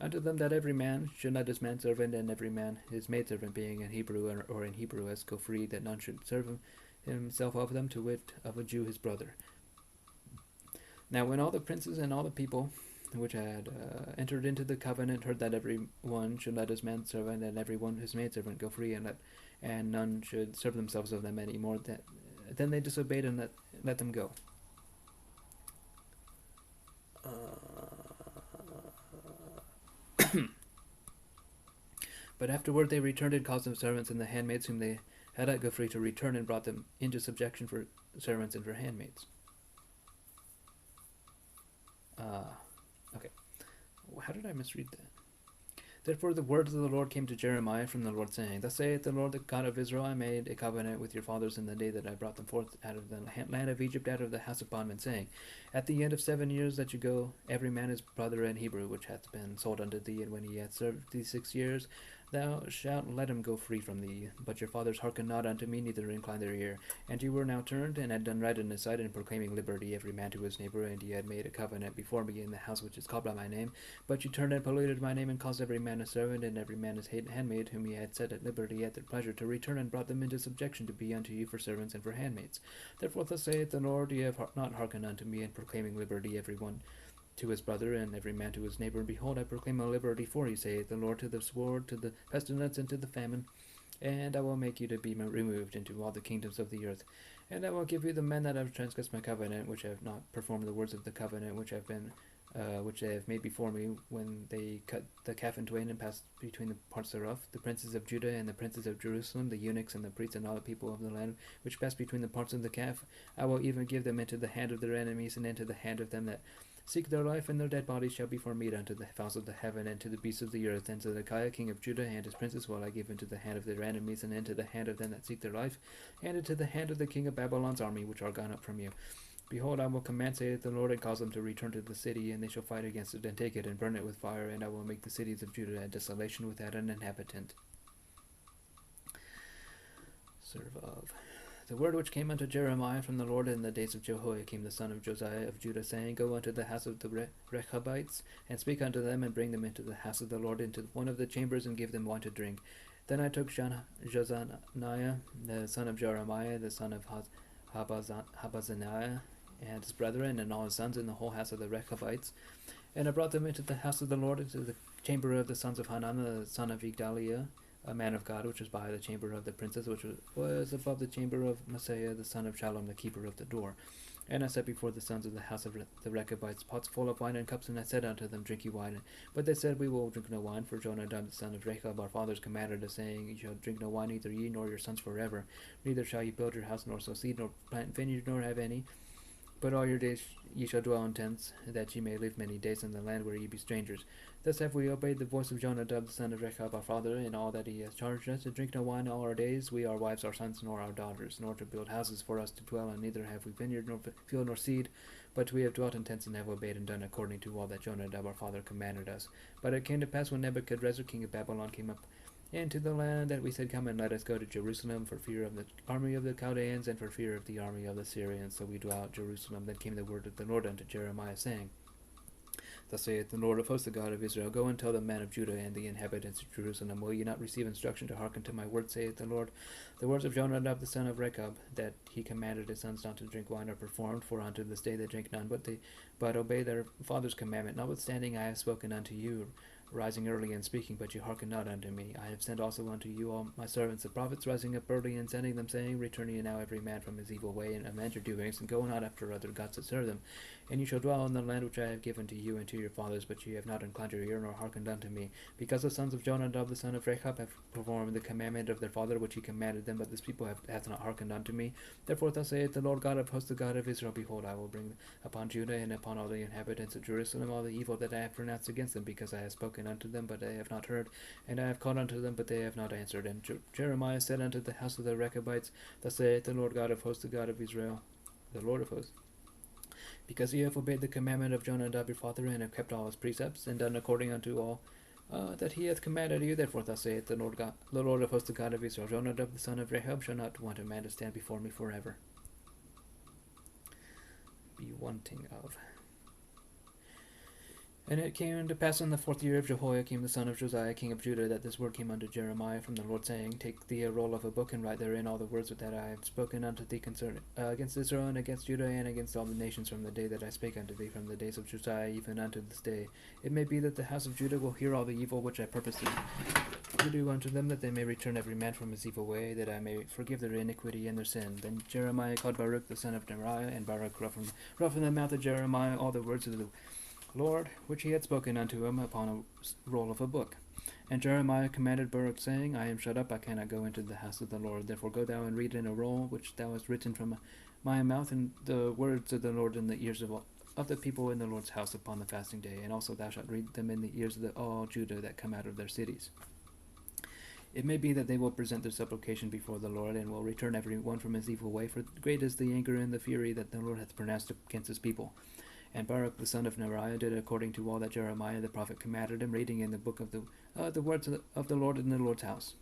Unto them that every man should let his manservant and every man his maidservant, being in Hebrew or in Hebrew, go free, that none should serve himself of them, to wit, of a Jew his brother. Now when all the princes and all the people which had entered into the covenant heard that every one should let his manservant and every one his maidservant go free, and none should serve themselves of them any more, then they disobeyed and let them go. But afterward they returned and caused the servants and the handmaids whom they had let go free to return, and brought them into subjection for servants and for handmaids. Okay. How did I misread that? Therefore the word of the Lord came to Jeremiah from the Lord, saying, Thus saith the Lord, the God of Israel, I made a covenant with your fathers in the day that I brought them forth out of the land of Egypt, out of the house of bondmen, saying, At the end of 7 years that you go, every man his brother in Hebrew, which hath been sold unto thee, and when he hath served thee 6 years, thou shalt let him go free from thee. But your fathers hearkened not unto me, neither inclined their ear. And you were now turned, and had done right in his sight, in proclaiming liberty every man to his neighbor, and ye had made a covenant before me in the house which is called by my name. But you turned and polluted my name, and caused every man a servant, and every man his handmaid, whom ye had set at liberty at their pleasure, to return, and brought them into subjection to be unto you for servants and for handmaids. Therefore thus saith the Lord, ye have not hearkened unto me, in proclaiming liberty every one to his brother, and every man to his neighbor. And behold, I proclaim a liberty for you, saith the Lord, to the sword, to the pestilence, and to the famine. And I will make you to be removed into all the kingdoms of the earth. And I will give you the men that have transgressed my covenant, which have not performed the words of the covenant which they have made before me, when they cut the calf in twain and passed between the parts thereof. The princes of Judah and the princes of Jerusalem, the eunuchs and the priests and all the people of the land, which passed between the parts of the calf, I will even give them into the hand of their enemies, and into the hand of them that seek their life, and their dead bodies shall be for meat unto the fowls of the heaven, and to the beasts of the earth. And Zedekiah king of Judah and his princes will I give into the hand of their enemies, and into the hand of them that seek their life, and into the hand of the king of Babylon's army, which are gone up from you. Behold, I will command, saith the Lord, and cause them to return to the city, and they shall fight against it, and take it, and burn it with fire, and I will make the cities of Judah a desolation without an inhabitant. Serve of. The word which came unto Jeremiah from the Lord in the days of Jehoiakim the son of Josiah of Judah, saying, Go unto the house of the Rechabites, and speak unto them, and bring them into the house of the Lord, into one of the chambers, and give them wine to drink. Then I took Jozaniah, the son of Jeremiah, the son of Habazaniah, and his brethren, and all his sons, in the whole house of the Rechabites, and I brought them into the house of the Lord, into the chamber of the sons of Hanan, the son of Igdaliah, a man of God, which was by the chamber of the princes, which was above the chamber of Messiah, the son of Shallum, the keeper of the door. And I set before the sons of the house of the Rechabites pots full of wine and cups, and I said unto them, Drink ye wine. But they said, We will drink no wine, for Jonadab the son of Rechab our fathers commanded us, saying, Ye shall drink no wine, neither ye nor your sons forever. Neither shall ye build your house, nor sow seed, nor plant vineyard, nor have any. But all your days ye shall dwell in tents, that ye may live many days in the land where ye be strangers. Thus have we obeyed the voice of Jonadab the son of Rechab our father, in all that he has charged us, to drink no wine all our days, we, our wives, our sons, nor our daughters, nor to build houses for us to dwell in, neither have we vineyard, nor field, nor seed, but we have dwelt in tents, and have obeyed and done according to all that Jonadab our father commanded us. But it came to pass, when Nebuchadrezzar king of Babylon came up into the land, that we said, Come and let us go to Jerusalem, for fear of the army of the Chaldeans, and for fear of the army of the Syrians. So we dwelt at Jerusalem. Then came the word of the Lord unto Jeremiah, saying, Thus saith the Lord of hosts, the God of Israel, Go and tell the men of Judah and the inhabitants of Jerusalem, Will ye not receive instruction to hearken to my word, saith the Lord? The words of Jonadab the son of Rechab, that he commanded his sons not to drink wine, are performed, for unto this day they drink none, but obey their father's commandment. Notwithstanding I have spoken unto you, rising early and speaking, but ye hearken not unto me. I have sent also unto you all my servants the prophets, rising up early and sending them, saying, Return ye now every man from his evil way, and amend your doings, and go not after other gods to serve them. And you shall dwell in the land which I have given to you and to your fathers, but ye have not inclined your ear, nor hearkened unto me. Because the sons of Jonadab the son of Rechab have performed the commandment of their father which he commanded them, but this people hath not hearkened unto me. Therefore thus saith the Lord God of hosts, the God of Israel, Behold, I will bring upon Judah and upon all the inhabitants of Jerusalem all the evil that I have pronounced against them, because I have spoken spoken unto them, but they have not heard, and I have called unto them, but they have not answered. And Jeremiah said unto the house of the Rechabites, Thus saith the Lord God of hosts, the God of Israel, the Lord of hosts, because ye have obeyed the commandment of Jonadab your father, and have kept all his precepts, and done according unto all that he hath commanded you. Therefore thus saith the Lord God, the Lord of hosts, the God of Israel, Jonadab the son of Rehab shall not want a man to stand before me forever. Be wanting of. And it came to pass in the 4th year of Jehoiakim the son of Josiah king of Judah, that this word came unto Jeremiah from the Lord, saying, Take thee a roll of a book, and write therein all the words that I have spoken unto thee concerning against Israel, and against Judah, and against all the nations, from the day that I spake unto thee, from the days of Josiah even unto this day. It may be that the house of Judah will hear all the evil which I purpose to do unto them, that they may return every man from his evil way, that I may forgive their iniquity and their sin. Then Jeremiah called Baruch the son of Neriah, and Baruch wrote from the mouth of Jeremiah all the words of the Lord, which he had spoken unto him upon a roll of a book. And Jeremiah commanded Baruch, saying, I am shut up, I cannot go into the house of the Lord. Therefore go thou and read in a roll which thou hast written from my mouth, and the words of the Lord in the ears of the people in the Lord's house upon the fasting day. And also thou shalt read them in the ears of all Judah that come out of their cities. It may be that they will present their supplication before the Lord, and will return every one from his evil way, for great is the anger and the fury that the Lord hath pronounced against his people. And Baruch the son of Neriah did according to all that Jeremiah the prophet commanded him, reading in the book of the words of the Lord in the Lord's house.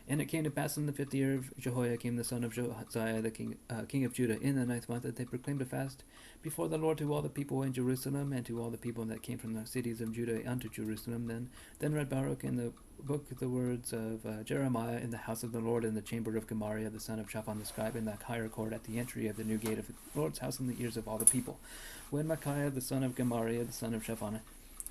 And it came to pass in the 5th year of Jehoiakim the son of Josiah the king of Judah, in the 9th month, that they proclaimed a fast before the Lord to all the people in Jerusalem, and to all the people that came from the cities of Judah unto Jerusalem. Then read Baruch in the book the words of Jeremiah in the house of the Lord, in the chamber of Gemariah the son of Shaphan the scribe, in the higher court at the entry of the new gate of the Lord's house, in the ears of all the people. When Micaiah the son of Gemariah the son of Shaphan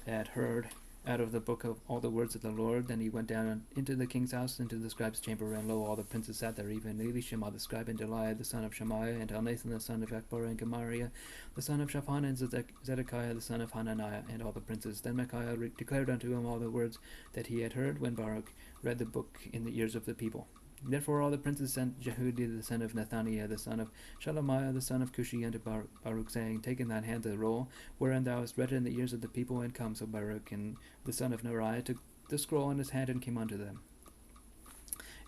had heard out of the book of all the words of the Lord, then he went down into the king's house, into the scribe's chamber, and lo, all the princes sat there, even Elishama the scribe, and Deliah the son of Shemaiah, and Elnathan the son of Akbar, and Gemariah the son of Shaphan, and Zedekiah the son of Hananiah, and all the princes. Then Micaiah declared unto him all the words that he had heard, when Baruch read the book in the ears of the people. Therefore all the princes sent Jehudi the son of Nethaniah the son of Shelemiah the son of Cushi unto Baruch, saying, Take in thine hand the roll wherein thou hast read in the ears of the people, and come. So Baruch and the son of Neriah took the scroll in his hand, and came unto them.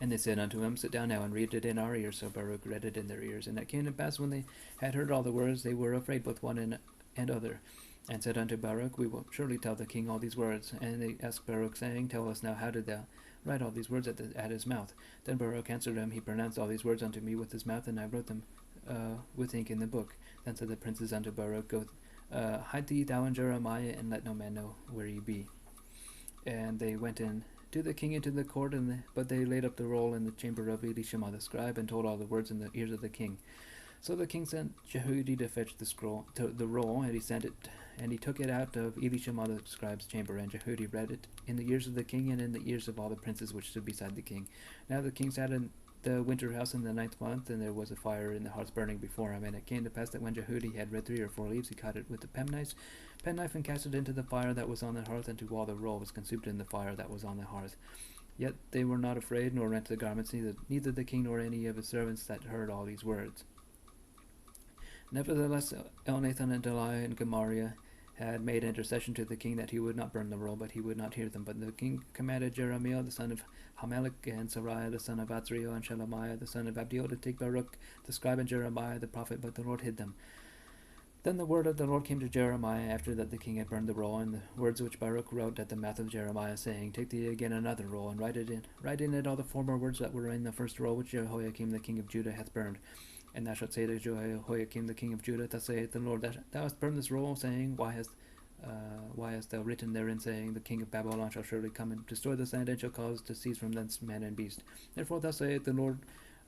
And they said unto him, Sit down now, and read it in our ears. So Baruch read it in their ears. And it came to pass, when they had heard all the words, they were afraid both one and other, and said unto Baruch, We will surely tell the king all these words. And they asked Baruch, saying, Tell us now, how did thou write all these words at his mouth? Then Baruch answered him, He pronounced all these words unto me with his mouth, and I wrote them with ink in the book. Then said the princes unto Baruch, Go, hide thee thou and Jeremiah, and let no man know where ye be. And they went in to the king into the court, but they laid up the roll in the chamber of Elishama the scribe, and told all the words in the ears of the king. So the king sent Jehudi to fetch the roll, and he sent it, and he took it out of Elishama the scribe's chamber, and Jehudi read it in the ears of the king, and in the ears of all the princes which stood beside the king. Now the king sat in the winter house in the 9th month, and there was a fire in the hearth burning before him. And it came to pass that when Jehudi had read 3 or 4 leaves, he caught it with the penknife, and cast it into the fire that was on the hearth, and to all the roll was consumed in the fire that was on the hearth. Yet they were not afraid, nor rent the garments, neither the king nor any of his servants that heard all these words. Nevertheless, Elnathan and Deliah and Gemariah had made intercession to the king that he would not burn the roll, but he would not hear them. But the king commanded Jeremiah the son of Hamelech, and Sariah the son of Azriel, and Shelemiah the son of Abdiel to take Baruch the scribe and Jeremiah the prophet, but the Lord hid them. Then the word of the Lord came to Jeremiah after that the king had burned the roll, and the words which Baruch wrote at the mouth of Jeremiah, saying, Take thee again another roll, and write in it all the former words that were in the first roll which Jehoiakim the king of Judah hath burned. And thou shalt say to Jehoiakim the king of Judah, Thus saith the Lord, Thou hast burned this roll, saying, Why hast thou written therein, saying, The king of Babylon shall surely come and destroy this land, and shall cause to cease from thence man and beast. Therefore thus saith the Lord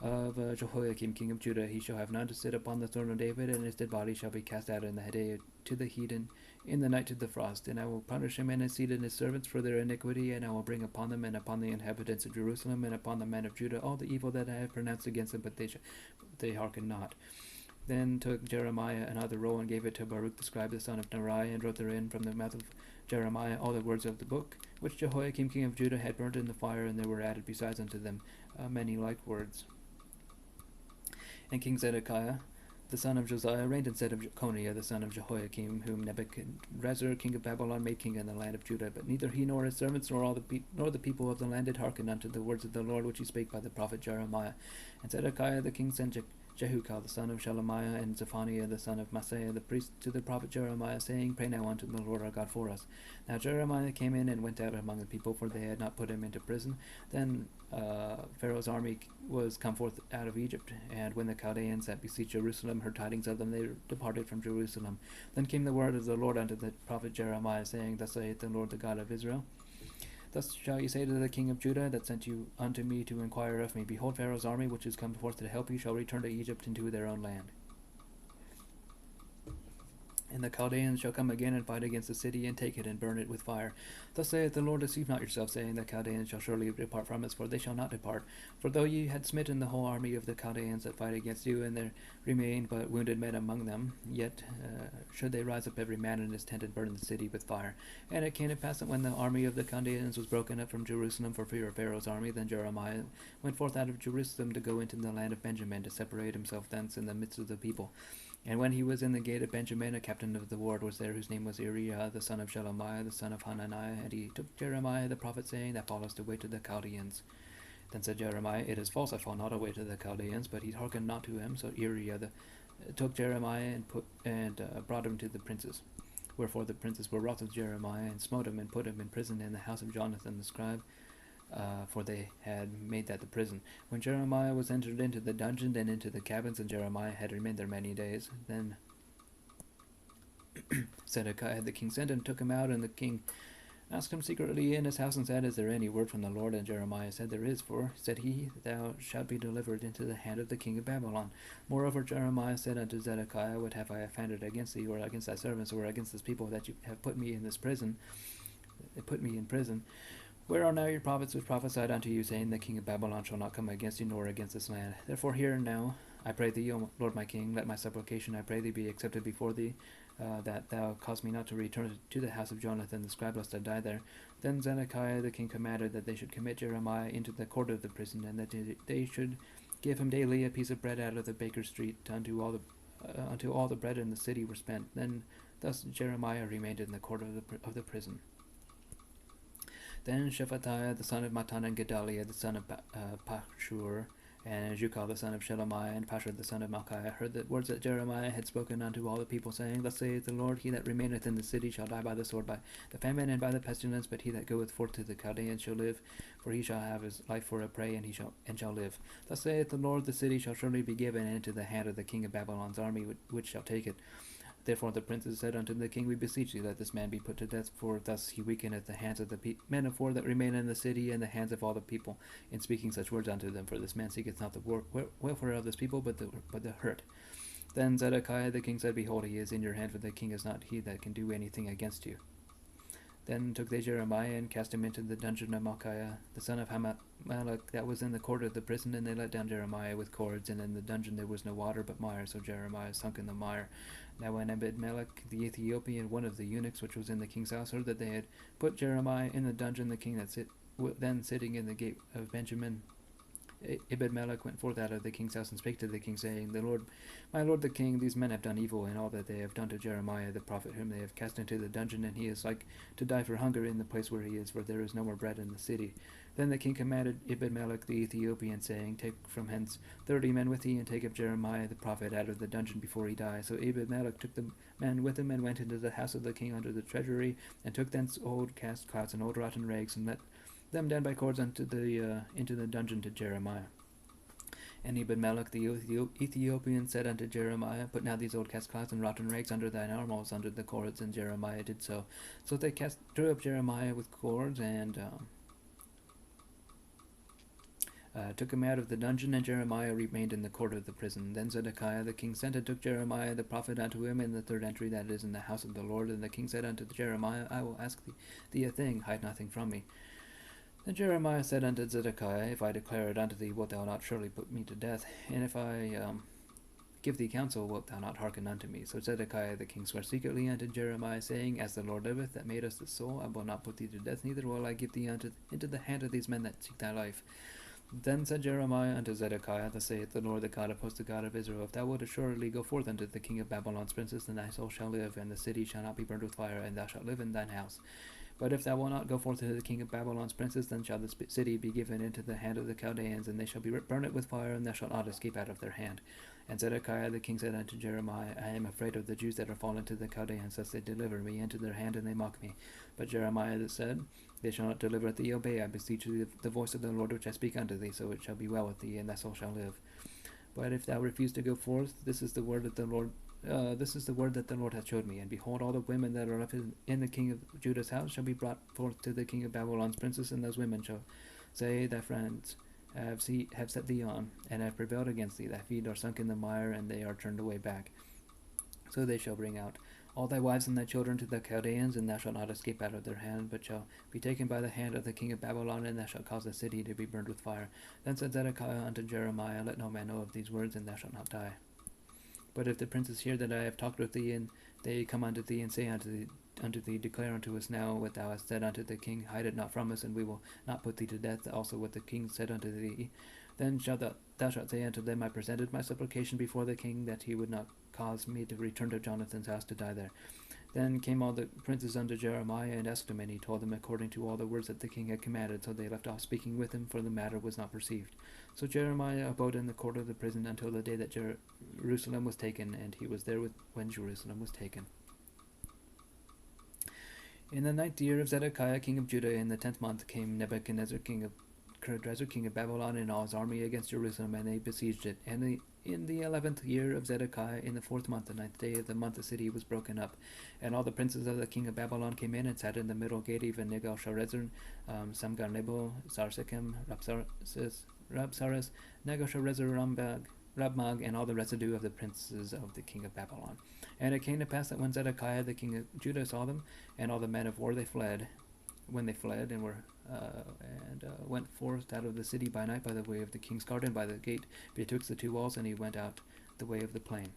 of Jehoiakim king of Judah, He shall have none to sit upon the throne of David, and his dead body shall be cast out in the day to the heat, and in the night to the frost. And I will punish him and his seed and his servants for their iniquity, and I will bring upon them and upon the inhabitants of Jerusalem and upon the men of Judah all the evil that I have pronounced against them, but they hearken not. Then took Jeremiah another roll, and gave it to Baruch the scribe the son of Neriah, and wrote therein from the mouth of Jeremiah all the words of the book, which Jehoiakim king of Judah had burnt in the fire, and there were added besides unto them many like words. And King Zedekiah the son of Josiah, reigned instead of Jeconiah, the son of Jehoiakim, whom Nebuchadrezzar, king of Babylon, made king in the land of Judah. But neither he nor his servants nor the people of the land did hearken unto the words of the Lord, which he spake by the prophet Jeremiah. And Zedekiah the king sent Jehukal the son of Shelemiah, and Zephaniah the son of Maaseiah the priest, to the prophet Jeremiah, saying, Pray now unto the Lord our God for us. Now Jeremiah came in and went out among the people, for they had not put him into prison. Then Pharaoh's army was come forth out of Egypt, and when the Chaldeans that besieged Jerusalem heard tidings of them, they departed from Jerusalem. Then came the word of the Lord unto the prophet Jeremiah, saying, Thus saith the Lord, the God of Israel, Thus shall ye say to the king of Judah, that sent you unto me to inquire of me, Behold, Pharaoh's army, which is come forth to help you, shall return to Egypt into their own land. And the Chaldeans shall come again and fight against the city, and take it, and burn it with fire. Thus saith the Lord, Deceive not yourself, saying, The Chaldeans shall surely depart from us, for they shall not depart. For though ye had smitten the whole army of the Chaldeans that fight against you, and there remain but wounded men among them, yet should they rise up every man in his tent, and burn the city with fire. And it came to pass that when the army of the Chaldeans was broken up from Jerusalem for fear of Pharaoh's army, then Jeremiah went forth out of Jerusalem to go into the land of Benjamin, to separate himself thence in the midst of the people. And when he was in the gate of Benjamin, a captain of the ward was there, whose name was Uriah, the son of Shelemiah, the son of Hananiah. And he took Jeremiah the prophet, saying, Thou fallest away to the Chaldeans. Then said Jeremiah, It is false, I fall not away to the Chaldeans. But he hearkened not to him. So Uriah took Jeremiah and brought him to the princes. Wherefore the princes were wroth with Jeremiah, and smote him, and put him in prison in the house of Jonathan the scribe, for they had made that the prison. When Jeremiah was entered into the dungeon and into the cabins, and Jeremiah had remained there many days, then Zedekiah the king sent and took him out, and the king asked him secretly in his house, and said, Is there any word from the Lord? And Jeremiah said, There is, for, said he, Thou shalt be delivered into the hand of the king of Babylon. Moreover Jeremiah said unto Zedekiah, What have I offended against thee, or against thy servants, or against this people, that you have put me in this prison? They put me in prison. Where are now your prophets which prophesied unto you, saying, The king of Babylon shall not come against you, nor against this land? Therefore hear now, I pray thee, O Lord my king, let my supplication, I pray thee, be accepted before thee, that thou cause me not to return to the house of Jonathan the scribe, lest I die there. Then Zedekiah the king commanded that they should commit Jeremiah into the court of the prison, and that they should give him daily a piece of bread out of the baker's street, until all the bread in the city were spent. Then thus Jeremiah remained in the court of the prison. Then Shephatiah the son of Matan, and Gedaliah the son of Pashur, and Jukal the son of Shelemiah, and Pashur the son of Malchiah heard the words that Jeremiah had spoken unto all the people, saying, Thus saith the Lord, He that remaineth in the city shall die by the sword, by the famine, and by the pestilence, but he that goeth forth to the Chaldeans shall live, for he shall have his life for a prey, and shall live. Thus saith the Lord, The city shall surely be given into the hand of the king of Babylon's army, which shall take it. Therefore the princes said unto the king, We beseech thee, let this man be put to death, for thus he weakeneth the hands of the men of war that remain in the city, and the hands of all the people, in speaking such words unto them. For this man seeketh not the welfare of this people, but the hurt. Then Zedekiah the king said, Behold, he is in your hand, for the king is not he that can do anything against you. Then took they Jeremiah, and cast him into the dungeon of Malchiah, the son of Hamalek, that was in the court of the prison, and they let down Jeremiah with cords, and in the dungeon there was no water but mire, so Jeremiah sunk in the mire. Now when Ebed-melech the Ethiopian, one of the eunuchs which was in the king's house, heard that they had put Jeremiah in the dungeon, the king then sitting in the gate of Benjamin, Ebed-melech went forth out of the king's house, and spake to the king, saying, My lord the king, these men have done evil in all that they have done to Jeremiah the prophet, whom they have cast into the dungeon, and he is like to die for hunger in the place where he is, for there is no more bread in the city. Then the king commanded Ebed-melech the Ethiopian, saying, Take from hence 30 men with thee, and take up Jeremiah the prophet out of the dungeon before he die. So Ebed-melech took the men with him, and went into the house of the king under the treasury, and took thence old cast cloths and old rotten rags, and let them down by cords into the dungeon to Jeremiah. And Ebed-melech the Ethiopian said unto Jeremiah, Put now these old cast cloths and rotten rags under thine armholes, under the cords. And Jeremiah did so. So they drew up Jeremiah with cords, and took him out of the dungeon, and Jeremiah remained in the court of the prison. Then Zedekiah the king sent and took Jeremiah the prophet unto him in the third entry, that is, in the house of the Lord. And the king said unto Jeremiah, I will ask thee a thing, hide nothing from me. Then Jeremiah said unto Zedekiah, If I declare it unto thee, wilt thou not surely put me to death? And if I give thee counsel, wilt thou not hearken unto me? So Zedekiah the king sware secretly unto Jeremiah, saying, As the Lord liveth, that made us this soul, I will not put thee to death, neither will I give thee into the hand of these men that seek thy life. Then said Jeremiah unto Zedekiah, thus saith the Lord, the God of hosts, the God of Israel, if thou wilt assuredly go forth unto the king of Babylon's princes, then thy soul shall live, and the city shall not be burned with fire, and thou shalt live in thine house. But if thou wilt not go forth to the king of Babylon's princes, then shall the city be given into the hand of the Chaldeans, and they shall burn it with fire, and thou shalt not escape out of their hand. And Zedekiah the king said unto Jeremiah, I am afraid of the Jews that are fallen to the Chaldeans, lest they deliver me into their hand, and they mock me. But Jeremiah said, They shall not deliver thee. Obey, I beseech thee, the voice of the Lord which I speak unto thee, so it shall be well with thee, and thy soul shall live. But if thou refuse to go forth, this is the word that the Lord hath showed me. And behold, all the women that are left in the king of Judah's house shall be brought forth to the king of Babylon's princes, and those women shall say, Thy friends have set thee on, and have prevailed against thee. Thy feet are sunk in the mire, and they are turned away back. So they shall bring out all thy wives and thy children to the Chaldeans, and thou shalt not escape out of their hand, but shall be taken by the hand of the king of Babylon, and thou shalt cause the city to be burned with fire. Then said Zedekiah unto Jeremiah, Let no man know of these words, and thou shalt not die. But if the princes hear that I have talked with thee, and they come unto thee, and say unto thee, Declare unto us now what thou hast said unto the king, hide it not from us, and we will not put thee to death, also what the king said unto thee. Then thou shalt say unto them, I presented my supplication before the king, that he would not cause me to return to Jonathan's house to die there. Then came all the princes unto Jeremiah, and asked him, and he told them according to all the words that the king had commanded. So they left off speaking with him, for the matter was not perceived. So Jeremiah abode in the court of the prison until the day that Jerusalem was taken, and he was there when Jerusalem was taken. In the 9th year of Zedekiah king of Judah, in the 10th month, came Nebuchadnezzar king of Babylon and all his army against Jerusalem, and they besieged it. And in the 11th year of Zedekiah, in the 4th month, the 9th day of the month, the city was broken up. And all the princes of the king of Babylon came in and sat in the middle gate, even Negal-Sharezer, Samgar-Nebo, Sarsekim, Rabsaris, Negal-Sharezer, Rabmag, and all the residue of the princes of the king of Babylon. And it came to pass that when Zedekiah the king of Judah saw them, and all the men of war, they fled. When they fled and went forth out of the city by night by the way of the king's garden, by the gate betwixt the two walls, and he went out the way of the plain.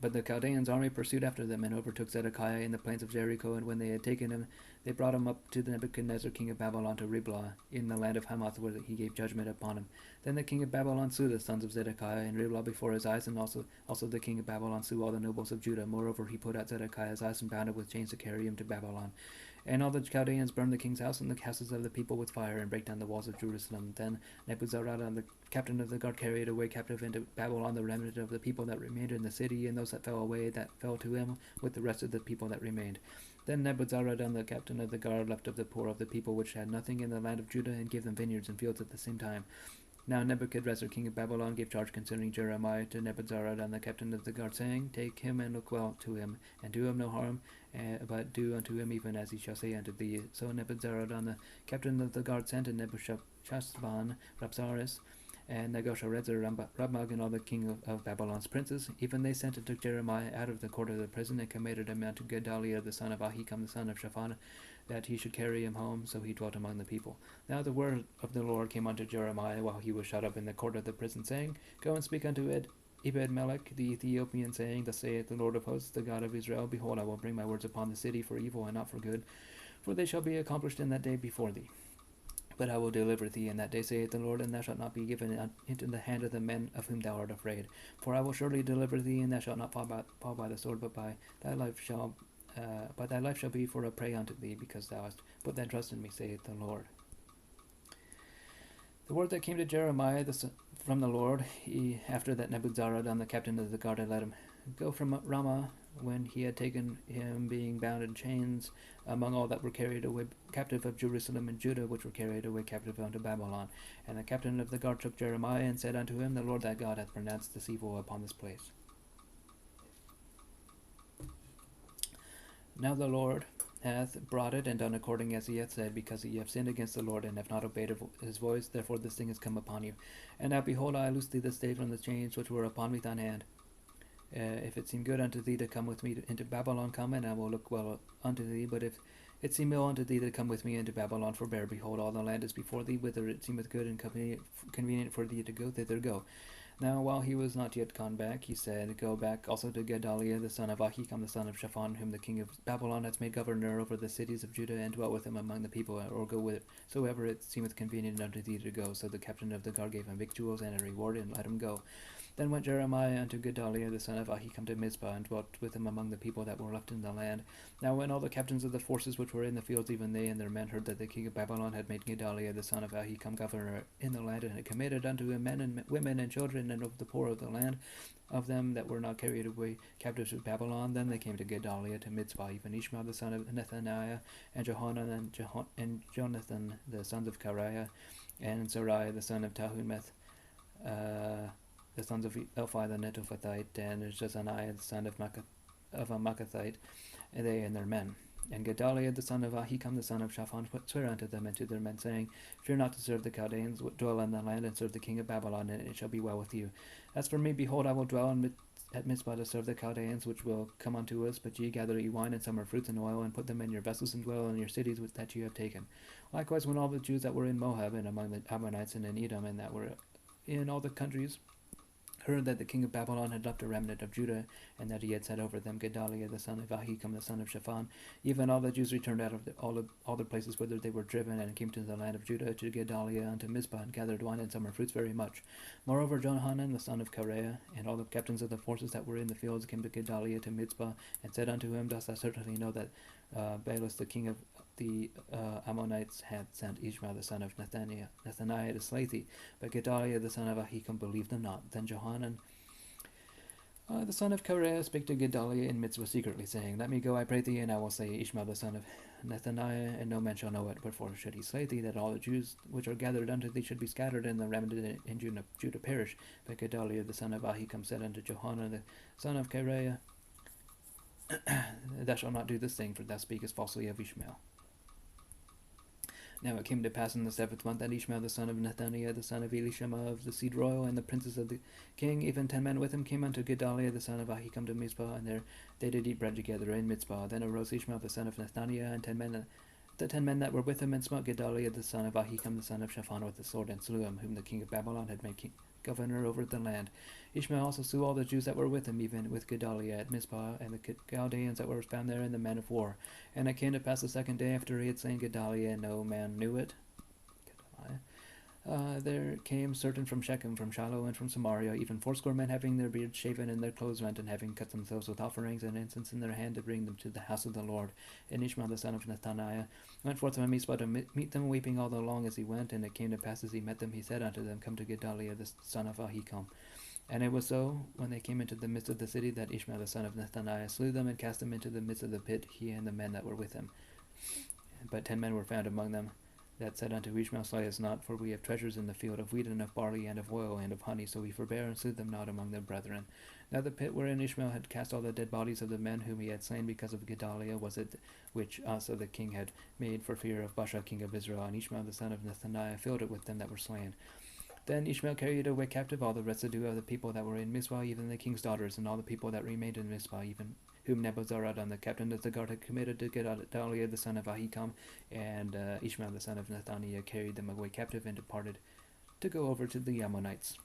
But the Chaldeans' army pursued after them, and overtook Zedekiah in the plains of Jericho, and when they had taken him, they brought him up to Nebuchadnezzar king of Babylon to Riblah, in the land of Hamath, where he gave judgment upon him. Then the king of Babylon slew the sons of Zedekiah in Riblah before his eyes, and also the king of Babylon slew all the nobles of Judah. Moreover, he put out Zedekiah's eyes and bound him with chains to carry him to Babylon. And all the Chaldeans burned the king's house and the houses of the people with fire, and brake down the walls of Jerusalem. Then Nebuzaradan, the captain of the guard, carried away captive into Babylon the remnant of the people that remained in the city, and those that fell away, that fell to him, with the rest of the people that remained. Then Nebuzaradan, the captain of the guard, left of the poor of the people which had nothing in the land of Judah, and gave them vineyards and fields at the same time. Now Nebuchadnezzar king of Babylon gave charge concerning Jeremiah to Nebuzaradan, the captain of the guard, saying, Take him and look well to him, and do him no harm, but do unto him even as he shall say unto thee. So Nebuzaradan, the captain of the guard, sent, and Nebuchadnezzar, Rabsaris, and Negal-Sharezer, Rabmag, and all the king of Babylon's princes. Even they sent and took Jeremiah out of the court of the prison, and committed him unto Gedaliah the son of Ahikam the son of Shaphan, that he should carry him home. So he dwelt among the people. Now the word of the Lord came unto Jeremiah while he was shut up in the court of the prison, saying, Go and speak unto Ebed-Melech the Ethiopian, saying, Thus saith the Lord of hosts, the God of Israel, Behold, I will bring my words upon the city for evil and not for good, for they shall be accomplished in that day before thee. But I will deliver thee in that day, saith the Lord, and thou shalt not be given into the hand of the men of whom thou art afraid. For I will surely deliver thee, and thou shalt not fall by the sword, but thy life shall be for a prey unto thee, because thou hast put thy trust in me, saith the Lord. The word that came to Jeremiah from the Lord, after that Nebuzaradan, the captain of the guard, had let him go from Ramah, when he had taken him, being bound in chains, among all that were carried away captive of Jerusalem and Judah, which were carried away captive unto Babylon. And the captain of the guard took Jeremiah, and said unto him, The Lord thy God hath pronounced this evil upon this place. Now the Lord hath brought it, and done according as he hath said, because ye have sinned against the Lord, and have not obeyed his voice. Therefore this thing has come upon you. And now behold, I loose thee this day from the chains which were upon me thine hand. If it seem good unto thee to come with me into Babylon, come, and I will look well unto thee. But if it seem ill unto thee to come with me into Babylon, forbear. Behold, all the land is before thee. Whither it seemeth good and convenient for thee to go, thither go. Now while he was not yet gone back, he said, Go back also to Gedaliah the son of Ahikam the son of Shaphan, whom the king of Babylon hath made governor over the cities of Judah, and dwell with him among the people, or go whithersoever it seemeth convenient unto thee to go. So the captain of the guard gave him victuals and a reward, and let him go. Then went Jeremiah unto Gedaliah the son of Ahikam to Mizpah, and dwelt with him among the people that were left in the land. Now when all the captains of the forces which were in the fields, even they and their men, heard that the king of Babylon had made Gedaliah the son of Ahikam governor in the land, and had committed unto him men and women and children, and of the poor of the land, of them that were not carried away captives to Babylon, then they came to Gedaliah to Mizpah, even Ishmael the son of Nethaniah, and Johanan and Jonathan the sons of Kareiah, and Sarai the son of Tahumeth, the sons of Elphi the Netophathite, and Jezaniah the son of a Maacathite, and they and their men. And Gedaliah the son of Ahikam the son of Shaphan swear unto them and to their men, saying, Fear not to serve the Chaldeans, dwell in the land, and serve the king of Babylon, and it shall be well with you. As for me, behold, I will dwell at Mizpah to serve the Chaldeans, which will come unto us. But ye gather ye wine and summer fruits and oil, and put them in your vessels, and dwell in your cities that ye have taken. Likewise, when all the Jews that were in Moab, and among the Ammonites, and in Edom, and that were in all the countries, heard that the king of Babylon had left a remnant of Judah, and that he had set over them Gedaliah the son of Ahikam the son of Shaphan, even all the Jews returned out of all the places whither they were driven, and came to the land of Judah to Gedaliah unto Mizpah, and gathered wine and summer fruits very much. Moreover, Johanan the son of Kareiah, and all the captains of the forces that were in the fields, came to Gedaliah to Mizpah, and said unto him, Dost thou certainly know that Baalus the king of the Ammonites had sent Ishmael the son of Nethaniah to slay thee? But Gedaliah the son of Ahikam believed them not. Then Johanan the son of Kareiah spake to Gedaliah in Mizpah secretly, saying, Let me go, I pray thee, and I will slay Ishmael the son of Nethaniah, and no man shall know it. Wherefore should he slay thee, that all the Jews which are gathered unto thee should be scattered, and the remnant in Judah perish? But Gedaliah the son of Ahikam said unto Johanan the son of Kareiah, Thou shalt not do this thing, for thou speakest falsely of Ishmael. Now it came to pass in the 7th month that Ishmael the son of Nethaniah, the son of Elishama of the seed royal, and the princes of the king, even 10 men with him, came unto Gedaliah the son of Ahikam to Mizpah, and there they did eat bread together in Mizpah. Then arose Ishmael the son of Nethaniah, and the 10 men that were with him, and smote Gedaliah the son of Ahikam the son of Shaphan with the sword, and slew him, whom the king of Babylon had made governor over the land. Ishmael also slew all the Jews that were with him, even with Gedaliah at Mizpah, and the Chaldeans that were found there, and the men of war. And it came to pass the 2nd day after he had slain Gedaliah, and no man knew it, there came certain from Shechem, from Shiloh, and from Samaria, even 80 men, having their beards shaven and their clothes rent, and having cut themselves with offerings and incense in their hand, to bring them to the house of the Lord. And Ishmael the son of Nethaniah went forth from Mizpah to meet them, weeping all the long as he went. And it came to pass as he met them, he said unto them, Come to Gedaliah the son of Ahikam. And it was so, when they came into the midst of the city, that Ishmael the son of Nethaniah slew them, and cast them into the midst of the pit, he and the men that were with him. But 10 men were found among them, that said unto Ishmael, Slay us not, for we have treasures in the field of wheat, and of barley, and of oil, and of honey. So we forbear, and slew them not among their brethren. Now the pit wherein Ishmael had cast all the dead bodies of the men whom he had slain because of Gedaliah was it which Asa the king had made for fear of Baasha king of Israel. And Ishmael the son of Nethaniah filled it with them that were slain. Then Ishmael carried away captive all the residue of the people that were in Mizpah, even the king's daughters, and all the people that remained in Mizpah, even whom Nebuzaradan the captain of the guard had committed to Gedaliah the son of Ahikam, and Ishmael the son of Nethaniah carried them away captive, and departed to go over to the Ammonites.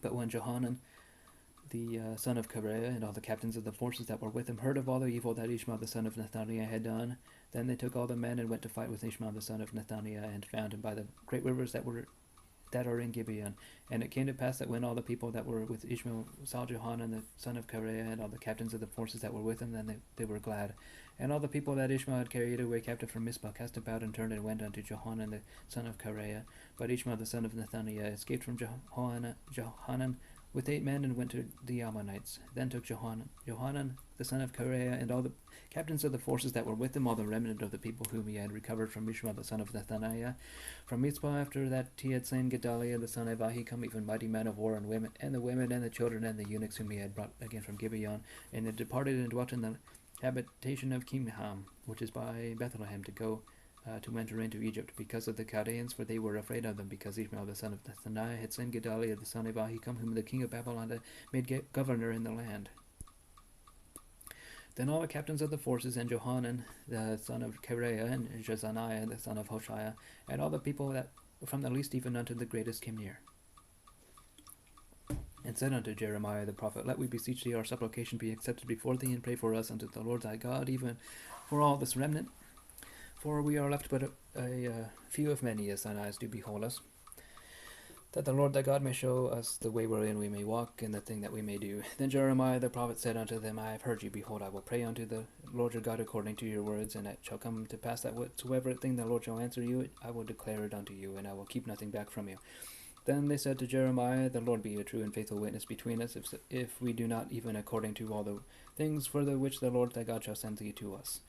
But when Johanan the son of Kareiah, and all the captains of the forces that were with him, heard of all the evil that Ishmael the son of Nethaniah had done, then they took all the men, and went to fight with Ishmael the son of Nethaniah, and found him by the great rivers that are in Gibeon. And it came to pass that when all the people that were with Ishmael saw Johanan the son of Kareiah, and all the captains of the forces that were with him, then they were glad. And all the people that Ishmael had carried away captive from Mizpah cast about and turned, and went unto Johanan the son of Kareiah. But Ishmael the son of Nethaniah escaped from Johanan with 8 men, and went to the Ammonites. Then took Johanan the son of Kareiah, and all the captains of the forces that were with him, all the remnant of the people whom he had recovered from Ishmael the son of Nethaniah, from Mizpah, after that he had slain Gedaliah the son of Ahikam, even mighty men of war, and the women, and the children, and the eunuchs whom he had brought again from Gibeon. And they departed and dwelt in the habitation of Kimham, which is by Bethlehem, to go to enter into Egypt, because of the Chaldeans, for they were afraid of them, because Ishmael the son of Nethaniah had slain Gedaliah the son of Ahikam, whom the king of Babylon had made governor in the land. Then all the captains of the forces, and Johanan the son of Kareiah, and Jezaniah the son of Hoshea, and all the people that from the least even unto the greatest came near. and said unto Jeremiah the prophet, Let we beseech thee our supplication be accepted before thee, and pray for us unto the Lord thy God, even for all this remnant. For we are left but a few of many, as thine eyes do behold us, that the Lord thy God may show us the way wherein we may walk, and the thing that we may do. Then Jeremiah the prophet said unto them, I have heard you. Behold, I will pray unto the Lord your God according to your words, and it shall come to pass that whatsoever thing the Lord shall answer you, I will declare it unto you, and I will keep nothing back from you. Then they said to Jeremiah, The Lord be a true and faithful witness between us, if we do not even according to all the things for the which the Lord thy God shall send thee to us.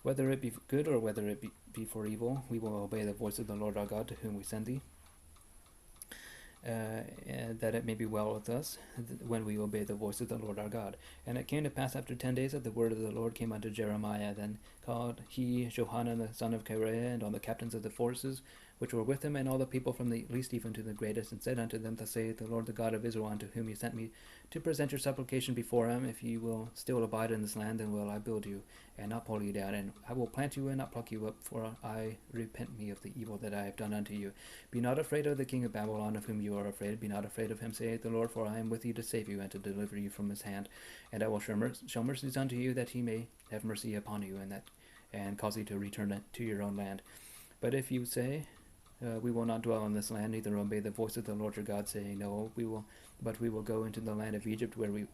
Whether it be good or whether it be for evil, we will obey the voice of the Lord our God, to whom we send thee, and that it may be well with us when we obey the voice of the Lord our God. And it came to pass after 10 days that the word of the Lord came unto Jeremiah. Then called he Johanan the son of Kareah, and all the captains of the forces which were with him, and all the people from the least even to the greatest, and said unto them, Thus saith the Lord the God of Israel, unto whom he sent me to present your supplication before him, If ye will still abide in this land, then will I build you, and not pull you down, and I will plant you and not pluck you up, for I repent me of the evil that I have done unto you. Be not afraid of the king of Babylon, of whom you are afraid. Be not afraid of him, saith the Lord, for I am with you to save you, and to deliver you from his hand. And I will show mercies unto you, that he may have mercy upon you, and cause you to return to your own land. But if you say, we will not dwell in this land, neither obey the voice of the Lord your God, saying, No, we will go into the land of Egypt, where we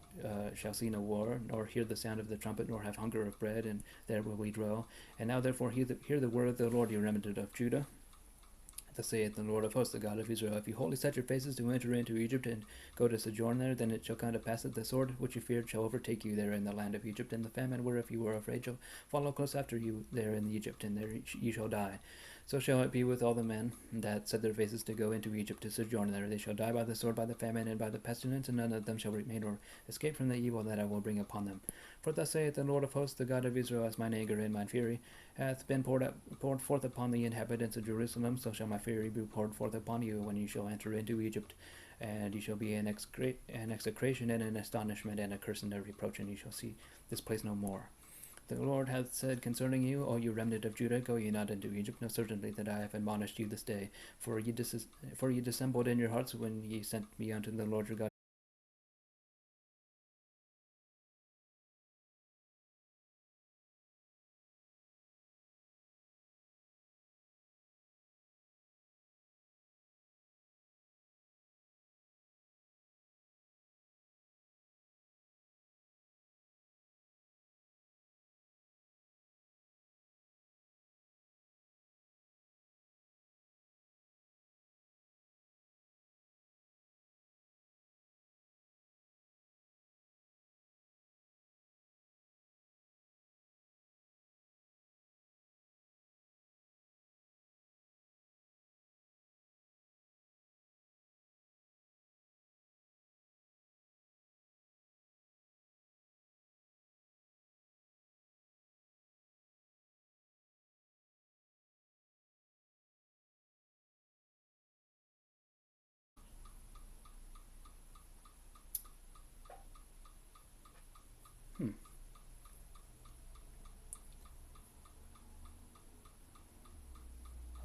shall see no war, nor hear the sound of the trumpet, nor have hunger of bread, and there will we dwell. And now therefore hear the word of the Lord, you remnant of Judah. Thus saith the Lord of hosts, the God of Israel, If you wholly set your faces to enter into Egypt, and go to sojourn there, then it shall come to pass that the sword which you feared shall overtake you there in the land of Egypt, and the famine whereof you were afraid shall follow close after you there in Egypt, and there ye shall die. So shall it be with all the men that set their faces to go into Egypt to sojourn there. They shall die by the sword, by the famine, and by the pestilence, and none of them shall remain or escape from the evil that I will bring upon them. For thus saith the Lord of hosts, the God of Israel, As mine anger and mine fury hath been poured forth upon the inhabitants of Jerusalem, so shall my fury be poured forth upon you, when you shall enter into Egypt. And ye shall be an execration and an astonishment and a curse and a reproach, and ye shall see this place no more. The Lord hath said concerning you, O you remnant of Judah, go ye not into Egypt. Know certainly that I have admonished you this day. For ye dissembled in your hearts when ye sent me unto the Lord your God.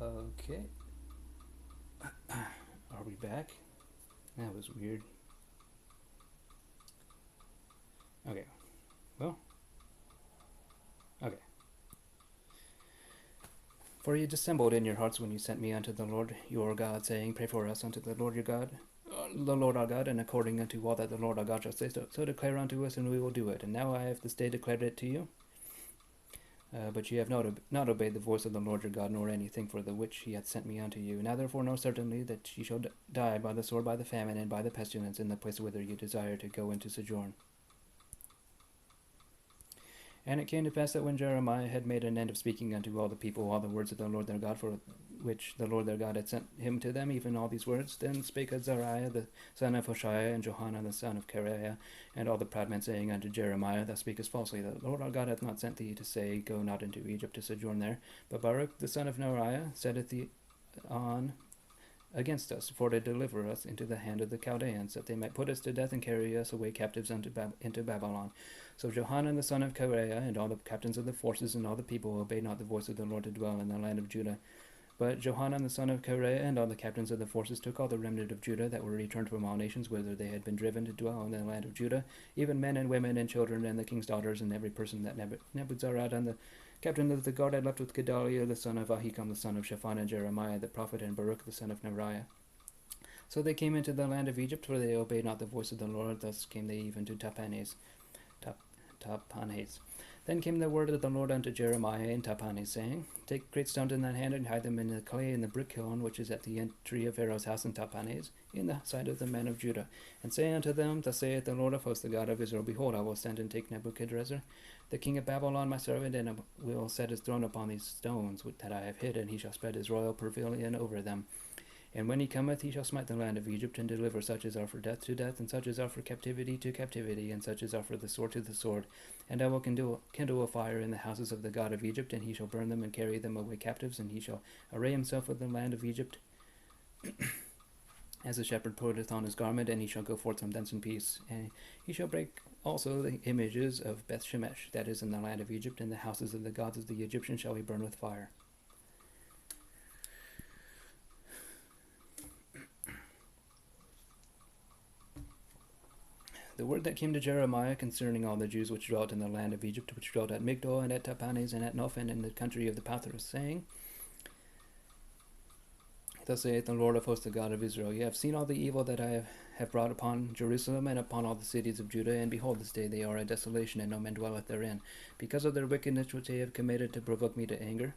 Okay. Are we back? That was weird. Okay. Well. Okay. For ye dissembled in your hearts when you sent me unto the Lord your God, saying, Pray for us unto the Lord your God, the Lord our God, and according unto all that the Lord our God shall say, so declare unto us, and we will do it. And now I have this day declared it to you. But ye have not obeyed the voice of the Lord your God, nor anything for the which he hath sent me unto you. Now therefore know certainly that ye shall die by the sword, by the famine, and by the pestilence in the place whither ye desire to go into sojourn. And it came to pass that when Jeremiah had made an end of speaking unto all the people all the words of the Lord their God, for which the Lord their God had sent him to them, even all these words, then spake Azariah the son of Hoshea, and Johanan the son of Kareah, and all the proud men, saying unto Jeremiah, Thou speakest falsely. The Lord our God hath not sent thee to say, Go not into Egypt to sojourn there. But Baruch the son of Neriah setteth thee on against us, for to deliver us into the hand of the Chaldeans, that they might put us to death and carry us away captives into Babylon. So Johanan the son of Kareah, and all the captains of the forces, and all the people obeyed not the voice of the Lord to dwell in the land of Judah, But Johanan the son of Kareah and all the captains of the forces took all the remnant of Judah that were returned from all nations whither they had been driven to dwell in the land of Judah, even men and women and children and the king's daughters, and every person that Nebuzaradan the captain of the guard had left with Gedaliah the son of Ahikam the son of Shaphan and Jeremiah the prophet and Baruch the son of Neriah. So they came into the land of Egypt, for they obeyed not the voice of the Lord. Thus came they even to Tahpanhes. Then came the word of the Lord unto Jeremiah in Tahpanhes, saying, Take great stones in thine hand, and hide them in the clay in the brick kiln, which is at the entry of Pharaoh's house in Tahpanhes, in the sight of the men of Judah. And say unto them, Thus saith the Lord of hosts, the God of Israel, Behold, I will send and take Nebuchadrezzar, the king of Babylon, my servant, and will set his throne upon these stones that I have hid, and he shall spread his royal pavilion over them. And when he cometh, he shall smite the land of Egypt, and deliver such as are for death to death, and such as are for captivity to captivity, and such as are for the sword to the sword. And I will kindle a fire in the houses of the God of Egypt, and he shall burn them and carry them away captives, and he shall array himself with the land of Egypt, as a shepherd putteth on his garment, and he shall go forth from thence in peace. And he shall break also the images of Beth Shemesh, that is in the land of Egypt, and the houses of the gods of the Egyptians shall he burn with fire. The word that came to Jeremiah concerning all the Jews which dwelt in the land of Egypt, which dwelt at Migdol, and at Tahpanhes, and at Noph, and in the country of the Pathros, saying, Thus saith the Lord of hosts, the God of Israel, Ye have seen all the evil that I have brought upon Jerusalem and upon all the cities of Judah, and behold, this day they are a desolation, and no man dwelleth therein, because of their wickedness which they have committed to provoke me to anger,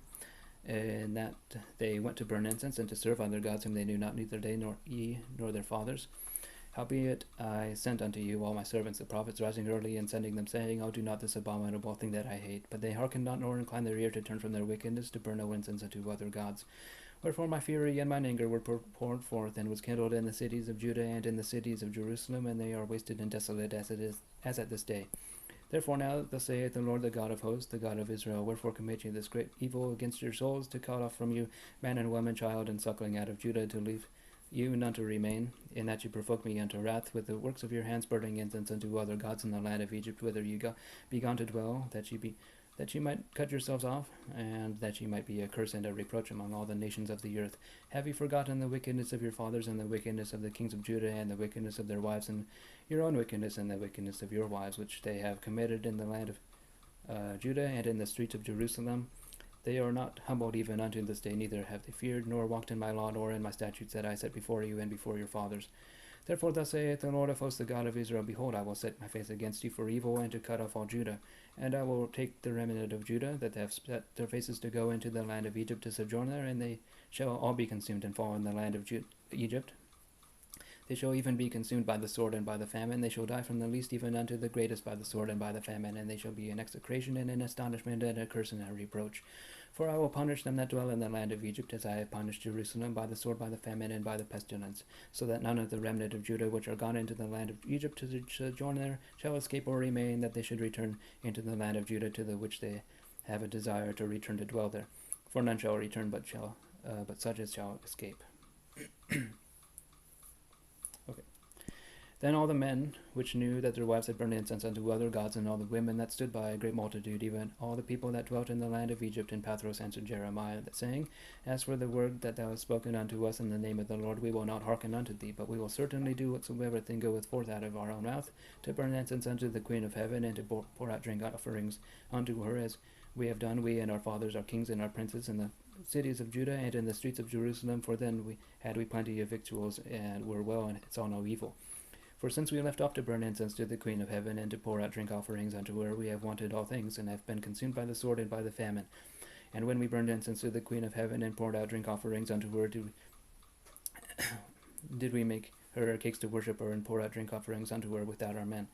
and that they went to burn incense and to serve other gods whom they knew not, neither they nor ye nor their fathers. Howbeit I sent unto you all my servants the prophets, rising early and sending them, saying, Oh, do not this abominable thing that I hate. But they hearkened not, nor inclined their ear to turn from their wickedness, to burn no incense unto other gods. Wherefore my fury and mine anger were poured forth, and was kindled in the cities of Judah and in the cities of Jerusalem, and they are wasted and desolate as at this day. Therefore now thus saith the Lord, the God of hosts, the God of Israel, Wherefore commit ye this great evil against your souls, to cut off from you man and woman, child and suckling out of Judah, to leave you none to remain, in that you provoke me unto wrath with the works of your hands, burning incense unto other gods in the land of Egypt, whither ye be gone to dwell, that ye might cut yourselves off, and that ye might be a curse and a reproach among all the nations of the earth. Have ye forgotten the wickedness of your fathers, and the wickedness of the kings of Judah, and the wickedness of their wives, and your own wickedness, and the wickedness of your wives, which they have committed in the land of Judah, and in the streets of Jerusalem? They are not humbled even unto this day, neither have they feared, nor walked in my law, nor in my statutes that I set before you and before your fathers. Therefore thus saith the Lord of hosts, the God of Israel, Behold, I will set my face against you for evil, and to cut off all Judah. And I will take the remnant of Judah, that have set their faces to go into the land of Egypt to sojourn there, and they shall all be consumed and fall in the land of Egypt. They shall even be consumed by the sword and by the famine. They shall die from the least even unto the greatest by the sword and by the famine, and they shall be an execration and an astonishment and a curse and a reproach. For I will punish them that dwell in the land of Egypt, as I have punished Jerusalem, by the sword, by the famine, and by the pestilence, so that none of the remnant of Judah which are gone into the land of Egypt to sojourn there shall escape or remain, that they should return into the land of Judah, to the which they have a desire to return to dwell there. For none shall return, but such as shall escape. Okay. Then all the men which knew that their wives had burned incense unto other gods, and all the women that stood by, a great multitude, even all the people that dwelt in the land of Egypt and Pathros, answered Jeremiah, that saying, As for the word that thou hast spoken unto us in the name of the Lord, we will not hearken unto thee, but we will certainly do whatsoever thing goeth forth out of our own mouth, to burn incense unto the Queen of heaven, and to pour out drink offerings unto her, as we have done, we and our fathers, our kings and our princes, in the cities of Judah and in the streets of Jerusalem. For then we had plenty of victuals, and were well, and saw no evil. For since we left off to burn incense to the Queen of heaven, and to pour out drink offerings unto her, we have wanted all things, and have been consumed by the sword and by the famine. And when we burned incense to the Queen of heaven, and poured out drink offerings unto her, did we make her cakes to worship her, and pour out drink offerings unto her without our men?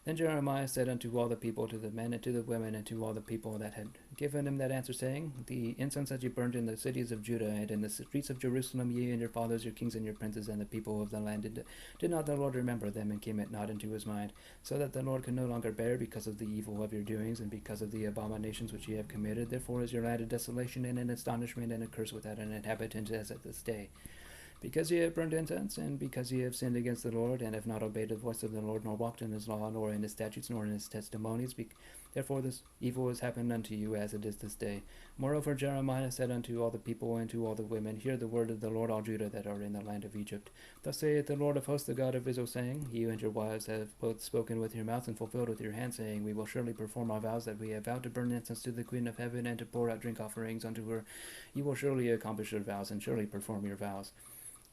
Then Jeremiah said unto all the people, to the men and to the women, and to all the people that had given him that answer, saying, The incense that ye burned in the cities of Judah and in the streets of Jerusalem, ye and your fathers, your kings and your princes, and the people of the land, did not the Lord remember them, and came it not into his mind, so that the Lord could no longer bear, because of the evil of your doings, and because of the abominations which ye have committed. Therefore is your land a desolation and an astonishment and a curse without an inhabitant, as at this day. Because ye have burned incense, and because ye have sinned against the Lord, and have not obeyed the voice of the Lord, nor walked in his law, nor in his statutes, nor in his testimonies, therefore this evil has happened unto you, as it is this day. Moreover Jeremiah said unto all the people and to all the women, Hear the word of the Lord, all Judah that are in the land of Egypt. Thus saith the Lord of hosts, the God of Israel, saying, You and your wives have both spoken with your mouth and fulfilled with your hand, saying, We will surely perform our vows that we have vowed to burn incense to the Queen of heaven, and to pour out drink offerings unto her. You will surely accomplish your vows, and surely perform your vows.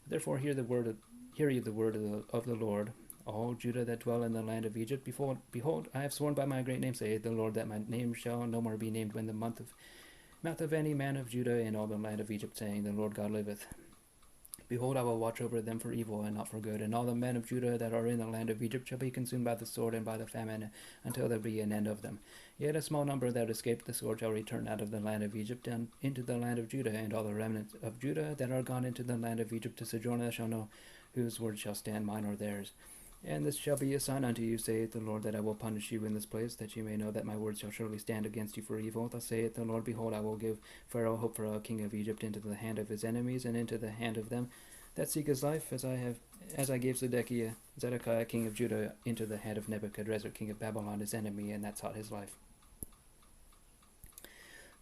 Therefore hear ye the word of the Lord, all Judah that dwell in the land of Egypt. Behold, I have sworn by my great name, saith the Lord, that my name shall no more be named when the mouth of any man of Judah in all the land of Egypt, saying, The Lord God liveth. Behold, I will watch over them for evil and not for good, and all the men of Judah that are in the land of Egypt shall be consumed by the sword and by the famine, until there be an end of them. Yet a small number that escaped the sword shall return out of the land of Egypt and into the land of Judah, and all the remnants of Judah that are gone into the land of Egypt to sojourn there shall know whose word shall stand, mine or theirs. And this shall be a sign unto you, saith the Lord, that I will punish you in this place, that you may know that my words shall surely stand against you for evil. Thus saith the Lord, Behold, I will give Pharaoh hope for a king of Egypt into the hand of his enemies, and into the hand of them that seek his life, as I gave Zedekiah king of Judah into the hand of Nebuchadrezzar king of Babylon his enemy, and that sought his life.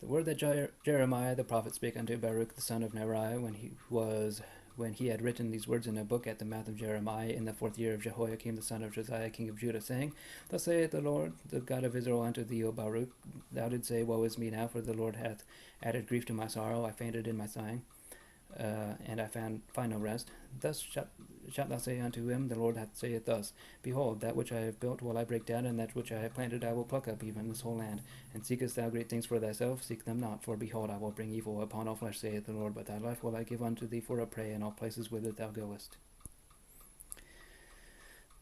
The word that Jeremiah the prophet spake unto Baruch the son of Neriah, when he had written these words in a book at the mouth of Jeremiah in the 4th year of Jehoiakim the son of Josiah king of Judah, saying, Thus saith the Lord, the God of Israel, unto thee, O Baruch, Thou didst say, Woe is me now, for the Lord hath added grief to my sorrow. I fainted in my sighing, and I find no rest. Thus shalt thou say unto him, The Lord hath saith thus, Behold, that which I have built will I break down, and that which I have planted I will pluck up, even this whole land. And seekest thou great things for thyself? Seek them not. For behold, I will bring evil upon all flesh, saith the Lord, but thy life will I give unto thee for a prey in all places whither thou goest.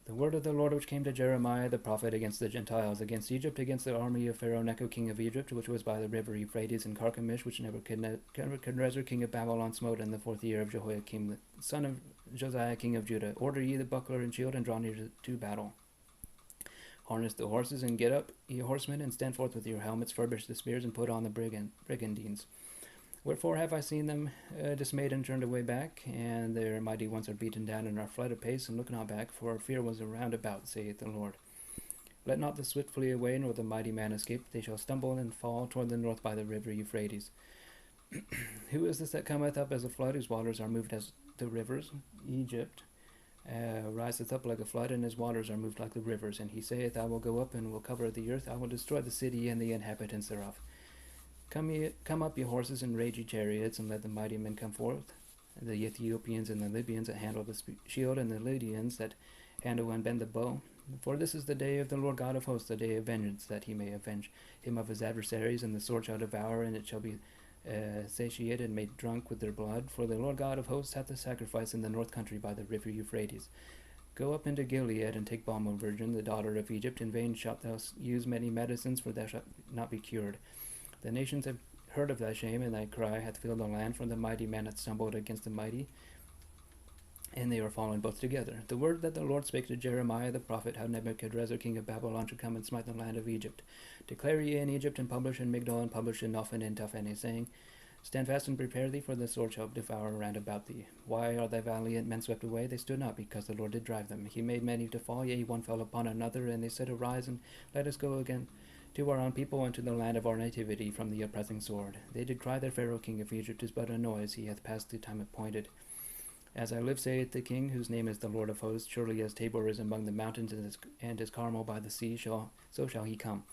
The word of the Lord which came to Jeremiah the prophet against the Gentiles, against Egypt, against the army of Pharaoh Necho king of Egypt, which was by the river Euphrates and Carchemish, which Nebuchadrezzar king of Babylon smote in the 4th year of Jehoiakim the son of Josiah king of Judah. Order ye the buckler and shield, and draw near to battle. Harness the horses, and get up, ye horsemen, and stand forth with your helmets, furbish the spears, and put on the brigandines. Wherefore have I seen them dismayed and turned away back, and their mighty ones are beaten down, and are fled apace, and look not back, for fear was around about, saith the Lord. Let not the swift flee away, nor the mighty man escape. They shall stumble and fall toward the north by the river Euphrates. Who is this that cometh up as a flood, whose waters are moved as the rivers? Egypt riseth up like a flood, and his waters are moved like the rivers. And he saith, I will go up and will cover the earth. I will destroy the city and the inhabitants thereof. Come up, ye horses, and rage ye chariots, and let the mighty men come forth, the Ethiopians and the Libyans that handle the shield, and the Lydians that handle and bend the bow. For this is the day of the Lord God of hosts, the day of vengeance, that he may avenge him of his adversaries, and the sword shall devour, and it shall be satiated and made drunk with their blood. For the Lord God of hosts hath a sacrifice in the north country by the river Euphrates. Go up into Gilead, and take balm, O virgin, the daughter of Egypt. In vain shalt thou use many medicines, for thou shalt not be cured. The nations have heard of thy shame, and thy cry hath filled the land, for the mighty man hath stumbled against the mighty, and they are fallen both together. The word that the Lord spake to Jeremiah the prophet, how Nebuchadrezzar king of Babylon should come and smite the land of Egypt. Declare ye in Egypt, and publish in Migdol, and publish in Nophin and Tophane, saying, Stand fast and prepare thee, for the sword shall devour round about thee. Why are thy valiant men swept away? They stood not, because the Lord did drive them. He made many to fall, yea, one fell upon another, and they said, Arise, and let us go again to our own people, and to the land of our nativity, from the oppressing sword. They did cry, that Pharaoh king of Egypt is but a noise, he hath passed the time appointed. As I live, saith the king, whose name is the Lord of hosts, surely as Tabor is among the mountains, and as Carmel by the sea, so shall he come.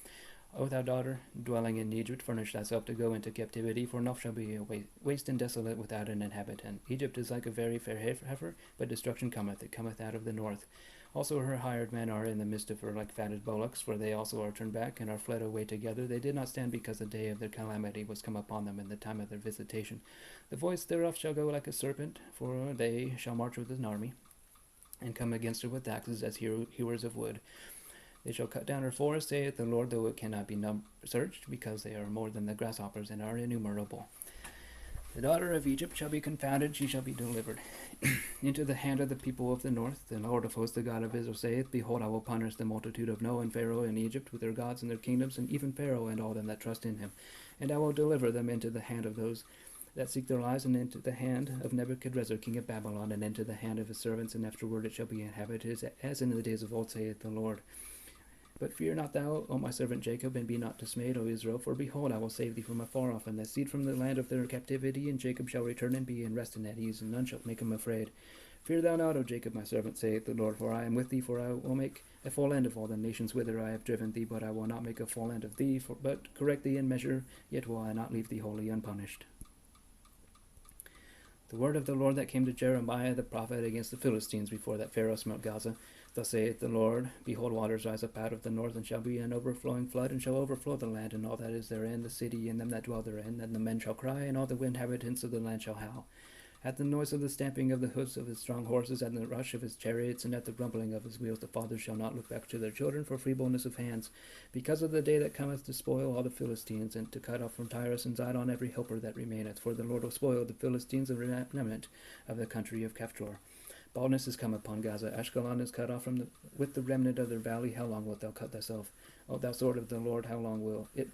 O thou daughter, dwelling in Egypt, furnish thyself to go into captivity, for enough shall be waste and desolate without an inhabitant. Egypt is like a very fair heifer, but destruction cometh, it cometh out of the north. Also her hired men are in the midst of her like fatted bullocks, for they also are turned back, and are fled away together. They did not stand, because the day of their calamity was come upon them, in the time of their visitation. The voice thereof shall go like a serpent, for they shall march with an army, and come against her with axes, as hewers of wood. They shall cut down her forest, saith the Lord, though it cannot be searched, because they are more than the grasshoppers, and are innumerable. The daughter of Egypt shall be confounded, she shall be delivered into the hand of the people of the north. The Lord of hosts, the God of Israel, saith, Behold, I will punish the multitude of No and Pharaoh in Egypt with their gods and their kingdoms, and even Pharaoh and all them that trust in him. And I will deliver them into the hand of those that seek their lives, and into the hand of Nebuchadrezzar king of Babylon, and into the hand of his servants, and afterward it shall be inhabited as in the days of old, saith the Lord. But fear not thou, O my servant Jacob, and be not dismayed, O Israel, for behold, I will save thee from afar off, and thy seed from the land of their captivity, and Jacob shall return and be in rest and at ease, and none shall make him afraid. Fear thou not, O Jacob, my servant, saith the Lord, for I am with thee, for I will make a full end of all the nations whither I have driven thee, but I will not make a full end of thee, but correct thee in measure, yet will I not leave thee wholly unpunished. The word of the Lord that came to Jeremiah the prophet against the Philistines before that Pharaoh smote Gaza. Thus saith the Lord, Behold, waters rise up out of the north, and shall be an overflowing flood, and shall overflow the land, and all that is therein, the city, and them that dwell therein. And the men shall cry, and all the inhabitants of the land shall howl. At the noise of the stamping of the hoofs of his strong horses, and the rush of his chariots, and at the rumbling of his wheels, the fathers shall not look back to their children for feebleness of hands, because of the day that cometh to spoil all the Philistines, and to cut off from Tyrus and Zidon every helper that remaineth. For the Lord will spoil the Philistines, the remnant of the country of Caphtor. Baldness is come upon Gaza. Ashkelon is cut off with the remnant of their valley. How long wilt thou cut thyself? O thou sword of the Lord, how long will it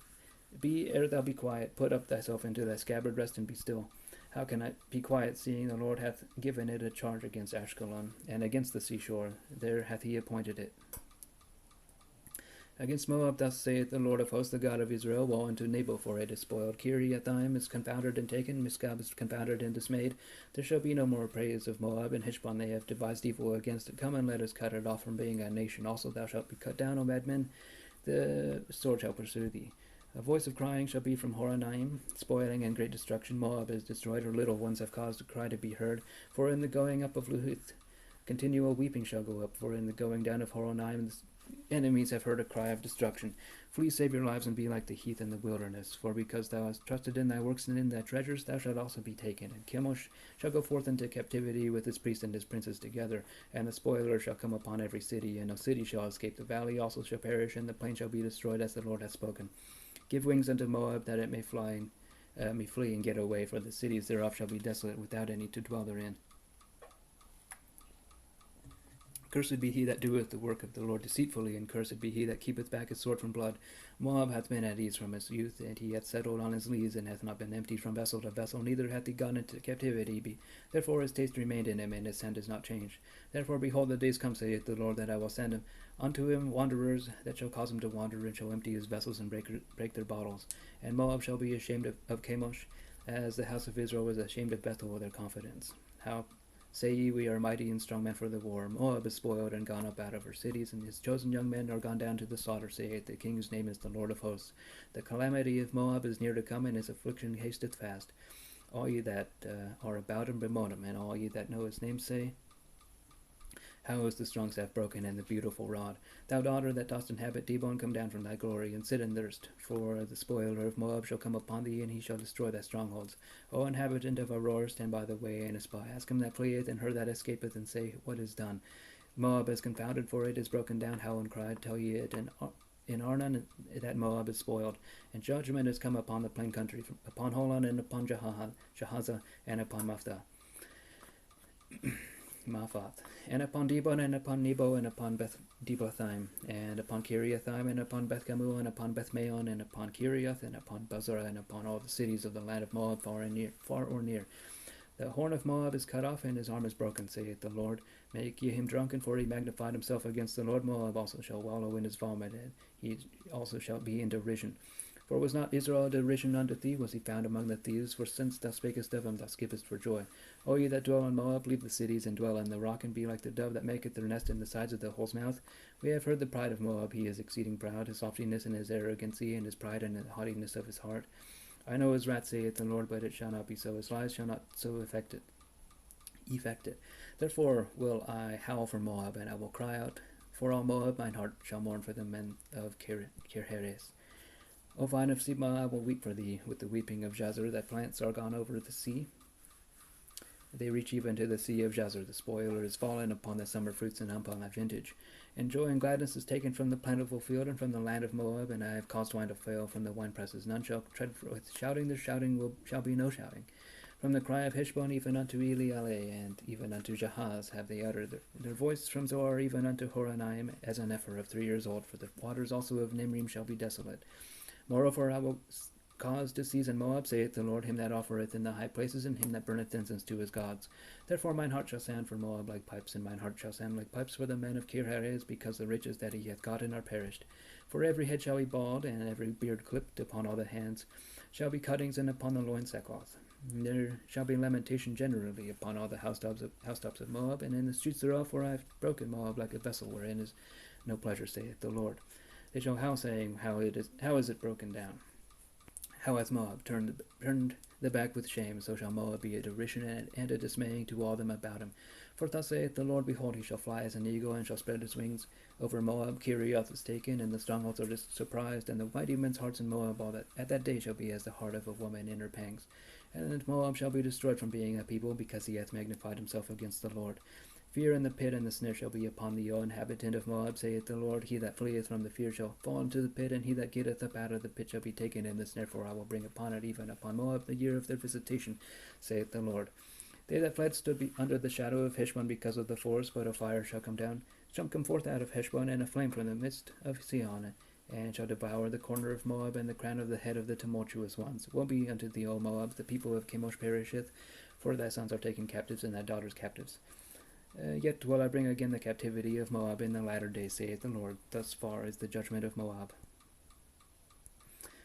be ere thou be quiet? Put up thyself into thy scabbard, rest and be still. How can I be quiet, seeing the Lord hath given it a charge against Ashkelon, and against the seashore? There hath he appointed it. Against Moab, thus saith the Lord of hosts, the God of Israel, woe unto Nebo, for it is spoiled. Kiriathaim is confounded and taken, Misgab is confounded and dismayed. There shall be no more praise of Moab, and Heshbon they have devised evil against it. Come and let us cut it off from being a nation. Also thou shalt be cut down, O madmen, the sword shall pursue thee. A voice of crying shall be from Horonaim, spoiling and great destruction. Moab is destroyed, her little ones have caused a cry to be heard. For in the going up of Luhith, continual weeping shall go up. For in the going down of Horonaim, the enemies have heard a cry of destruction. Flee, save your lives, and be like the heath in the wilderness. For because thou hast trusted in thy works and in thy treasures, thou shalt also be taken. And Chemosh shall go forth into captivity with his priests and his princes together. And the spoiler shall come upon every city, and no city shall escape. The valley also shall perish, and the plain shall be destroyed, as the Lord hath spoken. Give wings unto Moab, that it may fly, may flee and get away, for the cities thereof shall be desolate, without any to dwell therein. Cursed be he that doeth the work of the Lord deceitfully, and cursed be he that keepeth back his sword from blood. Moab hath been at ease from his youth, and he hath settled on his lees, and hath not been emptied from vessel to vessel, neither hath he gone into captivity. Therefore his taste remained in him, and his scent is not changed. Therefore, behold, the days come, saith the Lord, that I will send unto him wanderers, that shall cause him to wander, and shall empty his vessels, and break their bottles. And Moab shall be ashamed of Chemosh, as the house of Israel was ashamed of Bethel of their confidence. How say ye, we are mighty and strong men for the war. Moab is spoiled and gone up out of her cities, and his chosen young men are gone down to the slaughter, saith the king whose name is the Lord of hosts. The calamity of Moab is near to come, and his affliction hasteth fast. All ye that are about him bemoan him, and all ye that know his name say, How is the strong staff broken, and the beautiful rod? Thou daughter that dost inhabit Dibon, come down from thy glory, and sit in thirst. For the spoiler of Moab shall come upon thee, and he shall destroy thy strongholds. O inhabitant of Aurora, stand by the way and espy. Ask him that fleeth, and her that escapeth, and say, What is done? Moab is confounded, for it is broken down. Howl and cry, tell ye it in Arnon that Moab is spoiled. And judgment is come upon the plain country, upon Holon, and upon Jahaza, and upon Maphath, and upon Dibon, and upon Nebo, and upon Beth Dibothaim, and upon Kiriathaim, and upon Beth Gamu, and upon Beth Maon, and upon Kiriath, and upon Bazara, and upon all the cities of the land of Moab, far or near. The horn of Moab is cut off, and his arm is broken, saith the Lord. Make ye him drunken, for he magnified himself against the Lord. Moab also shall wallow in his vomit, and he also shall be in derision. For was not Israel a derision unto thee? Was he found among the thieves? For since thou spakest of him, thou skippest for joy. O ye that dwell in Moab, leave the cities, and dwell in the rock, and be like the dove that maketh their nest in the sides of the hole's mouth. We have heard the pride of Moab. He is exceeding proud, his loftiness and his arrogancy, and his pride and the haughtiness of his heart. I know his wrath, saith the Lord, but it shall not be so. His lies shall not so effect it. Therefore will I howl for Moab, and I will cry out for all Moab. Mine heart shall mourn for the men of Kirheres. O vine of Sibmah, I will weep for thee with the weeping of Jazer, that plants are gone over the sea. They reach even to the sea of Jazer. The spoiler is fallen upon the summer fruits and upon thy vintage. And joy and gladness is taken from the plentiful field and from the land of Moab, and I have caused wine to fail from the winepresses. None shall tread with shouting, their shouting shall be no shouting. From the cry of Heshbon even unto Eliale, and even unto Jahaz have they uttered their voice from Zoar even unto Horonaim, as an heifer of 3 years old. For the waters also of Nimrim shall be desolate. Moreover, I will cause to seize in Moab, saith the Lord, him that offereth in the high places, and him that burneth incense to his gods. Therefore mine heart shall sound for Moab like pipes, and mine heart shall sound like pipes for the men of Kir-Heres, because the riches that he hath gotten are perished. For every head shall be bald, and every beard clipped, upon all the hands shall be cuttings, and upon the loins sackcloth. There shall be lamentation generally upon all the housetops of Moab, and in the streets thereof, for I have broken Moab like a vessel wherein is no pleasure, saith the Lord. They shall howl, saying, How is it broken down? How hath Moab turned the back with shame? So shall Moab be a derision and a dismaying to all them about him. For thus saith the Lord, Behold, he shall fly as an eagle, and shall spread his wings over Moab. Kirioth is taken, and the strongholds are surprised, and the mighty men's hearts in Moab at that day shall be as the heart of a woman in her pangs. And Moab shall be destroyed from being a people, because he hath magnified himself against the Lord. Fear and the pit and the snare shall be upon thee, O inhabitant of Moab, saith the Lord. He that fleeth from the fear shall fall into the pit, and he that getteth up out of the pit shall be taken in the snare. For I will bring upon it, even upon Moab, the year of their visitation, saith the Lord. They that fled stood under the shadow of Heshbon because of the forest, but a fire shall come forth out of Heshbon, and a flame from the midst of Sihon, and shall devour the corner of Moab, and the crown of the head of the tumultuous ones. Woe be unto thee, O Moab, the people of Chemosh perisheth, for thy sons are taken captives, and thy daughters captives. Yet will I bring again the captivity of Moab in the latter days, saith the Lord. Thus far is the judgment of Moab.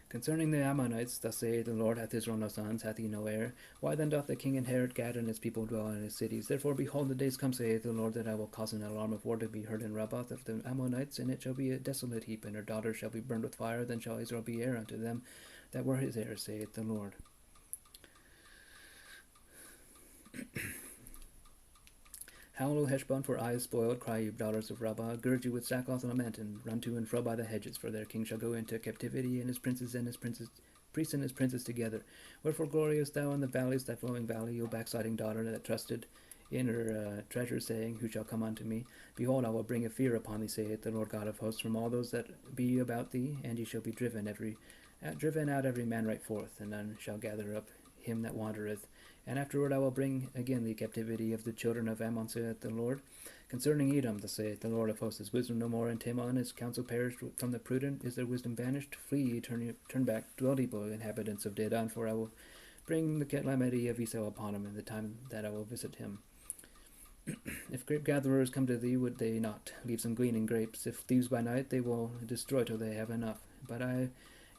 Concerning the Ammonites, thus saith the Lord, Hath Israel no sons, hath he no heir? Why then doth the king inherit Gad, and his people dwell in his cities? Therefore, behold, the days come, saith the Lord, that I will cause an alarm of war to be heard in Rabbah of the Ammonites, and it shall be a desolate heap, and her daughters shall be burned with fire. Then shall Israel be heir unto them that were his heirs, saith the Lord. Howl, O Heshbon, for I is spoiled. Cry, you daughters of Rabbah. Gird you with sackcloth and lament, and run to and fro by the hedges. For their king shall go into captivity, and his princes priests and his princes together. Wherefore glorious thou in the valleys, thy flowing valley, O backsliding daughter that trusted in her treasure, saying, Who shall come unto me? Behold, I will bring a fear upon thee, saith the Lord God of hosts, from all those that be about thee, and ye shall be driven out every man right forth, and none shall gather up him that wandereth. And afterward I will bring again the captivity of the children of Ammon, saith the Lord. Concerning Edom, thus saith the Lord of hosts, is wisdom no more in Teman? Is counsel perished from the prudent? Is their wisdom vanished? Flee, turn back, dwell deep, O inhabitants of Dedan, for I will bring the calamity of Esau upon him in the time that I will visit him. If grape gatherers come to thee, would they not leave some gleaning grapes? If thieves by night, they will destroy till they have enough. But I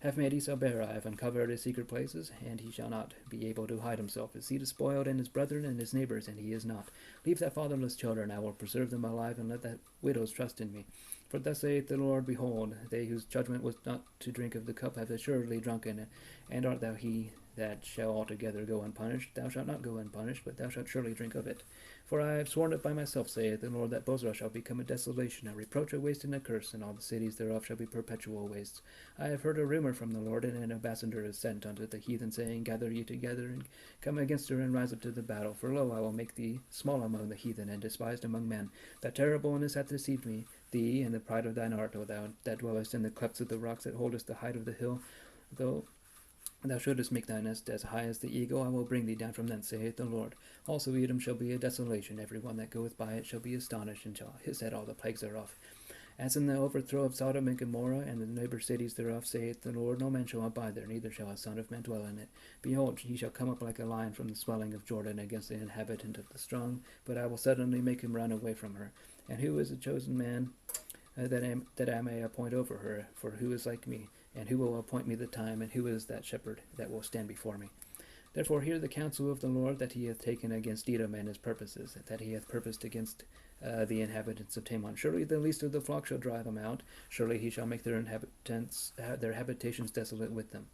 have made Esau bare, I have uncovered his secret places, and he shall not be able to hide himself. His seed is spoiled, and his brethren, and his neighbors, and he is not. Leave thy fatherless children, I will preserve them alive, and let thy widows trust in me. For thus saith the Lord, Behold, they whose judgment was not to drink of the cup have assuredly drunken, and art thou he that shall altogether go unpunished? Thou shalt not go unpunished, but thou shalt surely drink of it. For I have sworn it by myself, saith the Lord, that Bozrah shall become a desolation, a reproach, a waste, and a curse, and all the cities thereof shall be perpetual wastes. I have heard a rumor from the Lord, and an ambassador is sent unto the heathen, saying, Gather ye together, and come against her, and rise up to the battle. For lo, I will make thee small among the heathen, and despised among men. That terribleness hath deceived me, thee, and the pride of thine heart, O thou that dwellest in the clefts of the rocks, that holdest the height of the hill. Though thou shouldest make thy nest as high as the eagle, I will bring thee down from thence, saith the Lord. Also Edom shall be a desolation, every one that goeth by it shall be astonished, and shall hiss at all the plagues thereof. As in the overthrow of Sodom and Gomorrah, and the neighbor cities thereof, saith the Lord, no man shall abide there, neither shall a son of man dwell in it. Behold, he shall come up like a lion from the swelling of Jordan against the inhabitant of the strong, but I will suddenly make him run away from her. And who is a chosen man that I may appoint over her? For who is like me? And who will appoint me the time? And who is that shepherd that will stand before me? Therefore hear the counsel of the Lord that he hath taken against Edom and his purposes, that he hath purposed against the inhabitants of Teman. Surely the least of the flock shall drive them out. Surely he shall make their inhabitants their habitations desolate with them.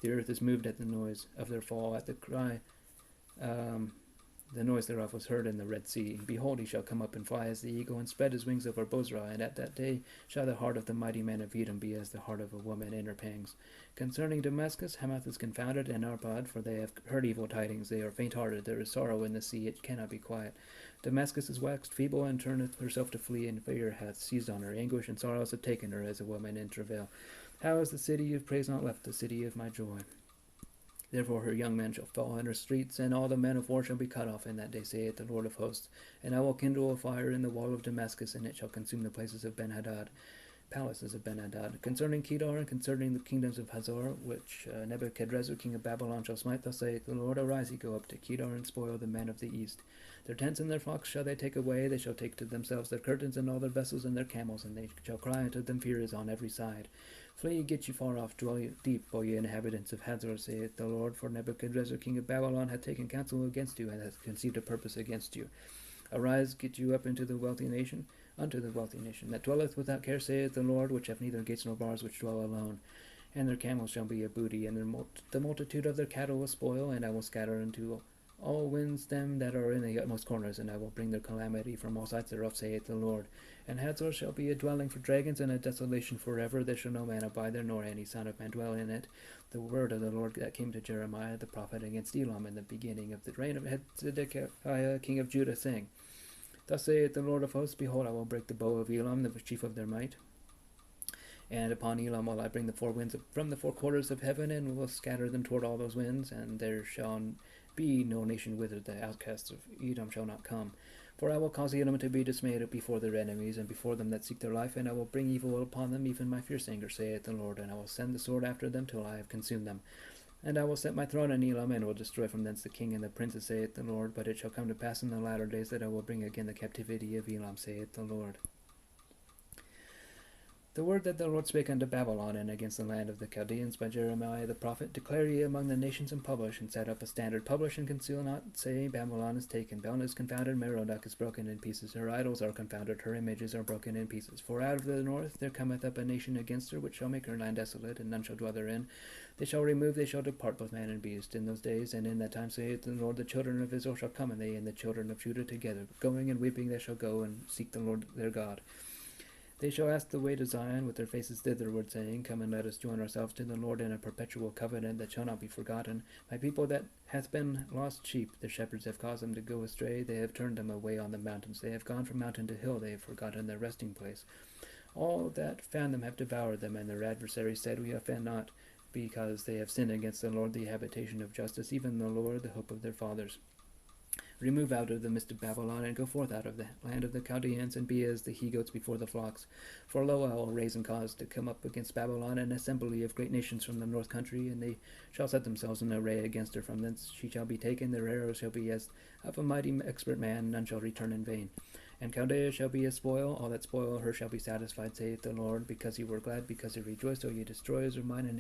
The earth is moved at the noise of their fall, at the cry. The noise thereof was heard in the Red Sea. Behold, he shall come up and fly as the eagle, and spread his wings over Bozrah. And at that day shall the heart of the mighty man of Edom be as the heart of a woman in her pangs. Concerning Damascus, Hamath is confounded, and Arpad, for they have heard evil tidings. They are faint-hearted. There is sorrow in the sea. It cannot be quiet. Damascus is waxed feeble, and turneth herself to flee, and fear hath seized on her. Anguish and sorrows have taken her as a woman in travail. How is the city of praise not left, the city of my joy? Therefore her young men shall fall in her streets, and all the men of war shall be cut off in that day, saith the Lord of hosts. And I will kindle a fire in the wall of Damascus, and it shall consume the places of Ben-Hadad. palaces of Ben-Hadad. Concerning Kedar and concerning the kingdoms of Hazor, which Nebuchadrezzar king of Babylon shall smite, thus saith the Lord, arise ye, go up to Kedar, and spoil the men of the east. Their tents and their flocks shall they take away, they shall take to themselves their curtains and all their vessels and their camels, and they shall cry unto them, fear is on every side. Flee, get you far off, dwell ye deep, O ye inhabitants of Hazor, saith the Lord, for Nebuchadrezzar king of Babylon hath taken counsel against you, and hath conceived a purpose against you. Arise, get you up into the wealthy nation, unto the wealthy nation that dwelleth without care, saith the Lord, which have neither gates nor bars, which dwell alone. And their camels shall be a booty, and the multitude of their cattle a spoil, and I will scatter into all winds them that are in the utmost corners, and I will bring their calamity from all sides thereof, saith the Lord. And Hazor shall be a dwelling for dragons, and a desolation forever. There shall no man abide there, nor any son of man dwell in it. The word of the Lord that came to Jeremiah the prophet against Elam in the beginning of the reign of Zedekiah king of Judah, saying, Thus saith the Lord of hosts, behold, I will break the bow of Elam, the chief of their might. And upon Elam will I bring the four winds from the four quarters of heaven, and will scatter them toward all those winds, and there shall be no nation whither the outcasts of Edom shall not come. For I will cause Edom to be dismayed before their enemies, and before them that seek their life, and I will bring evil upon them, even my fierce anger, saith the Lord, and I will send the sword after them till I have consumed them. And I will set my throne in Elam, and will destroy from thence the king and the princes, saith the Lord. But it shall come to pass in the latter days that I will bring again the captivity of Elam, saith the Lord. The word that the Lord spake unto Babylon and against the land of the Chaldeans by Jeremiah the prophet, declare ye among the nations, and publish, and set up a standard, publish and conceal not, say, Babylon is taken, Babylon is confounded, Merodach is broken in pieces, her idols are confounded, her images are broken in pieces. For out of the north there cometh up a nation against her, which shall make her land desolate, and none shall dwell therein. They shall remove, they shall depart, both man and beast. In those days and in that time, saith the Lord, the children of Israel shall come, and they and the children of Judah together. Going and weeping they shall go, and seek the Lord their God. They shall ask the way to Zion, with their faces thitherward, saying, Come and let us join ourselves to the Lord in a perpetual covenant that shall not be forgotten. My people that hath been lost sheep, the shepherds have caused them to go astray. They have turned them away on the mountains. They have gone from mountain to hill. They have forgotten their resting place. All that found them have devoured them, and their adversaries said, We offend not, because they have sinned against the Lord, the habitation of justice, even the Lord, the hope of their fathers. Remove out of the midst of Babylon, and go forth out of the land of the Chaldeans, and be as the he-goats before the flocks. For lo, I will raise and cause to come up against Babylon an assembly of great nations from the north country, and they shall set themselves in array against her. From thence she shall be taken, their arrows shall be as of a mighty expert man, none shall return in vain. And Chaldea shall be a spoil, all that spoil her shall be satisfied, saith the Lord, because you were glad, because you rejoiced, O ye destroyers of mine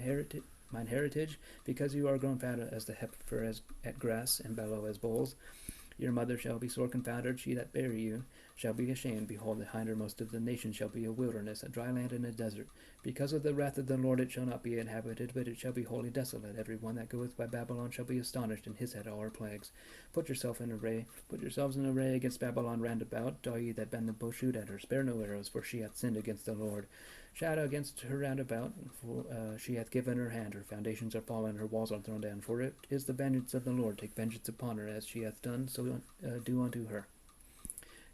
heritage, because you are grown fat as the heifer at grass, and bellow as bulls. Your mother shall be sore confounded, she that bare you shall be ashamed. Behold, the hindermost of the nations shall be a wilderness, a dry land and a desert. Because of the wrath of the Lord it shall not be inhabited, but it shall be wholly desolate. Every one that goeth by Babylon shall be astonished, and his head all her plagues. Put yourselves in array against Babylon round about. All ye that bend the bow, shoot at her. Spare no arrows, for she hath sinned against the Lord. Shout against her round about, for she hath given her hand. Her foundations are fallen, her walls are thrown down. For it is the vengeance of the Lord. Take vengeance upon her, as she hath done, so do unto her.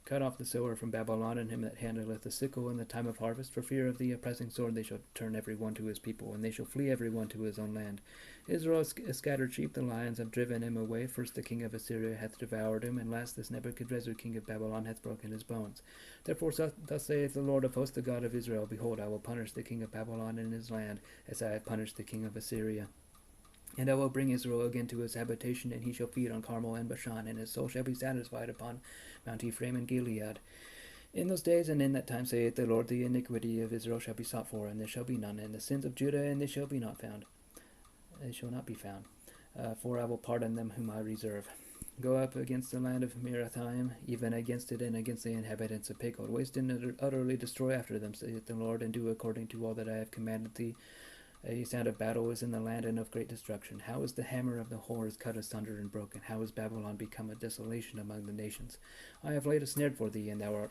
Cut off the sower from Babylon, and him that handleth the sickle in the time of harvest. For fear of the oppressing sword they shall turn every one to his people, and they shall flee every one to his own land. Israel is a scattered sheep, the lions have driven him away. First the king of Assyria hath devoured him, and last this Nebuchadrezzar king of Babylon hath broken his bones. Therefore thus saith the Lord of hosts, the God of Israel, Behold, I will punish the king of Babylon in his land, as I have punished the king of Assyria. And I will bring Israel again to his habitation, and he shall feed on Carmel and Bashan, and his soul shall be satisfied upon Mount Ephraim and Gilead. In those days and in that time, saith the Lord, the iniquity of Israel shall be sought for, and there shall be none, and the sins of Judah, and they shall not be found. For I will pardon them whom I reserve. Go up against the land of Merathaim, even against it, and against the inhabitants of Pekod. Waste and utterly destroy after them, saith the Lord, and do according to all that I have commanded thee. A sound of battle is in the land, and of great destruction. How is the hammer of the whore cut asunder and broken? How is Babylon become a desolation among the nations? I have laid a snare for thee, and thou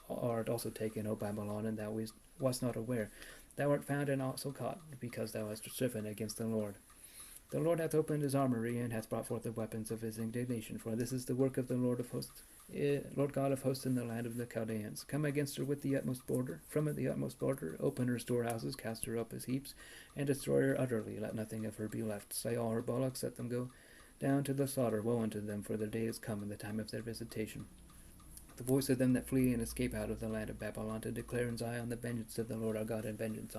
art also taken, O Babylon, and thou wast not aware. Thou art found and also caught, because thou hast striven against the Lord. The Lord hath opened his armory, and hath brought forth the weapons of his indignation. For this is the work of the Lord of hosts, Lord God of hosts, in the land of the Chaldeans. Come against her with the utmost border, from the utmost border, open her storehouses, cast her up as heaps, and destroy her utterly. Let nothing of her be left. Slay all her bullocks, let them go down to the slaughter. Woe unto them, for their day is come, and the time of their visitation. the voice of them that flee and escape out of the land of Babylon, to declare in Zion the vengeance of the Lord our God and vengeance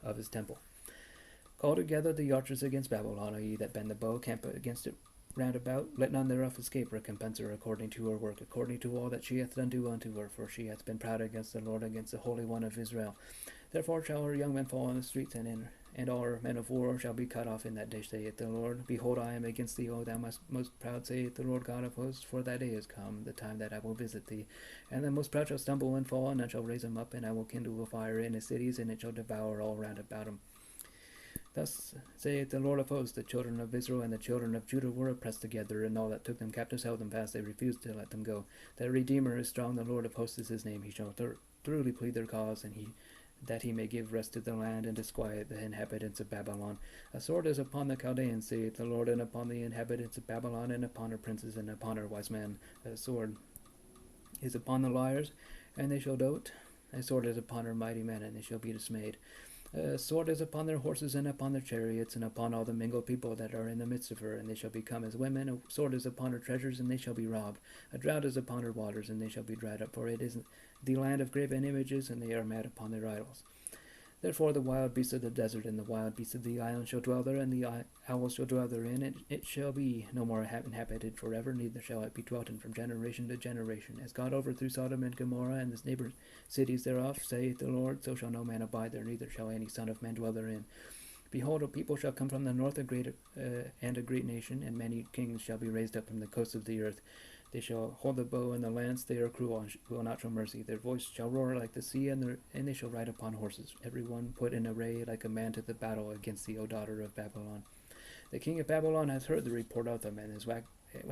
of his temple. Call together the archers against Babylon, O ye that bend the bow, camp against it round about. Let none thereof escape, recompense her according to her work, according to all that she hath done do unto her, for she hath been proud against the Lord, against the Holy One of Israel. Therefore shall her young men fall in the streets, and all her men of war shall be cut off in that day, saith the Lord. Behold, I am against thee, O thou most proud, saith the Lord God of hosts, for that day is come, the time that I will visit thee. And the most proud shall stumble and fall, and none shall raise him up, and I will kindle a fire in his cities, and it shall devour all round about him. Thus saith the Lord of hosts, the children of Israel and the children of Judah were oppressed together, and all that took them captives held them fast, they refused to let them go. The Redeemer is strong, the Lord of hosts is his name. He shall thoroughly plead their cause, and that he may give rest to the land, and disquiet the inhabitants of Babylon. A sword is upon the Chaldeans, saith the Lord, and upon the inhabitants of Babylon, and upon her princes, and upon her wise men. A sword is upon the liars, and they shall dote. A sword is upon her mighty men, and they shall be dismayed. A sword is upon their horses, and upon their chariots, and upon all the mingled people that are in the midst of her, and they shall become as women. A sword is upon her treasures, and they shall be robbed. A drought is upon her waters, and they shall be dried up, for it is the land of graven images, and they are mad upon their idols. Therefore the wild beasts of the desert and the wild beasts of the island shall dwell there, and the owls shall dwell therein, and it shall be no more inhabited forever, neither shall it be dwelt in from generation to generation. As God overthrew Sodom and Gomorrah and the neighbor cities thereof, saith the Lord, so shall no man abide there, neither shall any son of man dwell therein. Behold, a people shall come from the north, and a great nation, and many kings shall be raised up from the coasts of the earth. They shall hold the bow and the lance, they are cruel, and will not show mercy. Their voice shall roar like the sea, and they shall ride upon horses. Every one put in array like a man to the battle against thee, O daughter of Babylon. The king of Babylon hath heard the report of them, and his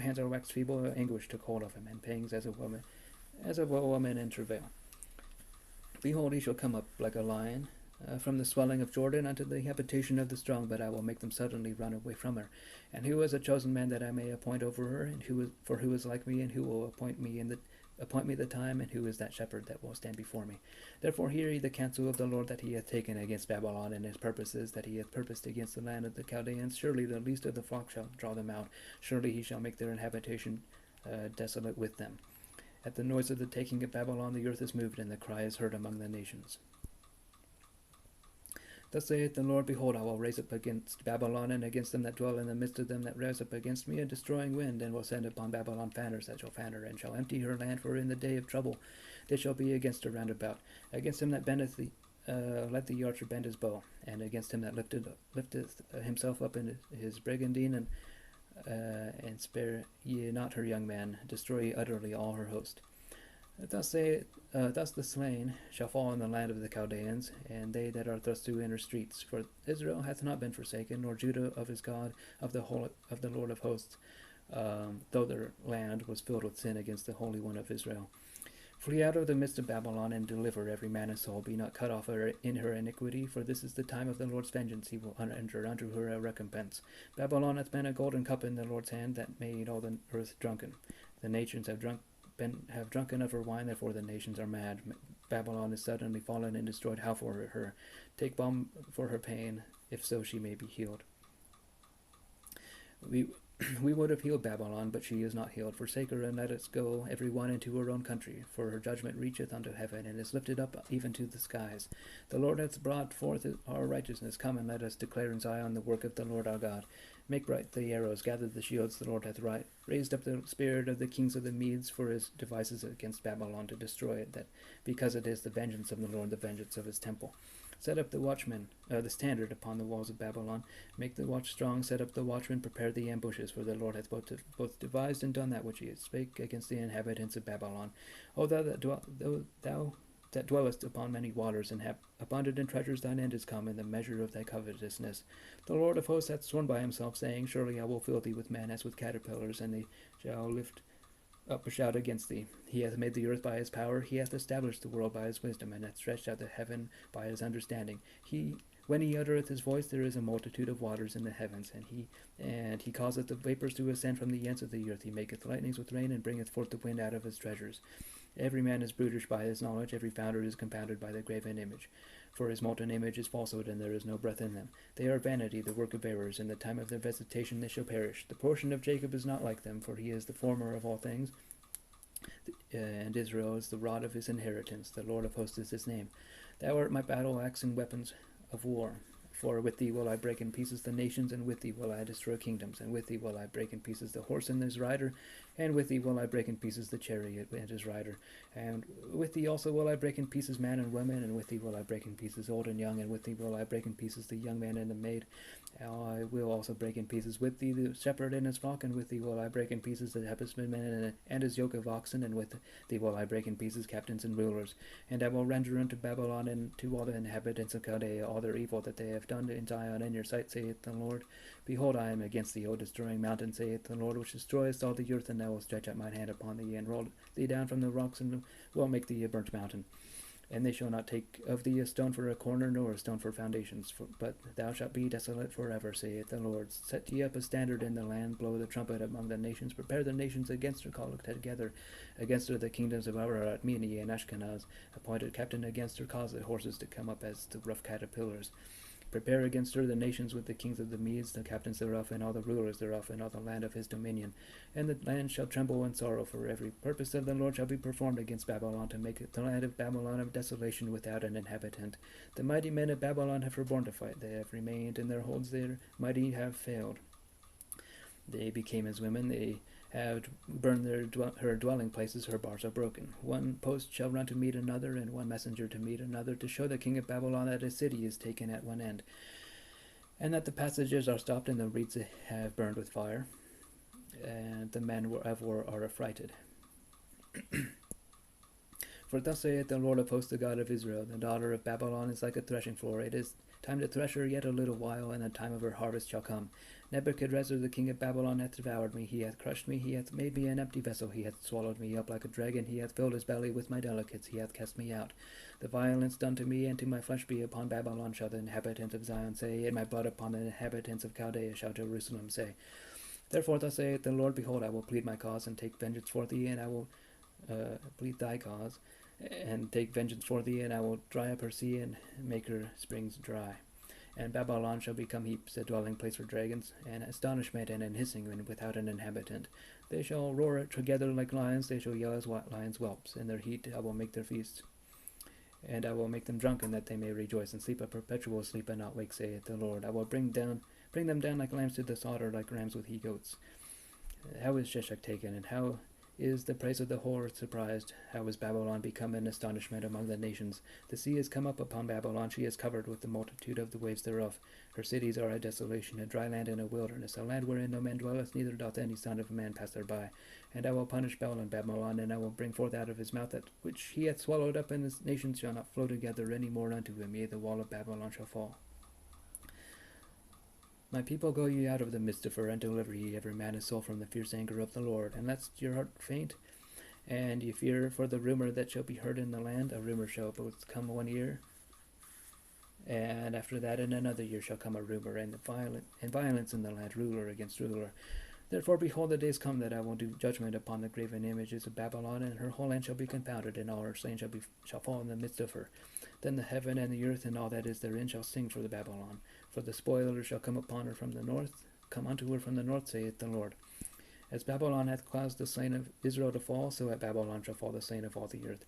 hands are waxed feeble, anguish took hold of him, and pangs as of a woman in travail. Behold, he shall come up like a lion, from the swelling of Jordan unto the habitation of the strong, but I will make them suddenly run away from her. And who is a chosen man that I may appoint over her, and who is like me, and who will appoint me the time, and who is that shepherd that will stand before me? Therefore hear ye the counsel of the Lord that he hath taken against Babylon, and his purposes that he hath purposed against the land of the Chaldeans. Surely the least of the flock shall draw them out. Surely he shall make their habitation desolate with them. At the noise of the taking of Babylon the earth is moved, and the cry is heard among the nations. Thus saith the Lord, behold, I will raise up against Babylon, and against them that dwell in the midst of them that rise up against me, a destroying wind, and will send upon Babylon fanners that shall fan her, and shall empty her land, for in the day of trouble they shall be against her round about. Against him that bendeth let the archer bend his bow, and against him that lifteth himself up in his brigandine, and spare ye not her young man, destroy ye utterly all her host. Thus the slain shall fall in the land of the Chaldeans, and they that are thrust through inner streets. For Israel hath not been forsaken, nor Judah of his God, of the Lord of hosts, though their land was filled with sin against the Holy One of Israel. Flee out of the midst of Babylon, and deliver every man his soul. Be not cut off in her iniquity, for this is the time of the Lord's vengeance. He will enter unto her a recompense. Babylon hath been a golden cup in the Lord's hand, that made all the earth drunken. The nations have drunken of her wine, therefore the nations are mad. Babylon is suddenly fallen and destroyed. How for her? Take balm for her pain, if so she may be healed. We would have healed Babylon, but she is not healed. Forsake her, and let us go every one into her own country. For her judgment reacheth unto heaven, and is lifted up even to the skies. The Lord hath brought forth our righteousness. Come, and let us declare in Zion the work of the Lord our God. Make bright the arrows, gather the shields. The Lord hath raised up the spirit of the kings of the Medes for his devices against Babylon, to destroy it, that because it is the vengeance of the Lord, the vengeance of his temple. Set up the standard upon the walls of Babylon. Make the watch strong. Set up the watchmen. Prepare the ambushes. For the Lord hath both devised and done that which he spake against the inhabitants of Babylon. O thou that dwellest upon many waters, and have abundant in treasures, thine end is come, in the measure of thy covetousness. The Lord of hosts hath sworn by himself, saying, Surely I will fill thee with men as with caterpillars, and they shall lift up a shout against thee. He hath made the earth by his power, he hath established the world by his wisdom, and hath stretched out the heaven by his understanding. When he uttereth his voice, there is a multitude of waters in the heavens, and he causeth the vapors to ascend from the ends of the earth. He maketh lightnings with rain, and bringeth forth the wind out of his treasures. Every man is brutish by his knowledge, every founder is compounded by the graven image. For his molten image is falsehood, and there is no breath in them. They are vanity, the work of errors. In the time of their visitation they shall perish. The portion of Jacob is not like them, for he is the former of all things, And Israel is the rod of his inheritance. The Lord of hosts is his name. Thou art my battle axe and weapons of war. For with thee will I break in pieces the nations, and with thee will I destroy kingdoms, and with thee will I break in pieces the horse and his rider, and with thee will I break in pieces the chariot and his rider, and with thee also will I break in pieces man and woman, and with thee will I break in pieces old and young, and with thee will I break in pieces the young man and the maid. I will also break in pieces with thee the shepherd and his flock, and with thee will I break in pieces the husbandman and his yoke of oxen, and with thee will I break in pieces captains and rulers. And I will render unto Babylon and to all the inhabitants of Chaldea all their evil that they have done in Zion in your sight, saith the Lord. Behold, I am against thee, O destroying mountain, saith the Lord, which destroyest all the earth, and I will stretch out mine hand upon thee, and roll thee down from the rocks, and will make thee a burnt mountain. And they shall not take of thee a stone for a corner, nor a stone for foundations, but thou shalt be desolate forever, saith the Lord. Set ye up a standard in the land, blow the trumpet among the nations, prepare the nations against her, call together against her the kingdoms of Ararat, Mene, and Ashkenaz, appointed captain against her, cause the horses to come up as the rough caterpillars. Prepare against her the nations with the kings of the Medes, the captains thereof, and all the rulers thereof, and all the land of his dominion. And the land shall tremble in sorrow, for every purpose of the Lord shall be performed against Babylon, to make the land of Babylon of desolation without an inhabitant. The mighty men of Babylon have forborne to fight, they have remained in their holds, their mighty have failed. They became as women, they have burned her dwelling places, her bars are broken. One post shall run to meet another, and one messenger to meet another, to show the king of Babylon that his city is taken at one end, and that the passages are stopped, and the reeds have burned with fire, and the men of war are affrighted. For thus saith the Lord of hosts, the God of Israel, the daughter of Babylon is like a threshing floor. It is time to thresh her yet a little while, and the time of her harvest shall come. Nebuchadrezzar the king of Babylon hath devoured me, he hath crushed me, he hath made me an empty vessel, he hath swallowed me up like a dragon, he hath filled his belly with my delicates, he hath cast me out. The violence done to me and to my flesh be upon Babylon, shall the inhabitants of Zion say, and my blood upon the inhabitants of Chaldea shall Jerusalem say. Therefore thus saith the Lord, behold, I will plead my cause, and take vengeance for thee, and I will plead thy cause, and take vengeance for thee, and I will dry up her sea, and make her springs dry. And Babylon shall become heaps, a dwelling place for dragons, and astonishment and an hissing without an inhabitant. They shall roar together like lions, they shall yell as lions' whelps. In their heat I will make their feasts, and I will make them drunken, that they may rejoice, and sleep a perpetual sleep, and not wake, saith the Lord. I will bring them down like lambs to the slaughter, like rams with he-goats. How is Sheshach taken, and how is the praise of the whole earth surprised? How is Babylon become an astonishment among the nations? The sea is come up upon Babylon, she is covered with the multitude of the waves thereof. Her cities are a desolation, a dry land and a wilderness, a land wherein no man dwelleth, neither doth any son of man pass thereby. And I will punish Babylon, and I will bring forth out of his mouth that which he hath swallowed up, and the nations shall not flow together any more unto him, yea, the wall of Babylon shall fall. My people, go ye out of the midst of her, and deliver ye every man his soul from the fierce anger of the Lord. And lest your heart faint, and ye fear for the rumor that shall be heard in the land, a rumor shall both come 1 year, and after that in another year shall come a rumor, and violence in the land, ruler against ruler. Therefore, behold, the days come that I will do judgment upon the graven images of Babylon, and her whole land shall be confounded, and all her slain shall fall in the midst of her. Then the heaven and the earth and all that is therein shall sing for the Babylon. For the spoiler shall come upon her from the north, come unto her from the north, saith the Lord. As Babylon hath caused the slain of Israel to fall, so at Babylon shall fall the slain of all the earth.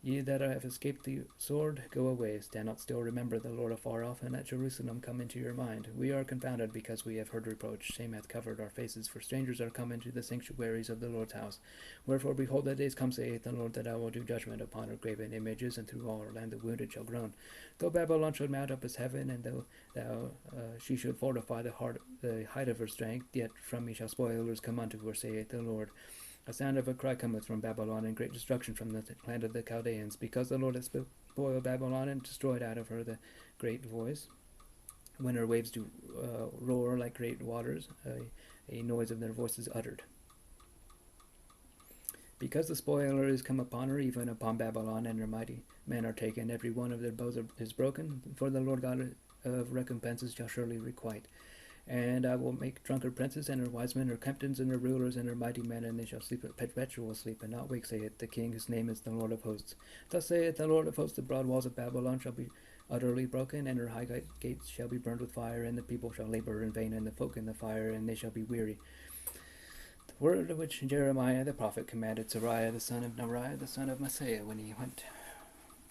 Ye that have escaped the sword, go away, stand not still, remember the Lord afar off, and at Jerusalem come into your mind. We are confounded because we have heard reproach, shame hath covered our faces, for strangers are come into the sanctuaries of the Lord's house. Wherefore, behold, the days come, saith the Lord, that I will do judgment upon her graven images, and through all her land the wounded shall groan. Though Babylon should mount up as heaven, and though she should fortify the height of her strength, yet from me shall spoilers come unto her, saith the Lord. A sound of a cry cometh from Babylon, and great destruction from the land of the Chaldeans, because the Lord hath spoiled Babylon, and destroyed out of her the great voice. When her waves do roar like great waters, a noise of their voices uttered. Because the spoiler is come upon her, even upon Babylon, and her mighty men are taken, every one of their bows is broken, for the Lord God of recompenses shall surely requite. And I will make drunk her princes, and her wise men, her captains, and her rulers, and her mighty men, and they shall sleep a perpetual sleep, and not wake, saith the King, whose name is the Lord of hosts. Thus saith the Lord of hosts, the broad walls of Babylon shall be utterly broken, and her high gates shall be burned with fire, and the people shall labor in vain, and the folk in the fire, and they shall be weary. Word which Jeremiah the prophet commanded Seraiah the son of Neriah the son of Maaseiah when he went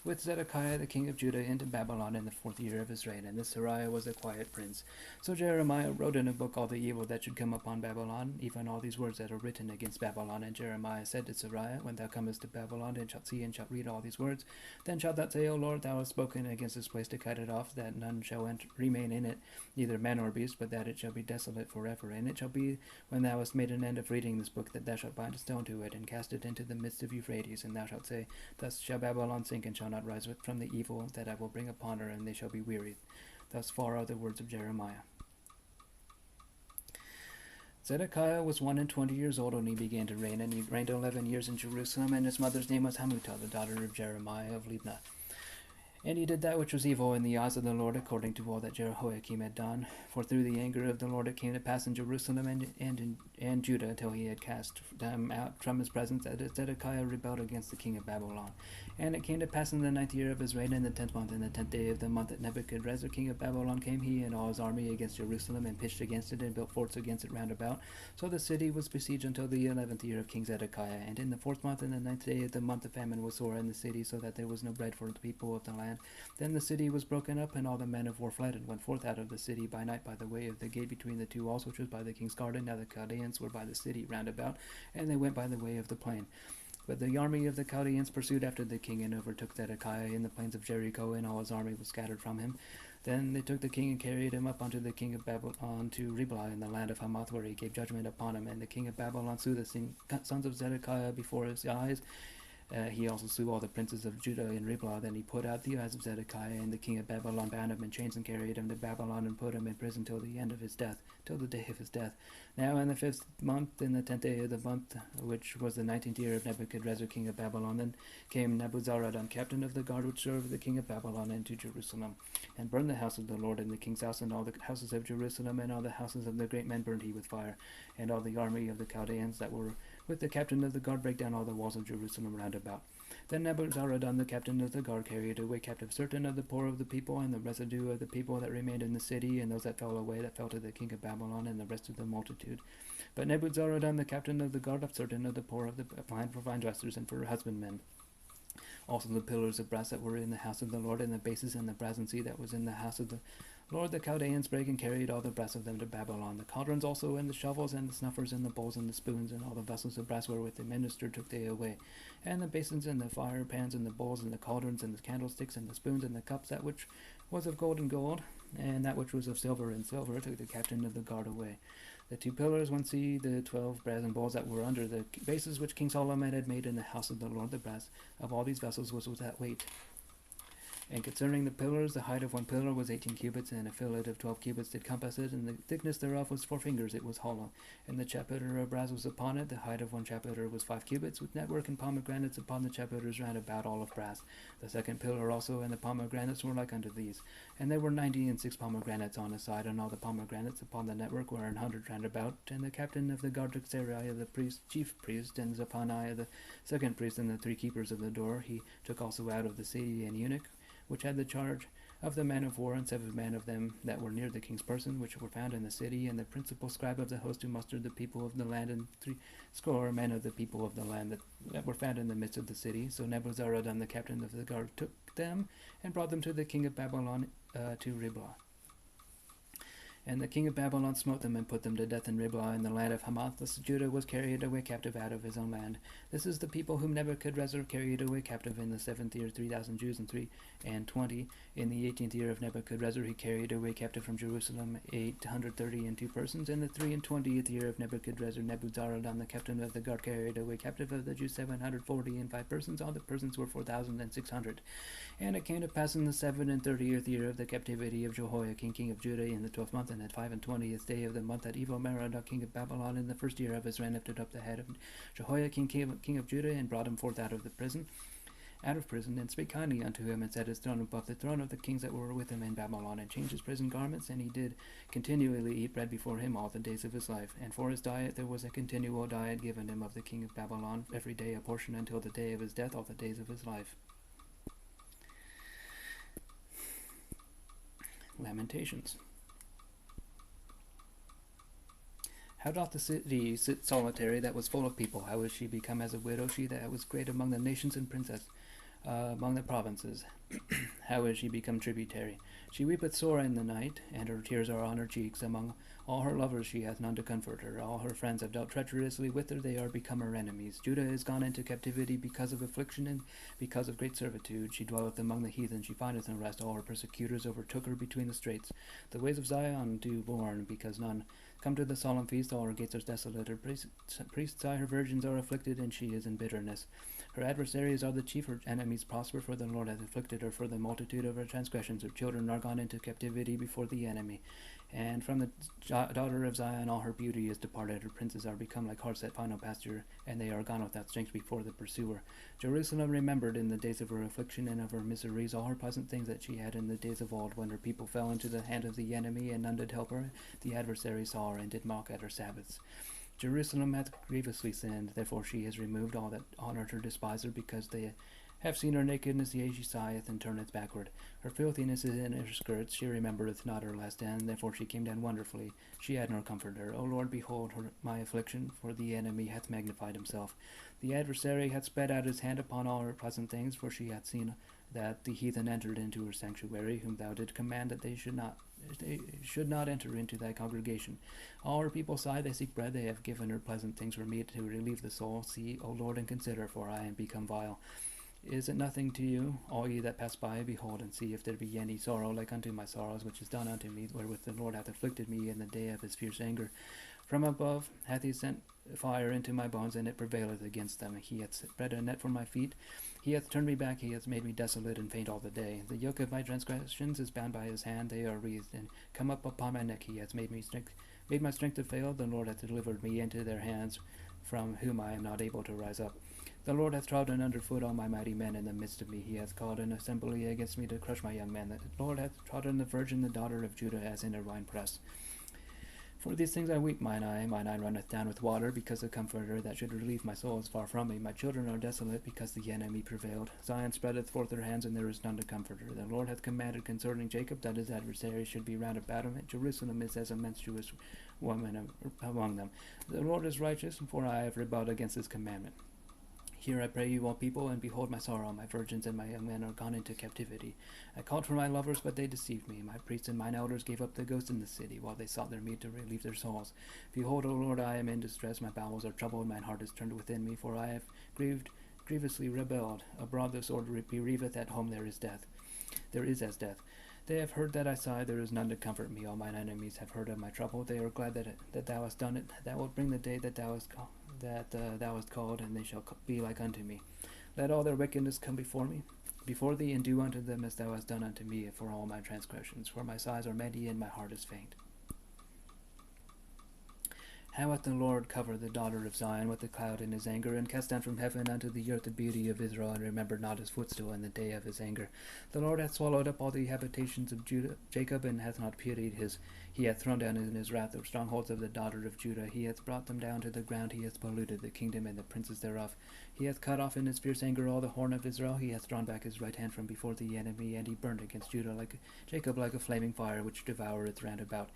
with Zedekiah the king of Judah into Babylon in the 4th year of his reign, and this Seraiah was a quiet prince. So Jeremiah wrote in a book all the evil that should come upon Babylon, even all these words that are written against Babylon. And Jeremiah said to Seraiah, when thou comest to Babylon, and shalt see and shalt read all these words, then shalt thou say, O Lord, thou hast spoken against this place to cut it off, that none shall remain in it, neither man nor beast, but that it shall be desolate forever. And it shall be, when thou hast made an end of reading this book, that thou shalt bind a stone to it, and cast it into the midst of Euphrates, and thou shalt say, Thus shall Babylon sink, and shall not rise from the evil that I will bring upon her, and they shall be wearied. Thus far are the words of Jeremiah. Zedekiah was 21 years old when he began to reign, and he reigned 11 years in Jerusalem, and his mother's name was Hamutah, the daughter of Jeremiah of Libnah. And he did that which was evil in the eyes of the Lord, according to all that Jehoiakim had done. For through the anger of the Lord it came to pass in Jerusalem and Judah, till he had cast them out from his presence, that Zedekiah rebelled against the king of Babylon. And it came to pass in the 9th year of his reign, in the 10th month, in the 10th day of the month, that Nebuchadrezzar king of Babylon came, he and all his army, against Jerusalem, and pitched against it, and built forts against it round about. So the city was besieged until the 11th year of King Zedekiah. And in the 4th month, in the 9th day of the month, the famine was sore in the city, so that there was no bread for the people of the land. Then the city was broken up, and all the men of war fled, and went forth out of the city by night by the way of the gate between the two walls, which was by the king's garden. Now the Chaldeans were by the city round about, and they went by the way of the plain. But the army of the Chaldeans pursued after the king, and overtook Zedekiah in the plains of Jericho, and all his army was scattered from him. Then they took the king and carried him up unto the king of Babylon to Riblah in the land of Hamath, where he gave judgment upon him. And the king of Babylon slew the sons of Zedekiah before his eyes. He also slew all the princes of Judah in Riblah. Then he put out the eyes of Zedekiah, and the king of Babylon bound him in chains, and carried him to Babylon, and put him in prison till the end of his death, till the day of his death. Now in the 5th month, in the 10th day of the month, which was the 19th year of Nebuchadrezzar king of Babylon, then came Nebuzaradan, captain of the guard which served the king of Babylon, into Jerusalem, and burned the house of the Lord, and the king's house, and all the houses of Jerusalem, and all the houses of the great men burned he with fire. And all the army of the Chaldeans that were with the captain of the guard brake down all the walls of Jerusalem round about. Then Nebuzaradan, the captain of the guard, carried away captive certain of the poor of the people, and the residue of the people that remained in the city, and those that fell away, that fell to the king of Babylon, and the rest of the multitude. But Nebuzaradan, the captain of the guard, left certain of the poor of the land for vine dressers and for husbandmen. Also the pillars of brass that were in the house of the Lord, and the bases and the brazen sea that was in the house of the Lord, the Chaldeans brake and carried all the brass of them to Babylon. The cauldrons also, and the shovels, and the snuffers, and the bowls, and the spoons, and all the vessels of brass wherewith they ministered took they away. And the basins, and the fire pans, and the bowls, and the cauldrons, and the candlesticks, and the spoons, and the cups, that which was of gold and gold, and that which was of silver and silver, took the captain of the guard away. The 2 pillars, one sea, the 12 brazen bowls that were under the bases which King Solomon had made in the house of the Lord, the brass of all these vessels was without weight. And concerning the pillars, the height of one pillar was 18 cubits, and a fillet of 12 cubits did compass it, and the thickness thereof was 4 fingers, it was hollow. And the chapiter of brass was upon it, the height of one chapiter was 5 cubits, with network and pomegranates upon the chapiters round about, all of brass. The second pillar also, and the pomegranates were like unto these. And there were 96 pomegranates on the side, and all the pomegranates upon the network were 100 round about. And the captain of the guard took Seraiah the priest, chief priest, and Zephaniah the second priest, and the 3 keepers of the door. He took also out of the city an eunuch, which had the charge of the men of war, and 7 men of them that were near the king's person, which were found in the city, and the principal scribe of the host who mustered the people of the land, and 60 men of the people of the land that were found in the midst of the city. So Nebuzaradan, the captain of the guard, took them, and brought them to the king of Babylon to Riblah. And the king of Babylon smote them, and put them to death in Riblah in the land of Hamath. Thus Judah was carried away captive out of his own land. This is the people whom Nebuchadrezzar carried away captive in the 7th year, 3,000 Jews and 320. In the 18th year of Nebuchadrezzar he carried away captive from Jerusalem 832 persons. In the 23 year of Nebuchadrezzar, Nebuzaradan, the captain of the guard, carried away captive of the Jews 745 persons. All the persons were 4,600. And it came to pass in the 37th year of the captivity of Jehoiakim king of Judah, in the 12th month, and at 25th day of the month, that Evil-Merodach king of Babylon, in the 1st year of his reign, lifted up the head of Jehoiakim king of Judah, and brought him forth out of prison, and spake kindly unto him, and set his throne above the throne of the kings that were with him in Babylon, and changed his prison garments, and he did continually eat bread before him all the days of his life. And for his diet there was a continual diet given him of the king of Babylon, every day a portion, until the day of his death, all the days of his life. Lamentations. How doth the city sit solitary that was full of people? How is she become as a widow, she that was great among the nations and princess among the provinces? How is she become tributary? She weepeth sore in the night, and her tears are on her cheeks. Among all her lovers she hath none to comfort her. All her friends have dealt treacherously with her, they are become her enemies. Judah is gone into captivity because of affliction and because of great servitude. She dwelleth among the heathen, she findeth no rest. All her persecutors overtook her between the straits. The ways of Zion do mourn, because none come to the solemn feast. All her gates are desolate, her priests, her virgins are afflicted, and she is in bitterness. Her adversaries are the chief, her enemies prosper, for the Lord hath afflicted her for the multitude of her transgressions. Her children are gone into captivity before the enemy. And from the daughter of Zion all her beauty is departed. Her princes are become like harts at final pasture, and they are gone without strength before the pursuer. Jerusalem remembered in the days of her affliction and of her miseries all her pleasant things that she had in the days of old, when her people fell into the hand of the enemy, and none did help her. The adversary saw her, and did mock at her Sabbaths. Jerusalem hath grievously sinned, therefore she has removed all that honored her despiser, because they have seen her nakedness, yea, she sigheth, and turneth backward. Her filthiness is in her skirts, she remembereth not her last end, therefore she came down wonderfully. She had no comforter. O Lord, behold my affliction, for the enemy hath magnified himself. The adversary hath spread out his hand upon all her pleasant things, for she hath seen that the heathen entered into her sanctuary, whom thou didst command that they should not enter into thy congregation. All her people sigh, they seek bread, they have given her pleasant things for meat to relieve the soul. See, O Lord, and consider, for I am become vile. Is it nothing to you, all ye that pass by? Behold and see if there be any sorrow like unto my sorrows, which is done unto me, wherewith the Lord hath afflicted me in the day of his fierce anger. From above hath he sent fire into my bones, and it prevaileth against them. He hath spread a net for my feet. He hath turned me back, he hath made me desolate and faint all the day. The yoke of my transgressions is bound by his hand, they are wreathed and come up upon my neck. He hath made my strength to fail. The Lord hath delivered me into their hands, from whom I am not able to rise up. The Lord hath trodden under foot all my mighty men in the midst of me. He hath called an assembly against me to crush my young men. The Lord hath trodden the virgin, the daughter of Judah, as in a winepress. For these things I weep, mine eye runneth down with water, because the comforter that should relieve my soul is far from me. My children are desolate, because the enemy prevailed. Zion spreadeth forth her hands, and there is none to comfort her. The Lord hath commanded concerning Jacob that his adversaries should be round about him. Jerusalem is as a menstruous woman among them. The Lord is righteous, for I have rebelled against his commandment. Hear, I pray you, all people, and behold my sorrow. My virgins and my young men are gone into captivity. I called for my lovers, but they deceived me. My priests and mine elders gave up the ghost in the city, while they sought their meat to relieve their souls. Behold, O Lord, I am in distress. My bowels are troubled, mine heart is turned within me, for I have grievously rebelled. Abroad the sword bereaveth, at home there is as death. They have heard that I sigh, there is none to comfort me. All mine enemies have heard of my trouble. They are glad that thou hast done it. Thou wilt bring the day that thou hast called, and they shall be like unto me. Let all their wickedness come before thee, and do unto them as thou hast done unto me, for all my transgressions. For my sighs are many, and my heart is faint. How hath the Lord covered the daughter of Zion with a cloud in his anger, and cast down from heaven unto the earth the beauty of Israel, and remembered not his footstool in the day of his anger. The Lord hath swallowed up all the habitations of Jacob, and hath not pitied he hath thrown down in his wrath the strongholds of the daughter of Judah. He hath brought them down to the ground, he hath polluted the kingdom and the princes thereof. He hath cut off in his fierce anger all the horn of Israel. He hath drawn back his right hand from before the enemy, and he burned against Jacob like a flaming fire, which devoureth round about.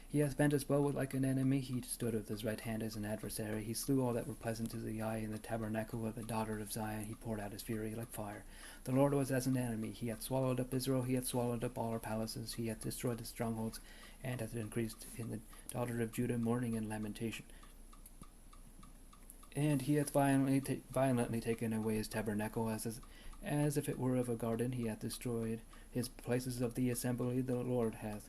He hath bent his bow like an enemy, he stood with his right hand as an adversary. He slew all that were pleasant to the eye. In the tabernacle of the daughter of Zion he poured out his fury like fire. The Lord was as an enemy. He hath swallowed up Israel, he hath swallowed up all her palaces. He hath destroyed the strongholds, and hath increased in the daughter of Judah mourning and lamentation. And he hath violently taken away his tabernacle, as if it were of a garden. He hath destroyed his places of the assembly. The Lord hath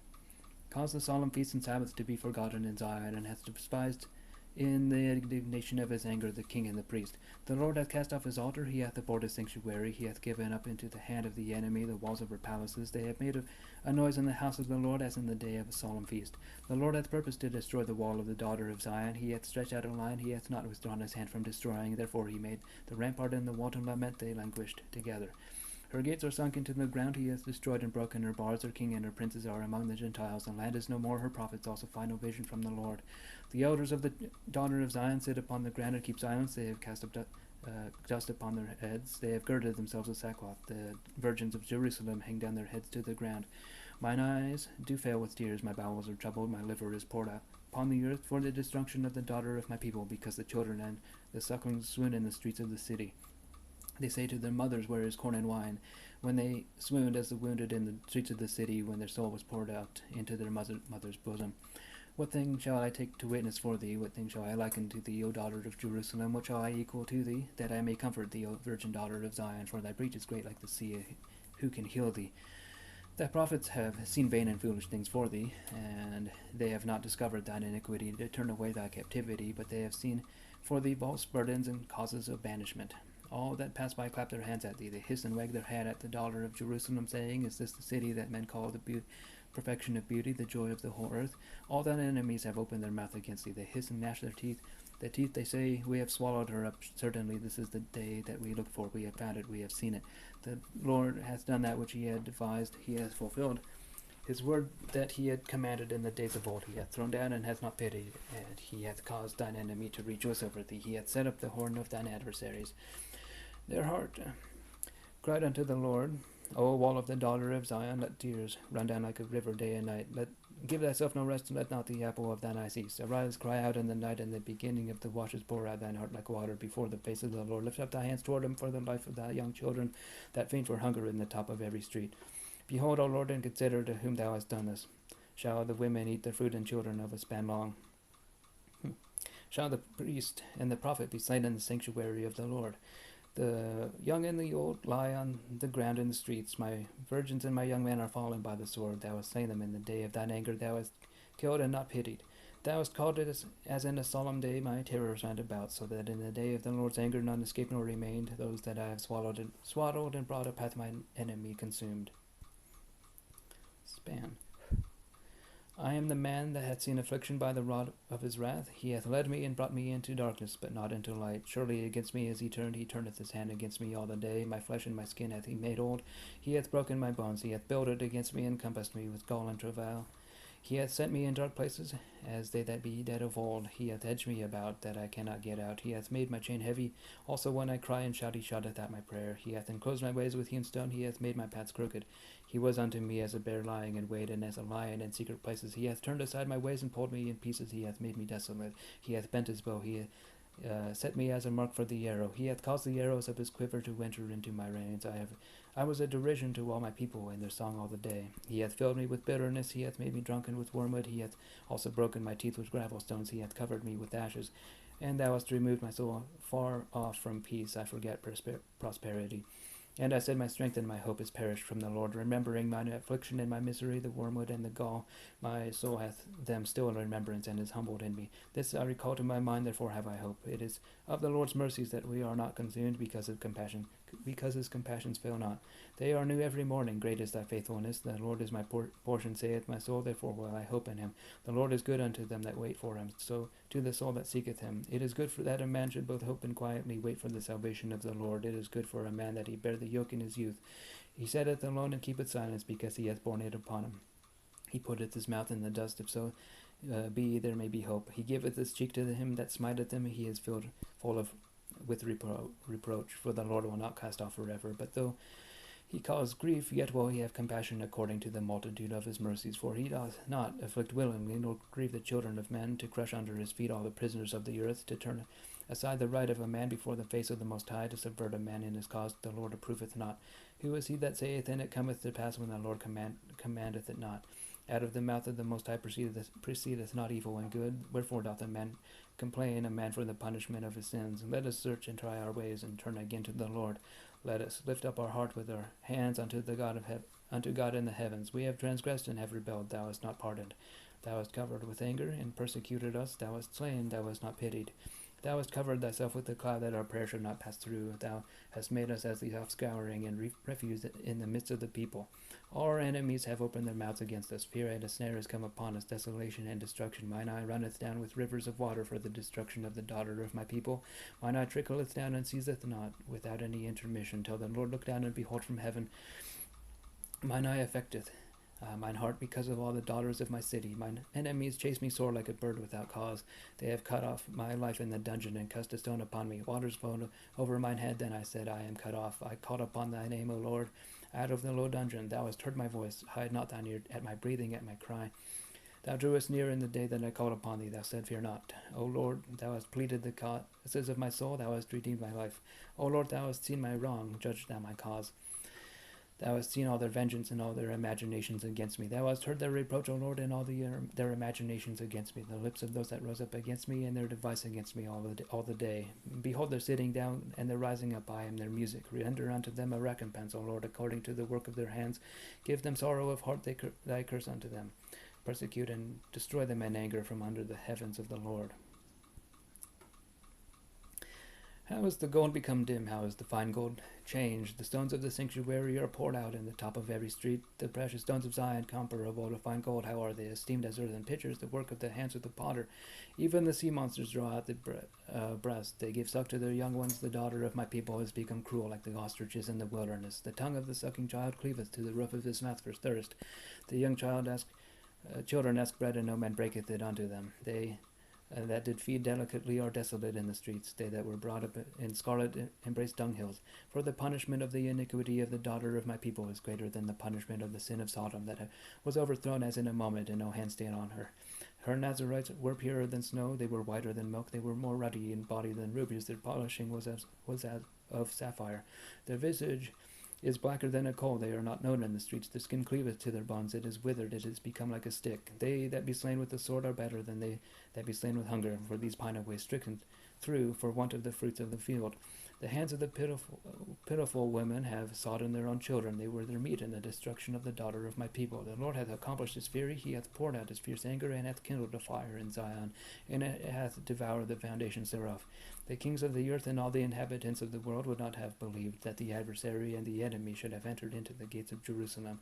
caused the solemn feasts and Sabbaths to be forgotten in Zion, and hath despised in the indignation of his anger the king and the priest. The Lord hath cast off his altar, he hath abhorred his sanctuary, he hath given up into the hand of the enemy the walls of her palaces. They have made a noise in the house of the Lord, as in the day of a solemn feast. The Lord hath purposed to destroy the wall of the daughter of Zion. He hath stretched out a line, he hath not withdrawn his hand from destroying. Therefore he made the rampart and the wall to lament, they languished together. Her gates are sunk into the ground, he hath destroyed and broken her bars. Her king and her princes are among the Gentiles. The land is no more, her prophets also find no vision from the Lord. The elders of the daughter of Zion sit upon the ground and keep silence. They have cast up dust upon their heads. They have girded themselves with sackcloth. The virgins of Jerusalem hang down their heads to the ground. Mine eyes do fail with tears, my bowels are troubled, my liver is poured out upon the earth for the destruction of the daughter of my people, because the children and the sucklings swoon in the streets of the city. They say to their mothers, where is corn and wine? When they swooned as the wounded in the streets of the city, when their soul was poured out into their mother's bosom. What thing shall I take to witness for thee? What thing shall I liken to thee, O daughter of Jerusalem? What shall I equal to thee, that I may comfort thee, O virgin daughter of Zion? For thy breach is great like the sea. Who can heal thee? Thy prophets have seen vain and foolish things for thee, and they have not discovered thine iniquity to turn away thy captivity, but they have seen for thee false burdens and causes of banishment. All that pass by clap their hands at thee. They hiss and wag their head at the daughter of Jerusalem, saying, Is this the city that men call the perfection of beauty, the joy of the whole earth? All thine enemies have opened their mouth against thee. They hiss and gnash their teeth. The teeth, they say, we have swallowed her up. Certainly this is the day that we looked for. We have found it. We have seen it. The Lord hath done that which he had devised. He hath fulfilled his word that he had commanded in the days of old. He hath thrown down and hath not pitied, and he hath caused thine enemy to rejoice over thee. He hath set up the horn of thine adversaries. Their heart cried unto the Lord, O wall of the daughter of Zion, let tears run down like a river day and night. Give thyself no rest, and let not the apple of thine eye cease. Arise, cry out in the night, and the beginning of the watches pour out thine heart like water before the face of the Lord. Lift up thy hands toward him for the life of thy young children, that faint for hunger in the top of every street. Behold, O Lord, and consider to whom thou hast done this. Shall the women eat their fruit and children of a span long? Shall the priest and the prophet be slain in the sanctuary of the Lord? The young and the old lie on the ground in the streets. My virgins and my young men are fallen by the sword. Thou hast slain them in the day of thine anger. Thou hast killed and not pitied. Thou hast called it as in a solemn day my terrors round about, so that in the day of the Lord's anger none escaped nor remained. Those that I have swaddled and brought up hath my enemy consumed. Span. I am the man that hath seen affliction by the rod of his wrath. He hath led me and brought me into darkness, but not into light. Surely against me is he turneth his hand against me all the day. My flesh and my skin hath he made old. He hath broken my bones. He hath builded against me and compassed me with gall and travail. He hath set me in dark places, as they that be dead of old. He hath hedged me about, that I cannot get out. He hath made my chain heavy. Also when I cry and shout, he shouteth at my prayer. He hath enclosed my ways with hewn stone. He hath made my paths crooked. He was unto me as a bear lying in wait, and as a lion in secret places. He hath turned aside my ways and pulled me in pieces. He hath made me desolate. He hath bent his bow. He hath set me as a mark for the arrow. He hath caused the arrows of his quiver to enter into my reins. I was a derision to all my people in their song all the day. He hath filled me with bitterness. He hath made me drunken with wormwood. He hath also broken my teeth with gravel stones. He hath covered me with ashes. And thou hast removed my soul far off from peace. I forget prosperity. And I said, my strength and my hope is perished from the Lord. Remembering mine affliction and my misery, the wormwood and the gall, my soul hath them still in remembrance, and is humbled in me. This I recall to my mind, therefore have I hope. It is of the Lord's mercies that we are not consumed, because his compassions fail not. They are new every morning. Great is thy faithfulness. The Lord is my portion, saith my soul, therefore will I hope in him. The Lord is good unto them that wait for him, so to the soul that seeketh him. It is good for that a man should both hope and quietly wait for the salvation of the Lord. It is good for a man that he bear the yoke in his youth. He sitteth alone and keepeth silence, because he hath borne it upon him. He putteth his mouth in the dust, if so be there may be hope. He giveth his cheek to him that smiteth him. He is filled full of with reproach, for the Lord will not cast off forever. But though he cause grief, yet will he have compassion according to the multitude of his mercies. For he doth not afflict willingly, nor grieve the children of men, to crush under his feet all the prisoners of the earth, to turn aside the right of a man before the face of the Most High, to subvert a man in his cause. The Lord approveth not. Who is he that saith, and it cometh to pass, when the Lord commandeth it not? Out of the mouth of the Most High proceedeth not evil and good. Wherefore doth a man complain, a man for the punishment of his sins? Let us search and try our ways, and turn again to the Lord. Let us lift up our heart with our hands unto the God unto God in the heavens. We have transgressed and have rebelled. Thou hast not pardoned. Thou hast covered with anger and persecuted us. Thou hast slain. Thou hast not pitied. Thou hast covered thyself with the cloud, that our prayer should not pass through. Thou hast made us as the offscouring and refuse in the midst of the people. All our enemies have opened their mouths against us. Fear and a snare is come upon us, desolation and destruction. Mine eye runneth down with rivers of water for the destruction of the daughter of my people. Mine eye trickleth down and ceaseth not, without any intermission, till the Lord look down and behold from heaven. Mine eye affecteth mine heart because of all the daughters of my city. Mine enemies chase me sore like a bird without cause. They have cut off my life in the dungeon, and cast a stone upon me. Waters flowed over mine head. Then I said, I am cut off. I called upon thy name, O Lord. out of the low dungeon. Thou hast heard my voice. Hide not thine ear at my breathing, at my cry. Thou drewest near in the day that I called upon thee. Thou said, Fear not. O Lord, thou hast pleaded the causes of my soul. Thou hast redeemed my life. O Lord, thou hast seen my wrong. Judge thou my cause. Thou hast seen all their vengeance and all their imaginations against me. Thou hast heard their reproach, O Lord, and all their imaginations against me. The lips of those that rose up against me, and their device against me all the day. Behold, their sitting down and their rising up, I am their music. Render unto them a recompense, O Lord, according to the work of their hands. Give them sorrow of heart, thy curse unto them. Persecute and destroy them in anger from under the heavens of the Lord. How has the gold become dim? How has the fine gold changed? The stones of the sanctuary are poured out in the top of every street. The precious stones of Zion, comparable to fine gold, how are they esteemed as earthen pitchers, the work of the hands of the potter? Even the sea monsters draw out the breast. They give suck to their young ones. The daughter of my people has become cruel, like the ostriches in the wilderness. The tongue of the sucking child cleaveth to the roof of his mouth for thirst. The young children ask bread, and no man breaketh it unto them. They that did feed delicately are desolate in the streets. They that were brought up in scarlet embrace dunghills. For the punishment of the iniquity of the daughter of my people is greater than the punishment of the sin of Sodom, that was overthrown as in a moment, and no hand stayed on her. Her Nazarites were purer than snow. They were whiter than milk. They were more ruddy in body than rubies. Their polishing was as of sapphire. Their visage is blacker than a coal. They are not known in the streets. The skin cleaveth to their bones. It is withered. It is become like a stick. They that be slain with the sword are better than they that be slain with hunger. For these pine away stricken through for want of the fruits of the field. The hands of the pitiful women have sodden their own children. They were their meat in the destruction of the daughter of my people. The Lord hath accomplished his fury. He hath poured out his fierce anger, and hath kindled a fire in Zion, and it hath devoured the foundations thereof. The kings of the earth and all the inhabitants of the world would not have believed that the adversary and the enemy should have entered into the gates of Jerusalem.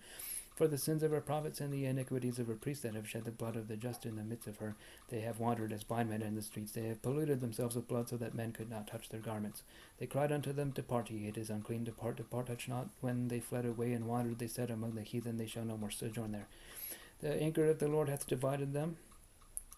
For the sins of her prophets and the iniquities of her priests that have shed the blood of the just in the midst of her, they have wandered as blind men in the streets. They have polluted themselves with blood, so that men could not touch their garments. They cried unto them, Depart ye, it is unclean, depart, depart, touch not. When they fled away and wandered, they said among the heathen, They shall no more sojourn there. The anger of the Lord hath divided them.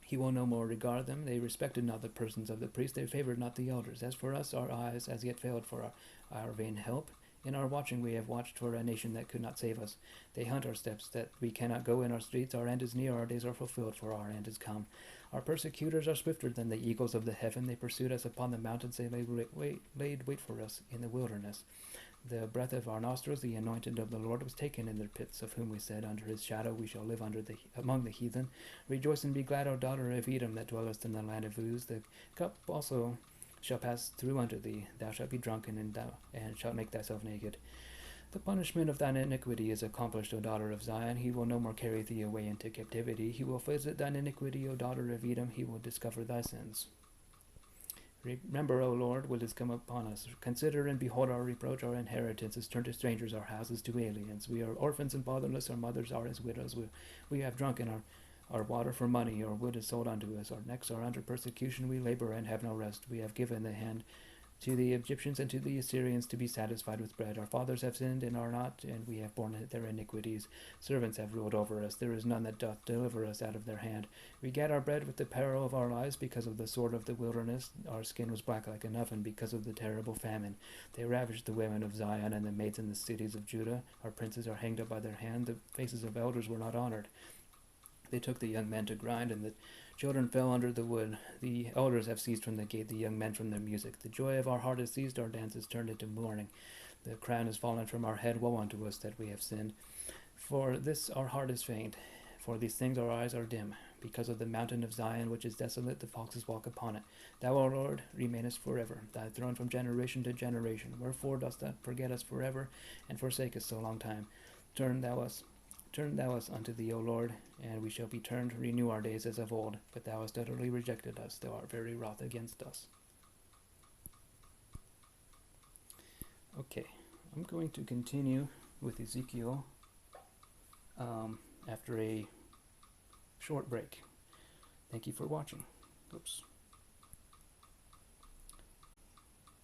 He will no more regard them. They respected not the persons of the priests. They favored not the elders. As for us, our eyes as yet failed for our vain help. In our watching we have watched for a nation that could not save us. They hunt our steps, that we cannot go in our streets. Our end is near, our days are fulfilled, for our end is come. Our persecutors are swifter than the eagles of the heaven. They pursued us upon the mountains. They laid wait for us in the wilderness. The breath of our nostrils, the anointed of the Lord, was taken in their pits, of whom we said, Under his shadow we shall live among the heathen. Rejoice and be glad, O daughter of Edom, that dwellest in the land of Uz. The cup also shall pass through unto thee. Thou shalt be drunken, and shalt make thyself naked. The punishment of thine iniquity is accomplished, O daughter of Zion. He will no more carry thee away into captivity. He will visit thine iniquity, O daughter of Edom. He will discover thy sins. Remember, O Lord, what is come upon us. Consider and behold our reproach. Our inheritance is turned to strangers, our houses to aliens. We are orphans and fatherless. Our mothers are as widows. We have drunken our water for money. Our wood is sold unto us. Our necks are under persecution. We labor and have no rest. We have given the hand to the Egyptians and to the Assyrians to be satisfied with bread. Our fathers have sinned and are not, and we have borne their iniquities. Servants have ruled over us. There is none that doth deliver us out of their hand. We get our bread with the peril of our lives because of the sword of the wilderness. Our skin was black like an oven because of the terrible famine. They ravaged the women of Zion and the maids in the cities of Judah. Our princes are hanged up by their hand. The faces of elders were not honored. They took the young men to grind, and the children fell under the wood. The elders have ceased from the gate, the young men from their music. The joy of our heart is ceased, our dance is turned into mourning. The crown is fallen from our head. Woe unto us that we have sinned. For this our heart is faint. For these things our eyes are dim. Because of the mountain of Zion, which is desolate, the foxes walk upon it. Thou, O Lord, remainest forever, thy throne from generation to generation. Wherefore dost thou forget us forever, and forsake us so long time? Turn thou us unto thee, O Lord, and we shall be turned. Renew our days as of old. But thou hast utterly rejected us. Thou art very wroth against us. Okay, I'm going to continue with Ezekiel after a short break. Thank you for watching. Oops.